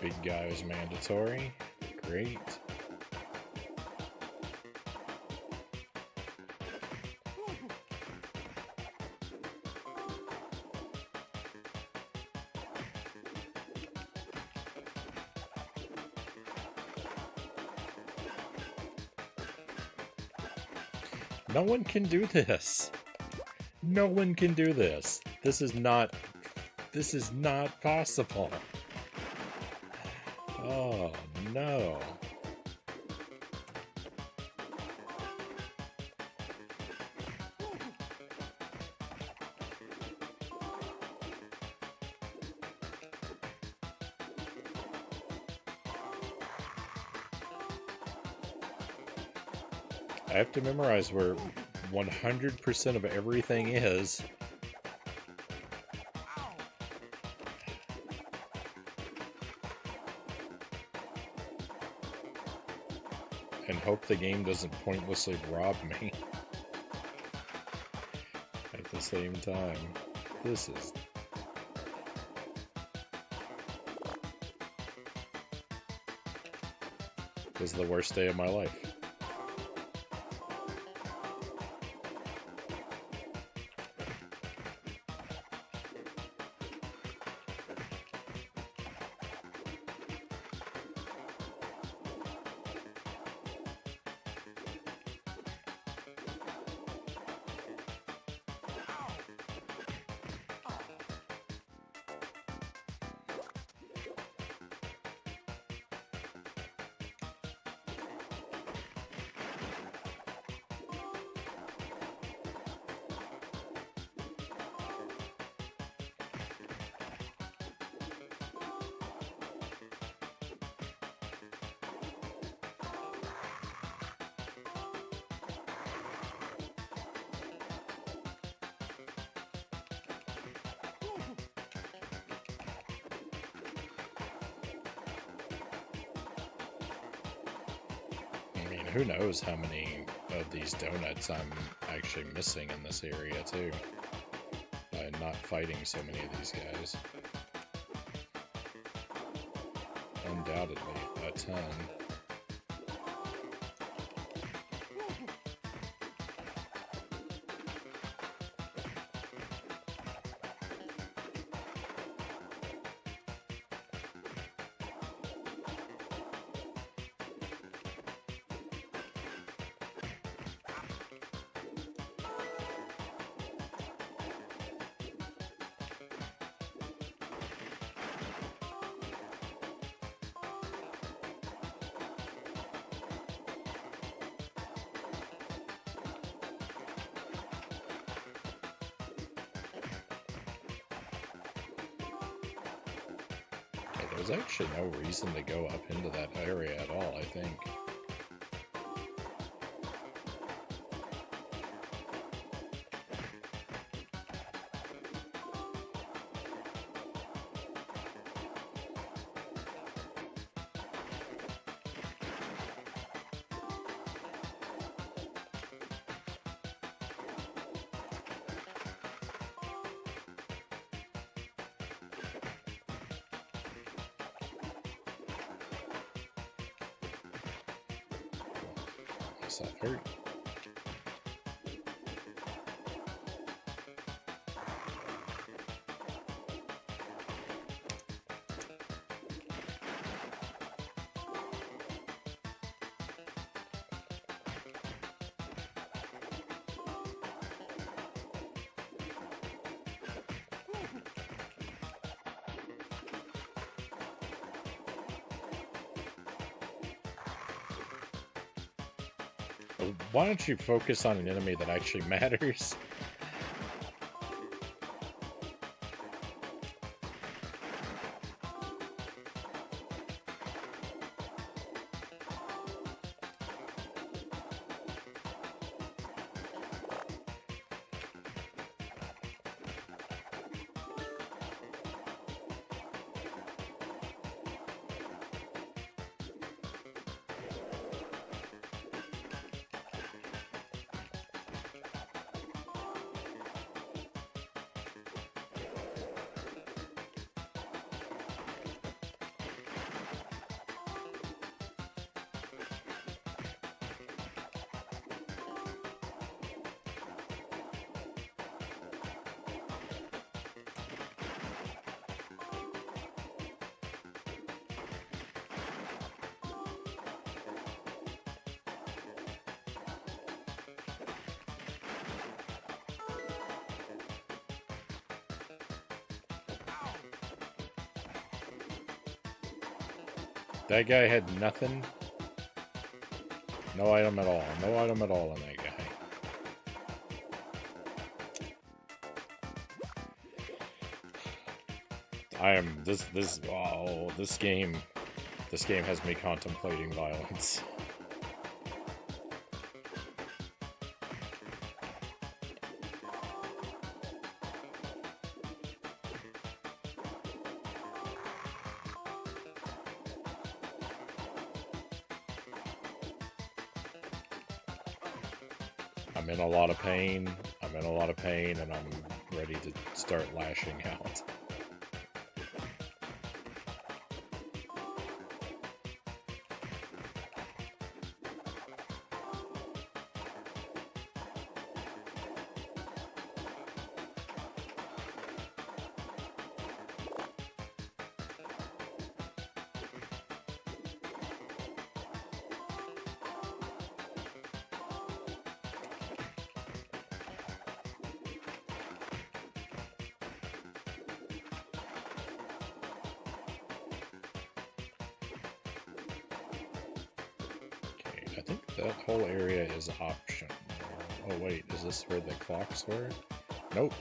Speaker 1: Big guy was mandatory. Great. No one can do this. No one can do this. This is not possible. Oh, no. I have to memorize where 100% of everything is. And hope the game doesn't pointlessly rob me at the same time. This is the worst day of my life. Who knows how many of these donuts I'm actually missing in this area, too, by not fighting so many of these guys. Undoubtedly, a ton. There's actually no reason to go up into that area at all, I think. That hurt. Why don't you focus on an enemy that actually matters? That guy had nothing. No item at all. No item at all on that guy. This game has me contemplating violence. I'm in a lot of pain. And I'm ready to start lashing out. I think that whole area is optional. Oh wait, is this where the clocks were? Nope.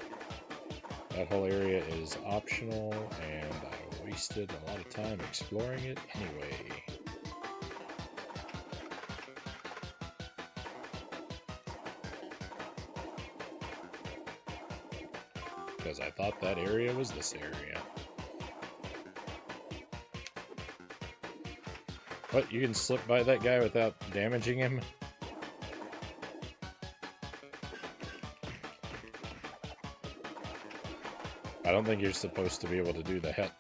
Speaker 1: That whole area is optional, and I wasted a lot of time exploring it anyway. Because I thought that area was this area. What, you can slip by that guy without damaging him? I don't think you're supposed to be able to do that.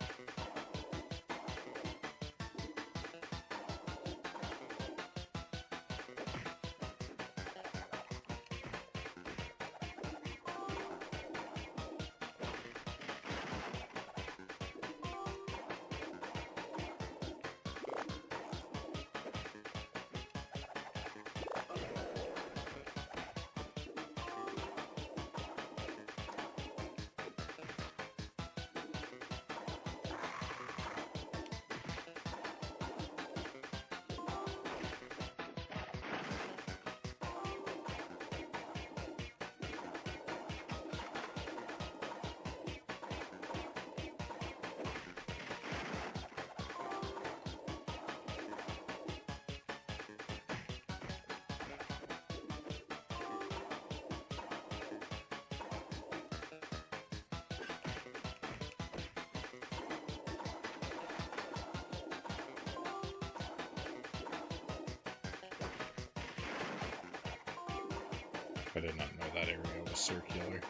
Speaker 1: I did not know that area was circular.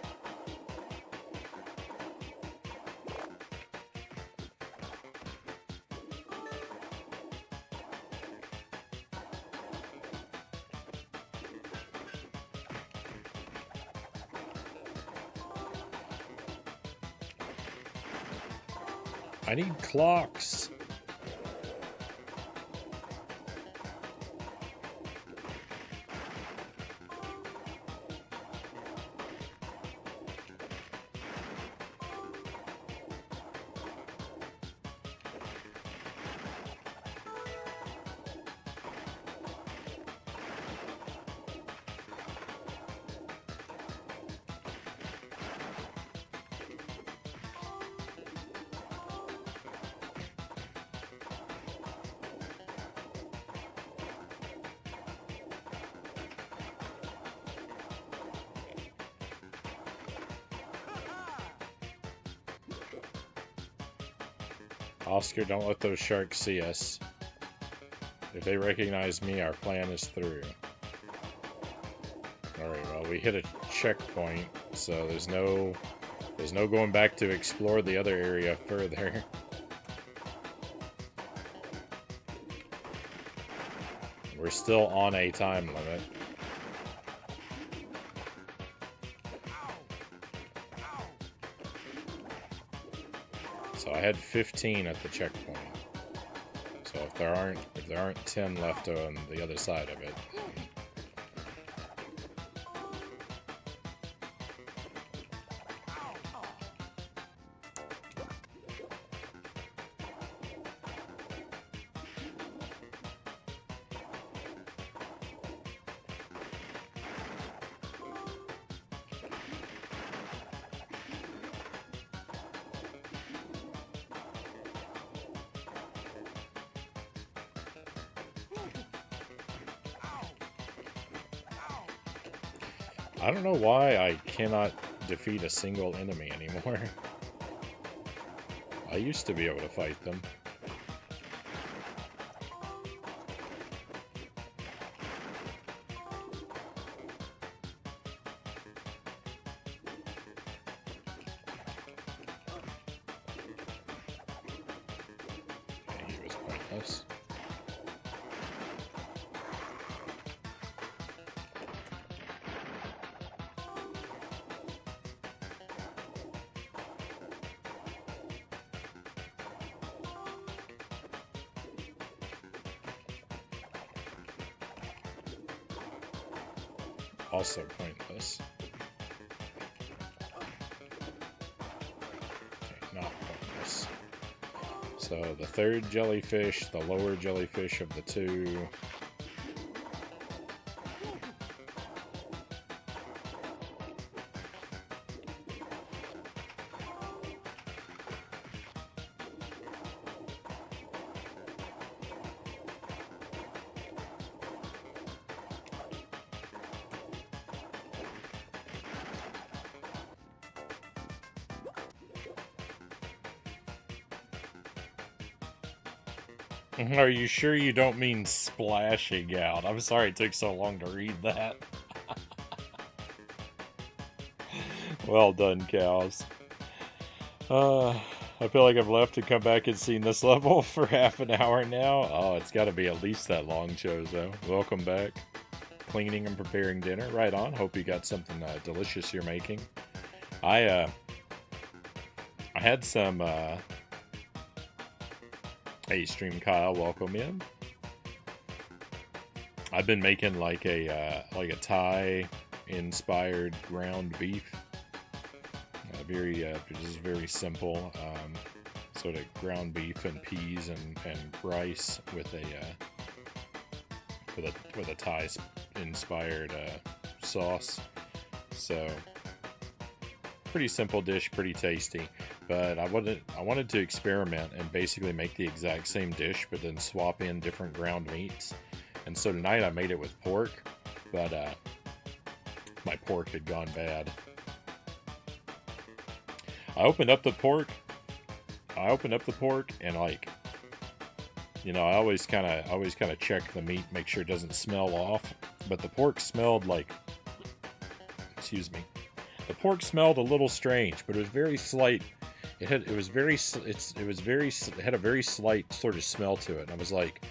Speaker 1: I need clocks. Oscar, don't let those sharks see us. If they recognize me, our plan is through. Alright, well, we hit a checkpoint, so there's no going back to explore the other area further. We're still on a time limit. So I had 15 at the checkpoint. So if there aren't 10 left on the other side of it. I don't know why I cannot defeat a single enemy anymore. I used to be able to fight them. Okay, he was pointless. Also pointless. Okay, not pointless. So the third jellyfish, the lower jellyfish of the two. Are you sure you don't mean splashing out? I'm sorry it took so long to read that. Well done, cows. I feel like I've left and come back and seen this level for half an hour now. Oh, it's got to be at least that long, Chozo. Welcome back. Cleaning and preparing dinner. Right on. Hope you got something delicious you're making. I had some... Hey, Stream Kyle, welcome in. I've been making like a Thai-inspired ground beef. Just very simple. Sort of ground beef and peas and rice with a Thai-inspired sauce. So pretty simple dish, pretty tasty. But I wanted to experiment and basically make the exact same dish, but then swap in different ground meats. And so tonight I made it with pork, but my pork had gone bad. I opened up the pork, and like, you know, I always kind of check the meat, make sure it doesn't smell off. But the pork smelled like excuse me. The pork smelled a little strange, but it was very slight. It had a very slight sort of smell to it. And I was like,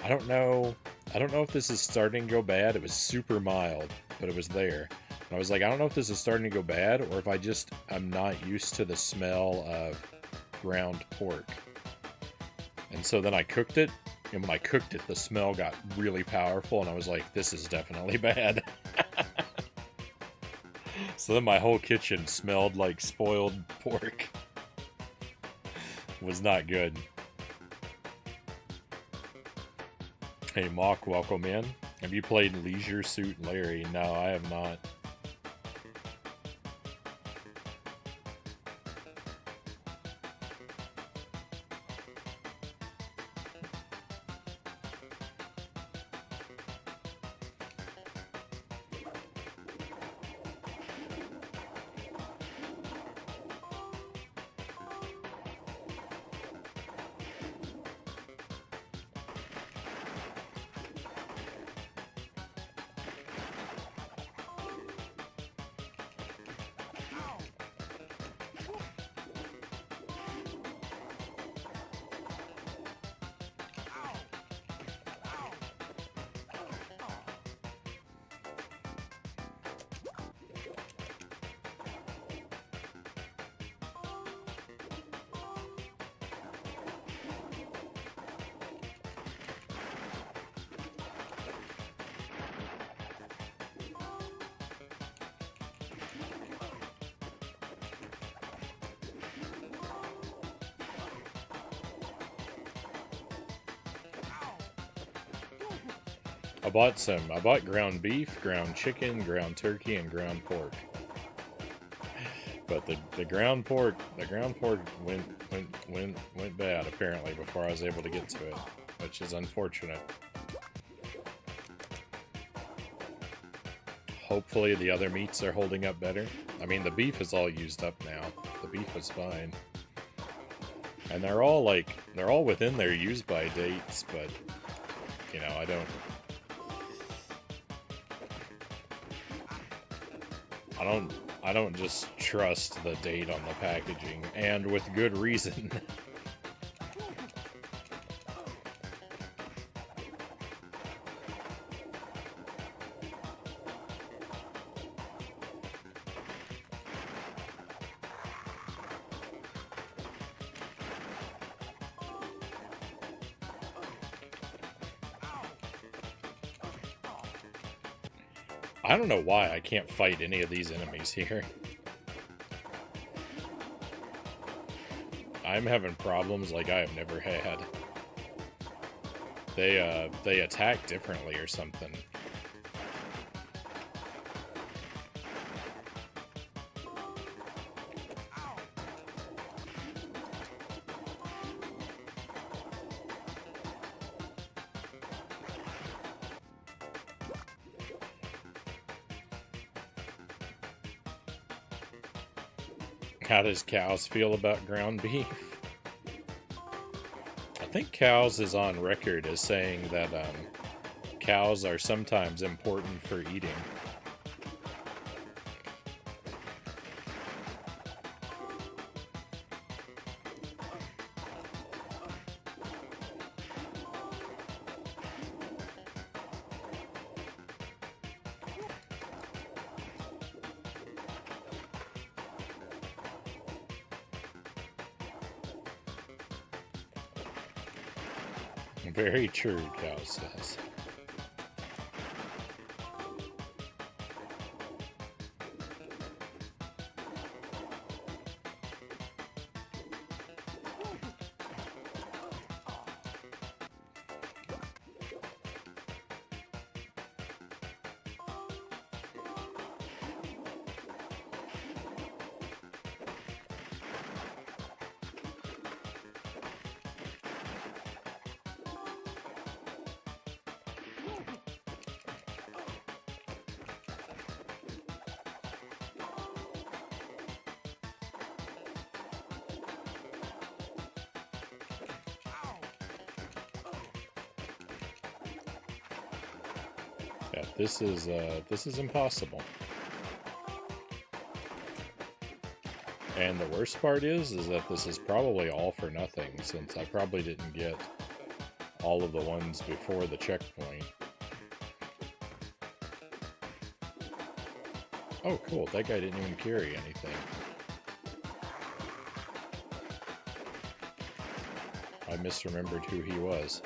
Speaker 1: I don't know if this is starting to go bad. It was super mild, but it was there. And I was like, I don't know if this is starting to go bad or if I'm not used to the smell of ground pork. And so then I cooked it, and when I cooked it, the smell got really powerful, and I was like, this is definitely bad. So then my whole kitchen smelled like spoiled pork. It was not good. Hey, Mock, welcome in. Have you played Leisure Suit Larry? No, I have not. I bought ground beef, ground chicken, ground turkey, and ground pork. But the ground pork went bad apparently before I was able to get to it, which is unfortunate. Hopefully the other meats are holding up better. I mean, the beef is all used up now. The beef is fine. And they're all within their use by dates, but you know, I don't just trust the date on the packaging, and with good reason. I don't know why I can't fight any of these enemies here. I'm having problems like I have never had. They attack differently or something. How does Cows feel about ground beef? I think Cows is on record as saying that cows are sometimes important for eating. Very true, Cow says. Yeah, this is impossible. And the worst part is that this is probably all for nothing, since I probably didn't get all of the ones before the checkpoint. Oh, cool. That guy didn't even carry anything. I misremembered who he was.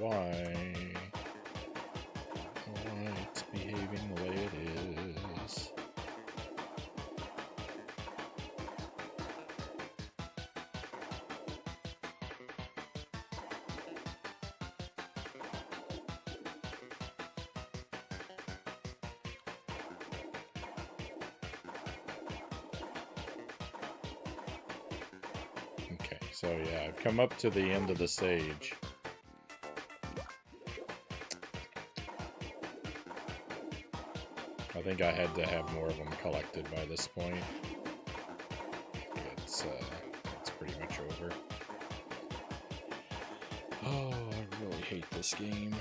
Speaker 1: Why it's behaving the way it is. Okay, so yeah, I've come up to the end of the stage. I think I had to have more of them collected by this point. It's pretty much over. Oh, I really hate this game.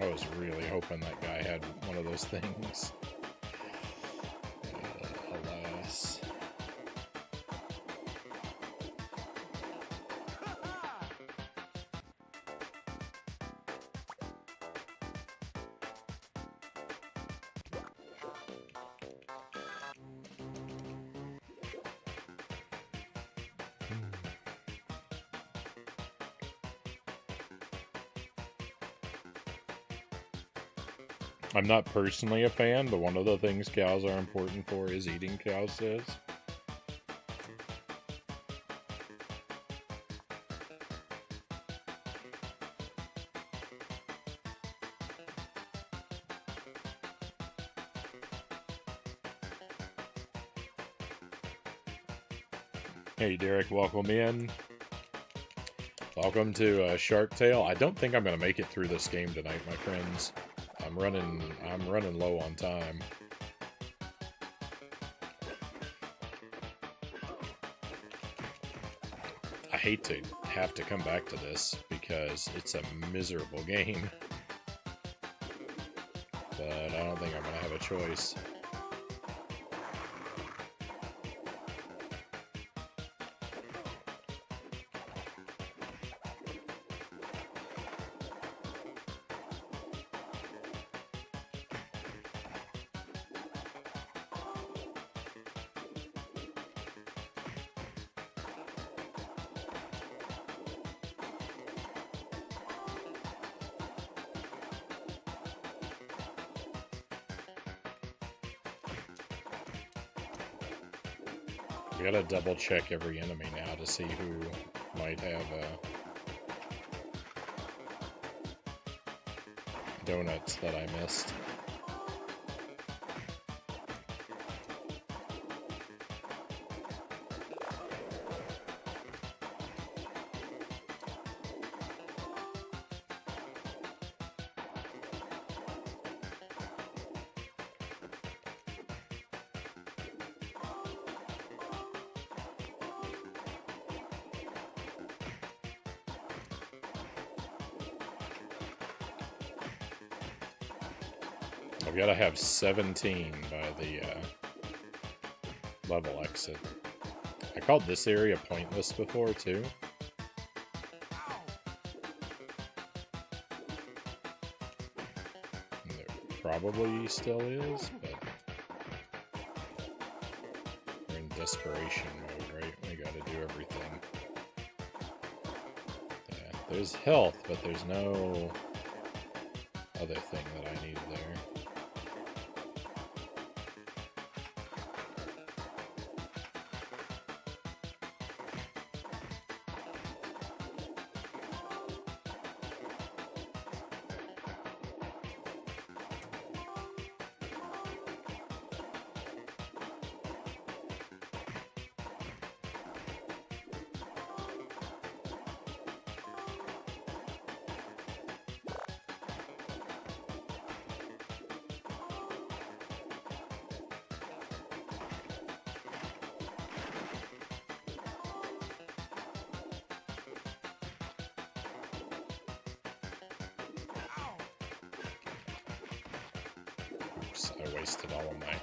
Speaker 1: I was really hoping that guy had one of those things. Alas. I'm not personally a fan, but one of the things cows are important for is eating, cow says. Hey Derek, welcome in. Welcome to Shark Tale. I don't think I'm going to make it through this game tonight, my friends. I'm running low on time. I hate to have to come back to this because it's a miserable game. But I don't think I'm going to have a choice. We gotta double check every enemy now to see who might have donuts that I missed. I've got to have 17 by the level exit. I called this area pointless before, too. And there probably still is, but we're in desperation mode, right? We got to do everything. Yeah, there's health, but there's no other thing that I need there. Oops, I wasted all of my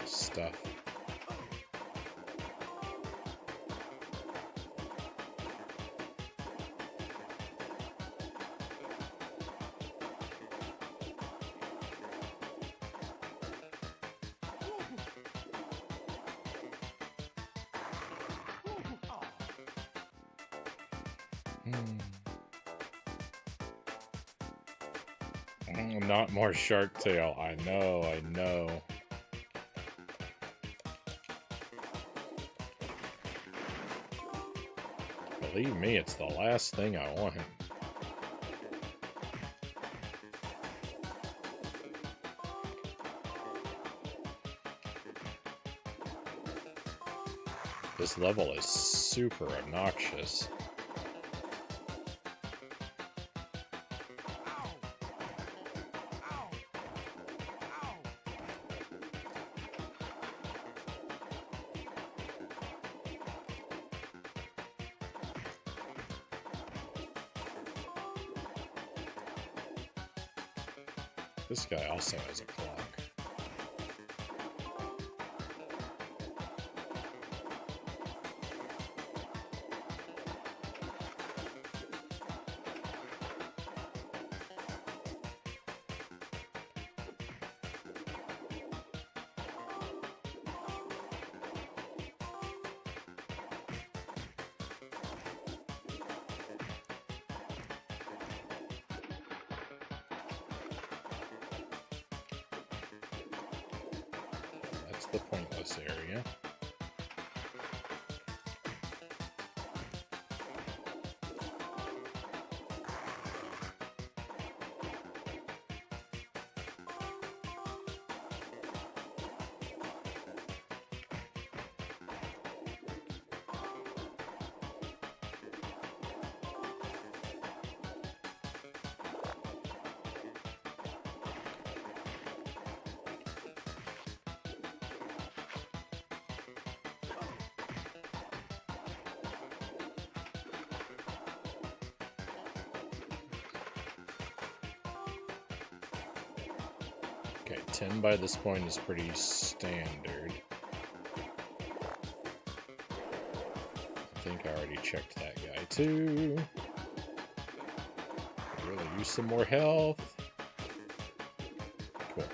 Speaker 1: stuff. Not more Shark Tail. I know, I know. Believe me, it's the last thing I want. This level is super obnoxious. This guy also has a clock. That's the pointless area. Okay, 10 by this point is pretty standard. I think I already checked that guy too. I really use some more health. Cool.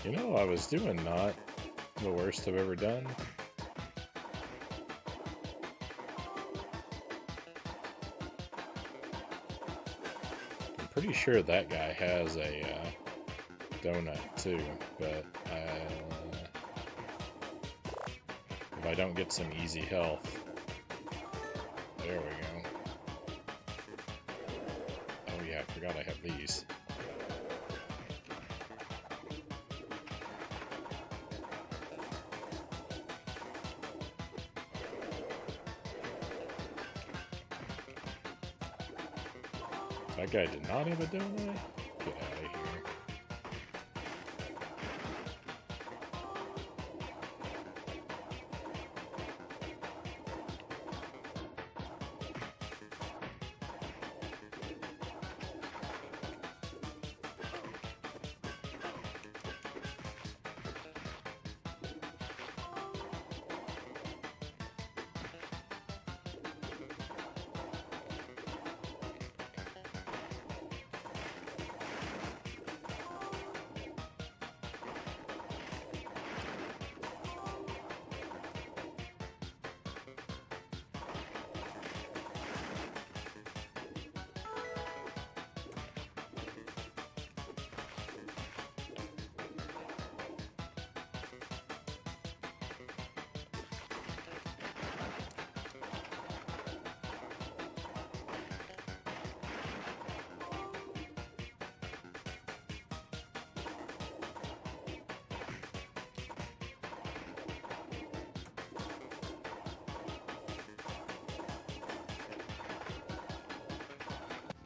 Speaker 1: You know, I was doing not the worst I've ever done. I'm pretty sure that guy has a donut too, but if I don't get some easy health. There we go. Oh yeah, I forgot I have these. That guy did not have a donut? Get out of here.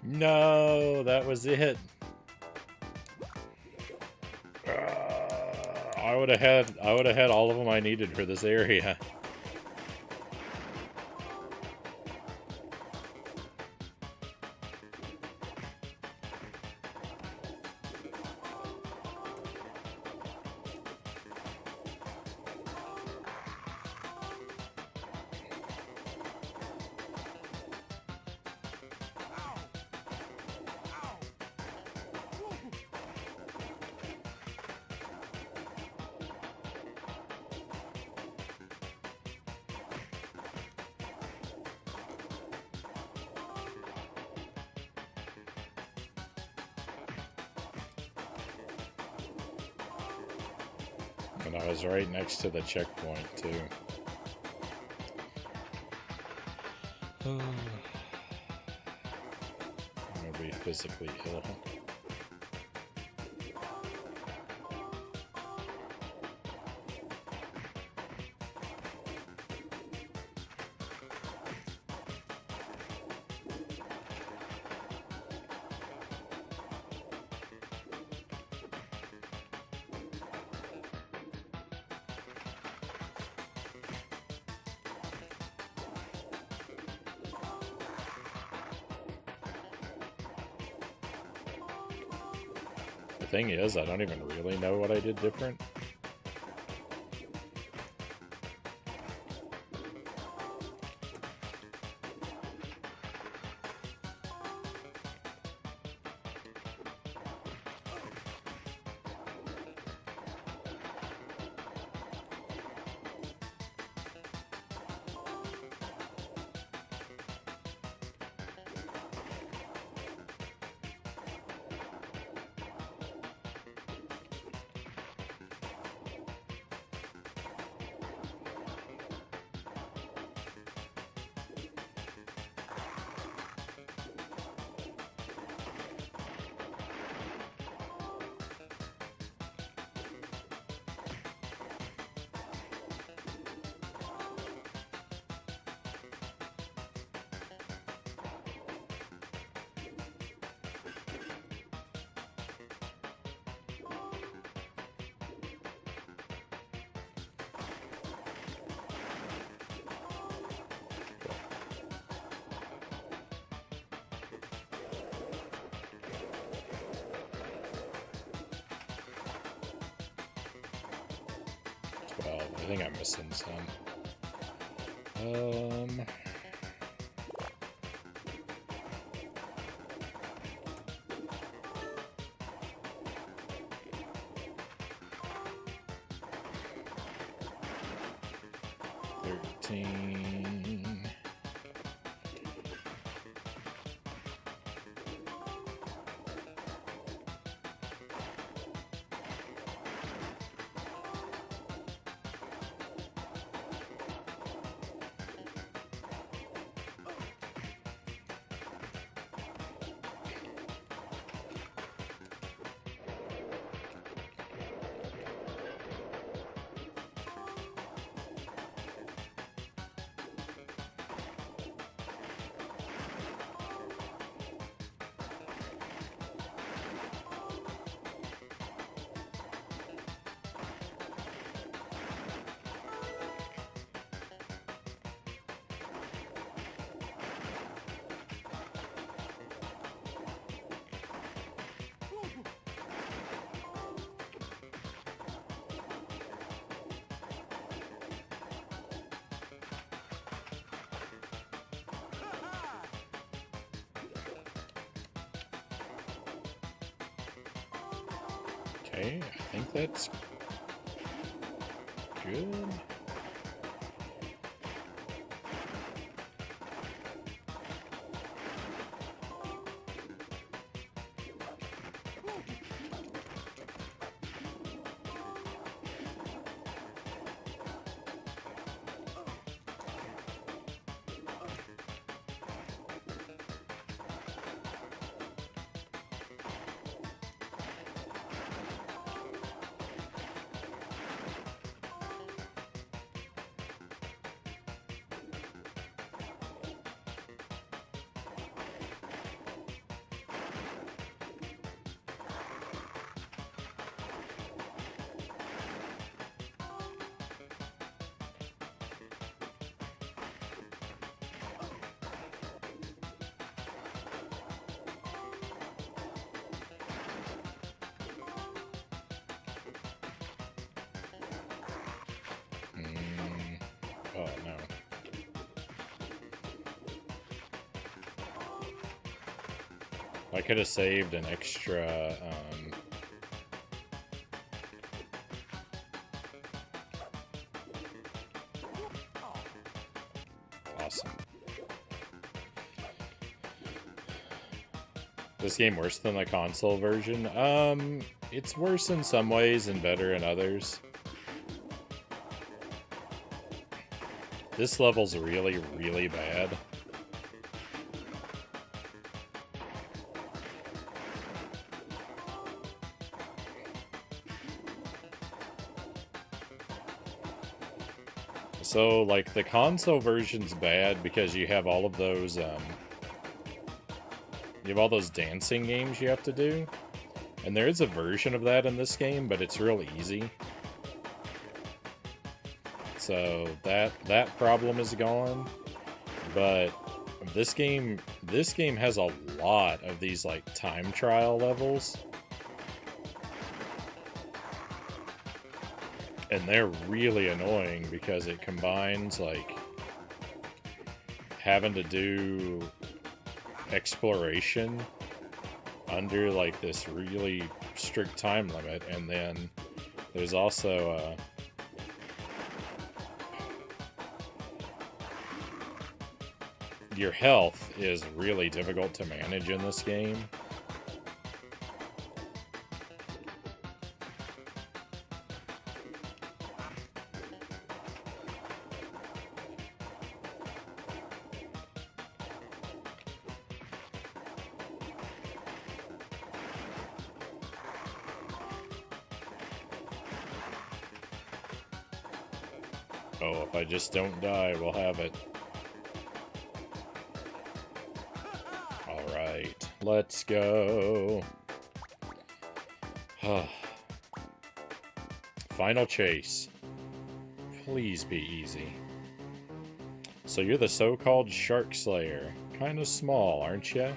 Speaker 1: No, that was it. I would have had all of them I needed for this area. And I was right next to the checkpoint, too. I'm gonna be physically ill. The thing is, I don't even really know what I did different. Well, I think I'm missing some. 13. Okay, I think that's good. Oh no. I could have saved an extra, awesome. This game worse than the console version? It's worse in some ways and better in others. This level's really, really bad. So, like, the console version's bad because you have all of those, you have all those dancing games you have to do. And there is a version of that in this game, but it's real easy. So that problem is gone. But this game has a lot of these like time trial levels. And they're really annoying because it combines like having to do exploration under like this really strict time limit, and then there's also your health is really difficult to manage in this game. Oh, if I just don't die, we'll have it. Alright, let's go. Final chase. Please be easy. So you're the so-called Shark Slayer. Kinda small, aren't ya?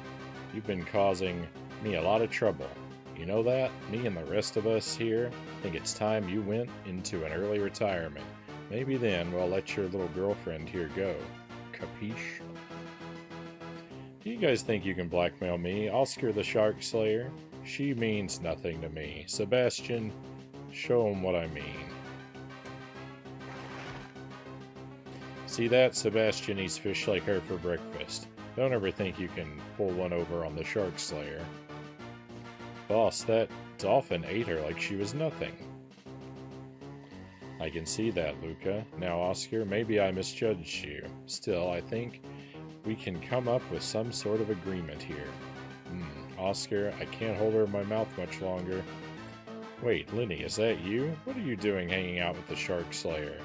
Speaker 1: You've been causing me a lot of trouble. You know that? Me and the rest of us here think it's time you went into an early retirement. Maybe then we'll let your little girlfriend here go. Capiche? Do you guys think you can blackmail me? I'll scare the Shark Slayer. She means nothing to me. Sebastian, show him what I mean. See that? Sebastian eats fish like her for breakfast. Don't ever think you can pull one over on the shark slayer. Boss, that dolphin ate her like she was nothing. I can see that, Luca. Now, Oscar, maybe I misjudged you. Still, I think we can come up with some sort of agreement here. Oscar, I can't hold her in my mouth much longer. Wait, Lenny, is that you? What are you doing hanging out with the shark slayer?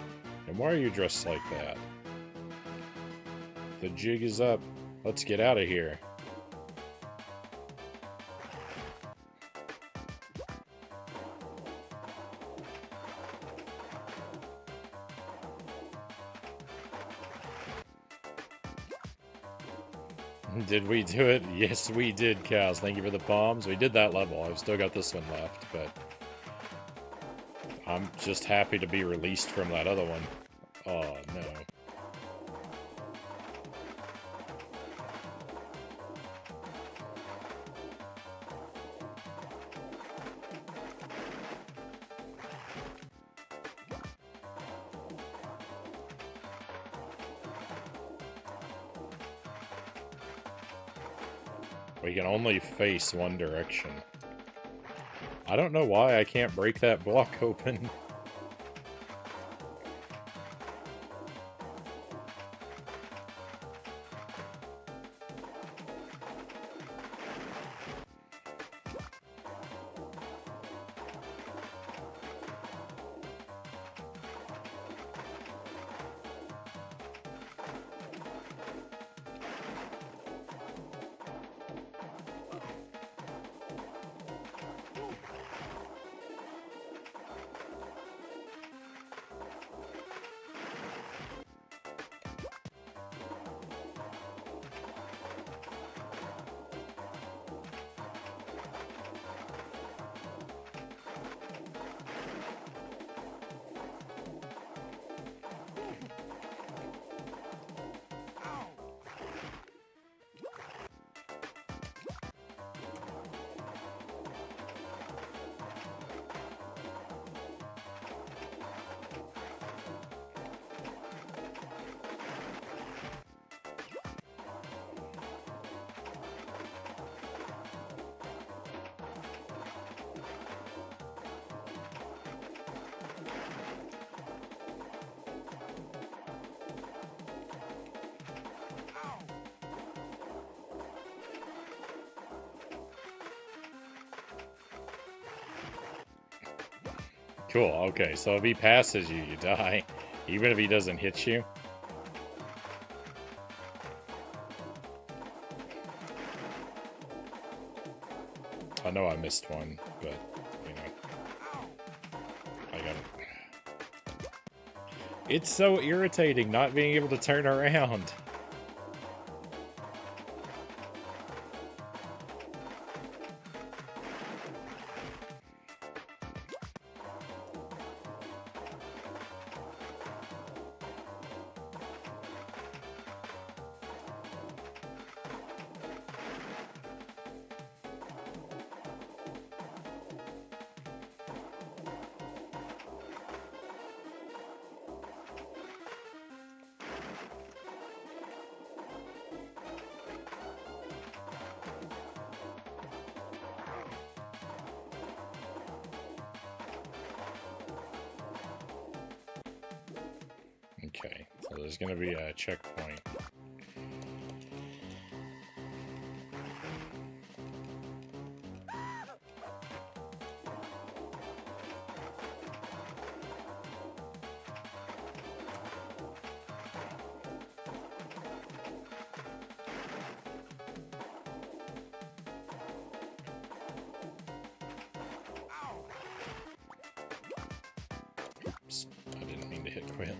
Speaker 1: And why are you dressed like that? The jig is up. Let's get out of here. Did we do it? Yes, we did, Cows. Thank you for the bombs. We did that level. I've still got this one left, but I'm just happy to be released from that other one. Oh, no. We can only face one direction. I don't know why I can't break that block open. Cool, okay, so if he passes you, you die. Even if he doesn't hit you. I know I missed one, but, you know. I got it. It's so irritating not being able to turn around. Okay, so there's gonna be a checkpoint. Oops, I didn't mean to hit quit.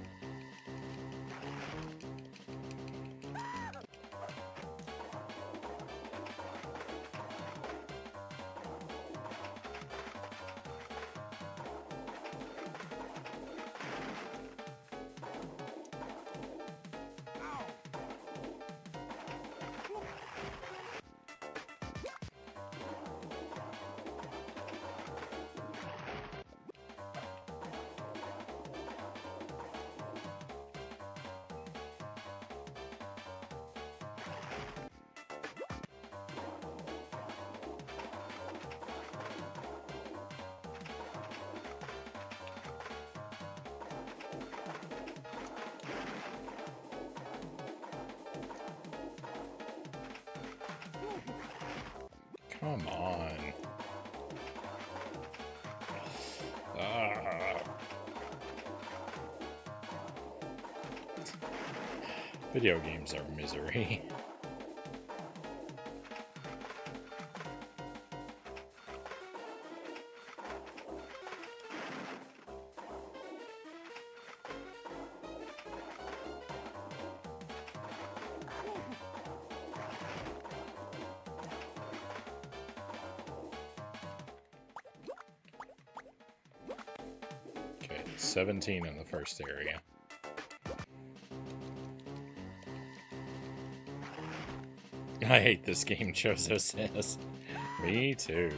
Speaker 1: Come on. Video games are misery. Okay, 17 in the first area. I hate this game, Chozo says. Me too.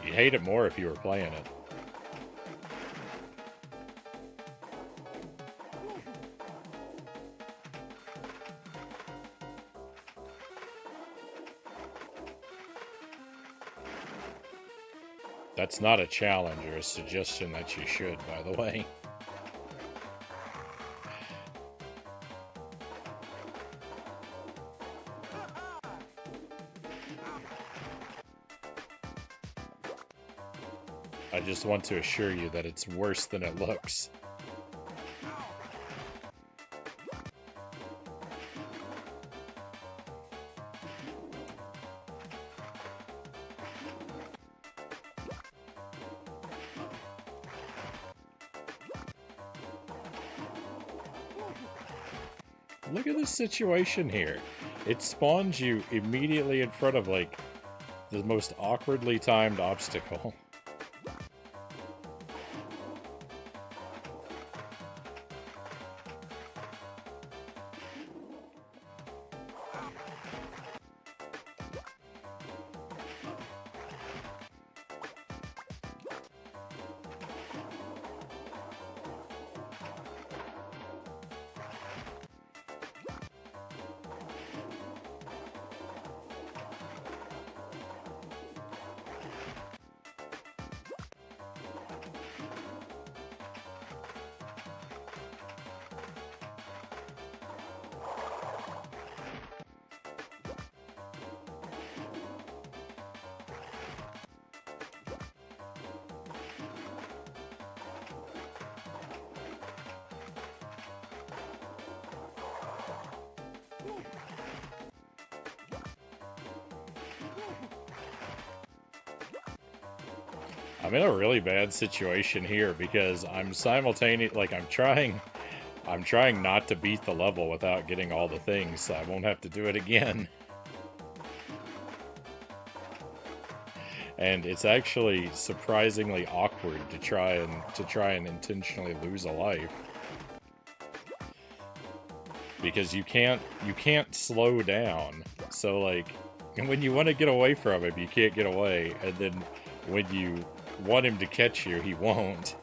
Speaker 1: You'd hate it more if you were playing it. That's not a challenge or a suggestion that you should, by the way. I just want to assure you that it's worse than it looks. Look at this situation here. It spawns you immediately in front of, like, the most awkwardly timed obstacle. I'm in a really bad situation here because I'm I'm trying not to beat the level without getting all the things, so I won't have to do it again. And it's actually surprisingly awkward to try and intentionally lose a life. Because you can't slow down. So, like, when you want to get away from him, you can't get away, and then when you want him to catch you, he won't.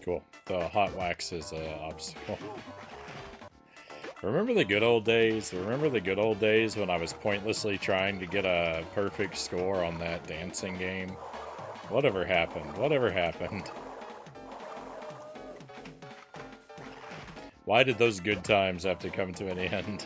Speaker 1: Cool. The hot wax is an obstacle. Remember the good old days? Remember the good old days when I was pointlessly trying to get a perfect score on that dancing game? Whatever happened? Whatever happened? Why did those good times have to come to an end?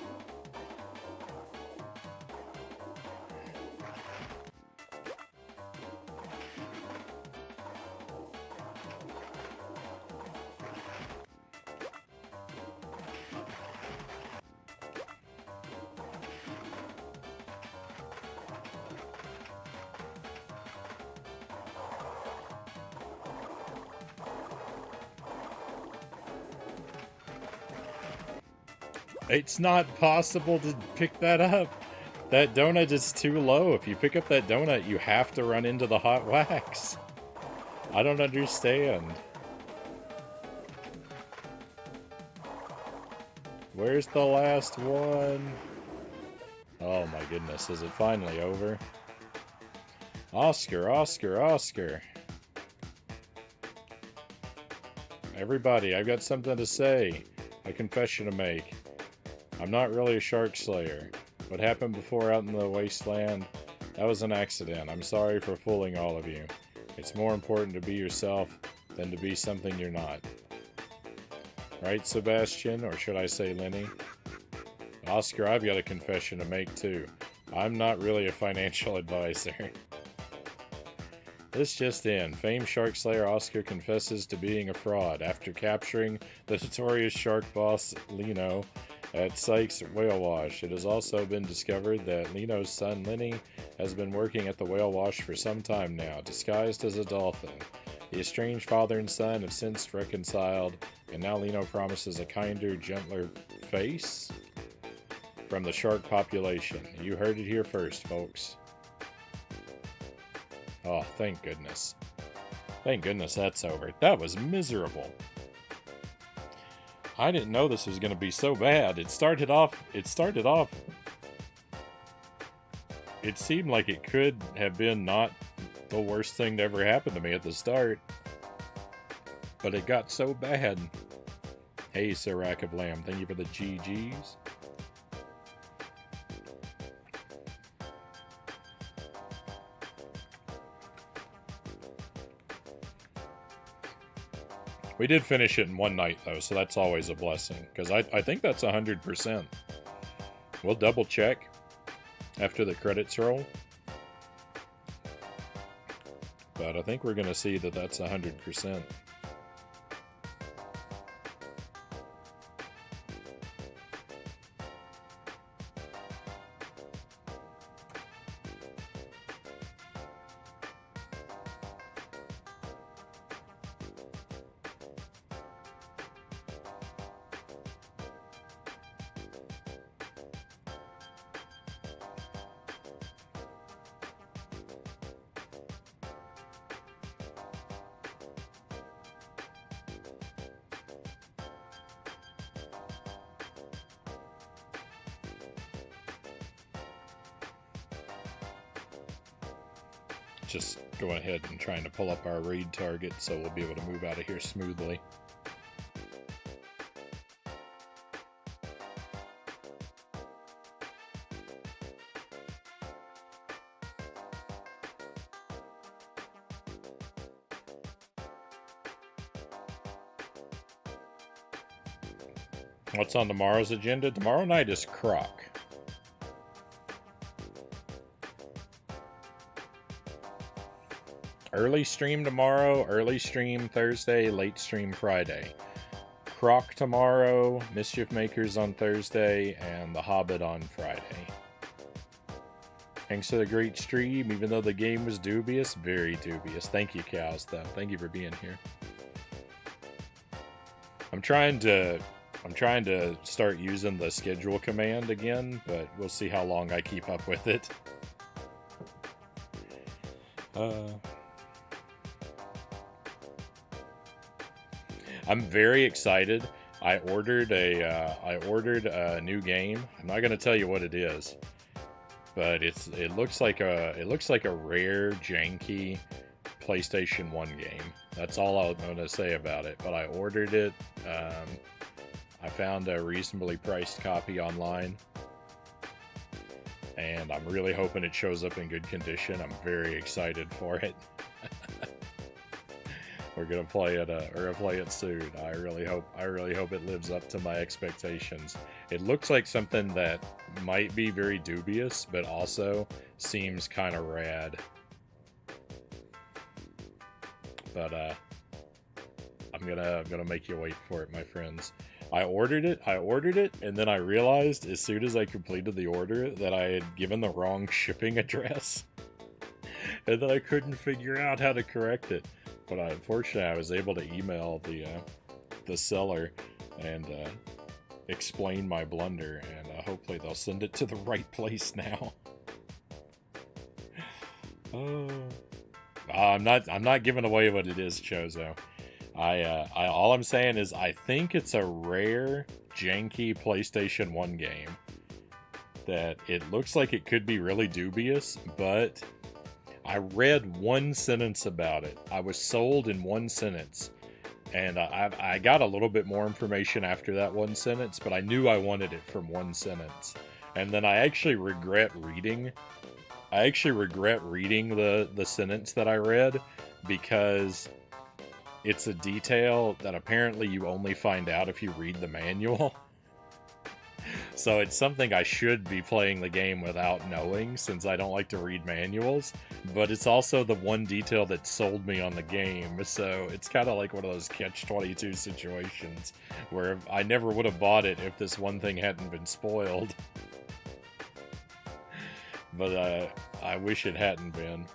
Speaker 1: It's not possible to pick that up. That donut is too low. If you pick up that donut, you have to run into the hot wax. I don't understand. Where's the last one? Oh my goodness, is it finally over? Oscar, Oscar, Oscar. Everybody, I've got something to say. A confession to make. I'm not really a shark slayer. What happened before out in the wasteland, that was an accident. I'm sorry for fooling all of you. It's more important to be yourself than to be something you're not. Right, Sebastian? Or should I say Lenny? Oscar, I've got a confession to make too. I'm not really a financial advisor. This just in. Famed shark slayer Oscar confesses to being a fraud after capturing the notorious shark boss Lino at Sykes Whale Wash. It has also been discovered that Lino's son Lenny has been working at the whale wash for some time now, disguised as a dolphin. The estranged father and son have since reconciled, and now Lino promises a kinder, gentler face from the shark population. You heard it here first, folks. Oh, thank goodness. Thank goodness that's over. That was miserable. I didn't know this was going to be so bad. It started off. It seemed like it could have been not the worst thing to ever happen to me at the start. But it got so bad. Hey, Sir Rack of Lamb, thank you for the GGs. We did finish it in one night, though, so that's always a blessing. Because I think that's 100%. We'll double check after the credits roll. But I think we're going to see that that's 100%. Just going ahead and trying to pull up our raid target so we'll be able to move out of here smoothly. What's on tomorrow's agenda? Tomorrow night is Croc. Early stream tomorrow, early stream Thursday, late stream Friday. Croc tomorrow, Mischief Makers on Thursday, and The Hobbit on Friday. Thanks for the great stream, even though the game was dubious, very dubious. Thank you, Cows, though. Thank you for being here. I'm trying to start using the schedule command again, but we'll see how long I keep up with it. I'm very excited. I ordered a new game. I'm not going to tell you what it is, but it looks like a rare, janky PlayStation 1 game. That's all I'm going to say about it. But I ordered it. I found a reasonably priced copy online, and I'm really hoping it shows up in good condition. I'm very excited for it. We're gonna play it. We're gonna play it soon. I really hope it lives up to my expectations. It looks like something that might be very dubious, but also seems kind of rad. But I'm gonna make you wait for it, my friends. I ordered it, and then I realized as soon as I completed the order that I had given the wrong shipping address, and that I couldn't figure out how to correct it. But unfortunately, I was able to email the seller and explain my blunder, and hopefully they'll send it to the right place now. Oh, I'm not giving away what it is, Chozo. All I'm saying is I think it's a rare, janky PlayStation 1 game that it looks like it could be really dubious, but I read one sentence about it. I was sold in one sentence, and I got a little bit more information after that one sentence, but I knew I wanted it from one sentence. And then I actually regret reading the sentence that I read, because it's a detail that apparently you only find out if you read the manual. So it's something I should be playing the game without knowing, since I don't like to read manuals, but it's also the one detail that sold me on the game, so it's kind of like one of those catch-22 situations, where I never would have bought it if this one thing hadn't been spoiled. But I wish it hadn't been.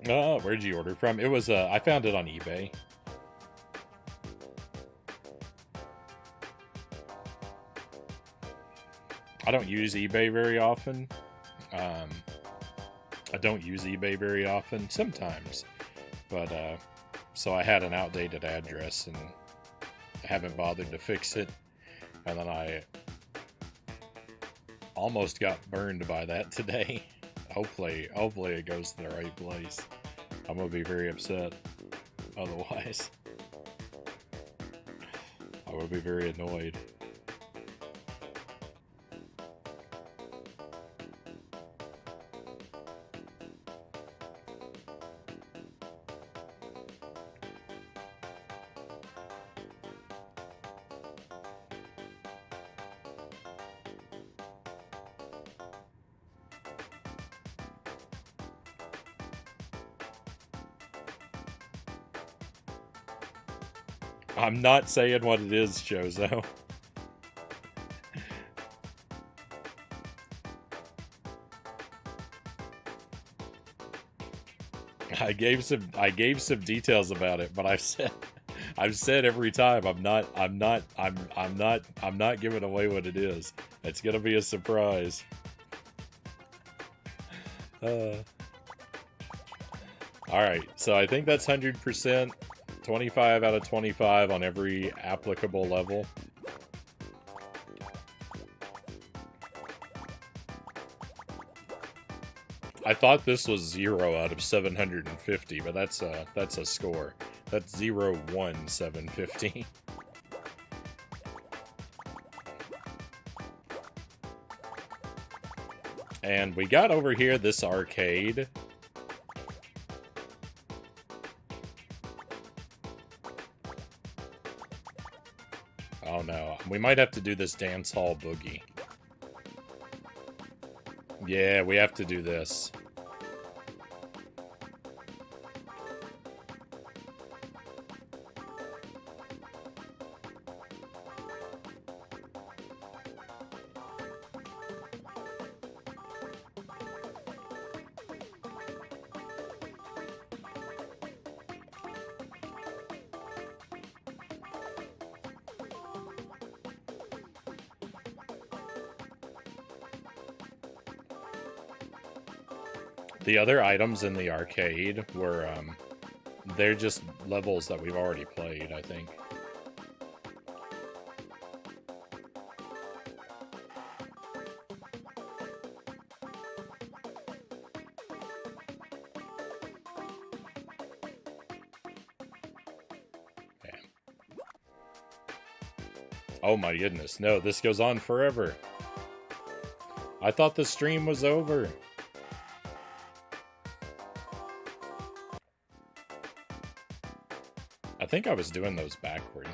Speaker 1: Where'd you order from? It was, I found it on eBay. I don't use eBay very often. Sometimes. But, so I had an outdated address, and I haven't bothered to fix it. And then I almost got burned by that today. Hopefully it goes to the right place. I'm gonna be very upset otherwise. I would be very annoyed. I'm not saying what it is, Chozo. I gave some details about it, but I've said every time I'm not giving away what it is. It's gonna be a surprise. Alright, so I think that's 100%. 25 out of 25 on every applicable level. I thought this was 0 out of 750, but that's a score. That's 0, 1, 750. And we got over here this arcade. Oh no, we might have to do this dance hall boogie. Yeah, we have to do this. The other items in the arcade were, they're just levels that we've already played, I think. Oh my goodness. No, this goes on forever. I thought the stream was over. I think I was doing those backward.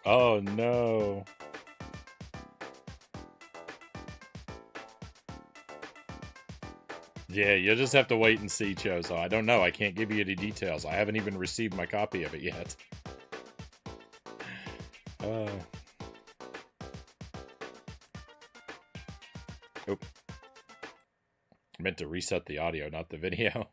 Speaker 1: Oh no. Yeah, you'll just have to wait and see, Chozo. I don't know. I can't give you any details. I haven't even received my copy of it yet. Oop. I meant to reset the audio, not the video.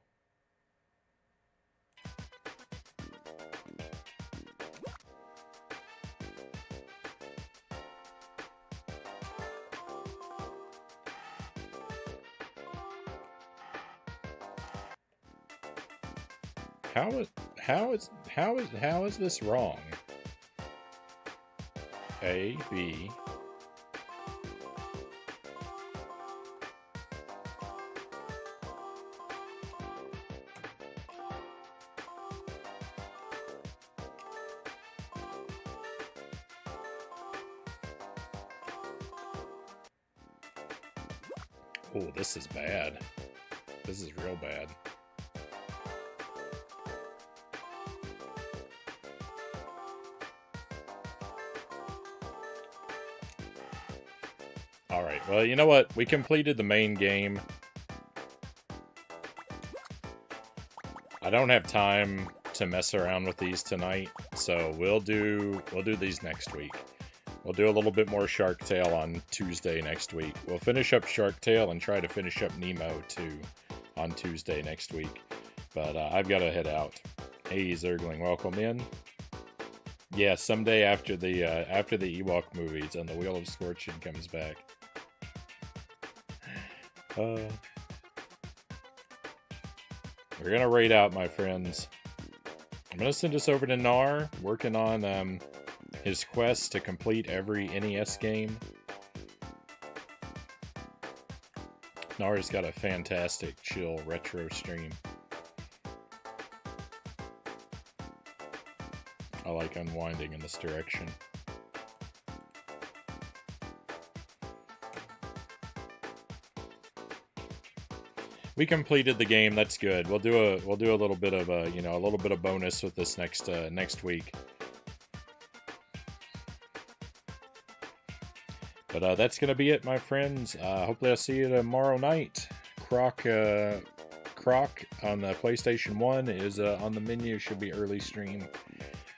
Speaker 1: How is this wrong? A, B. Oh, this is bad. This is real bad. Alright, well, you know what? We completed the main game. I don't have time to mess around with these tonight, so we'll do these next week. We'll do a little bit more Shark Tale on Tuesday next week. We'll finish up Shark Tale and try to finish up Nemo too on Tuesday next week. But I've got to head out. Hey, Zergling, welcome in. Yeah, someday after the Ewok movies and the Wheel of Fortune comes back. We're gonna raid out, my friends. I'm gonna send us over to Nar, working on his quest to complete every NES game. Nar's got a fantastic, chill, retro stream. I like unwinding in this direction. We completed the game. That's good. We'll do a little bit of a little bit of bonus with this next week. But that's gonna be it, my friends. Hopefully I'll see you tomorrow night. Croc on the PlayStation 1 is on the menu. Should be early stream,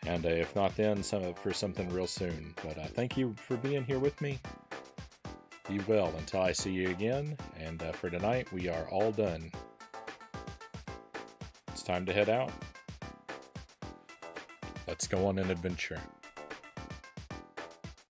Speaker 1: and if not, then for something real soon. But thank you for being here with me. Be well until I see you again, and for tonight, we are all done. It's time to head out. Let's go on an adventure.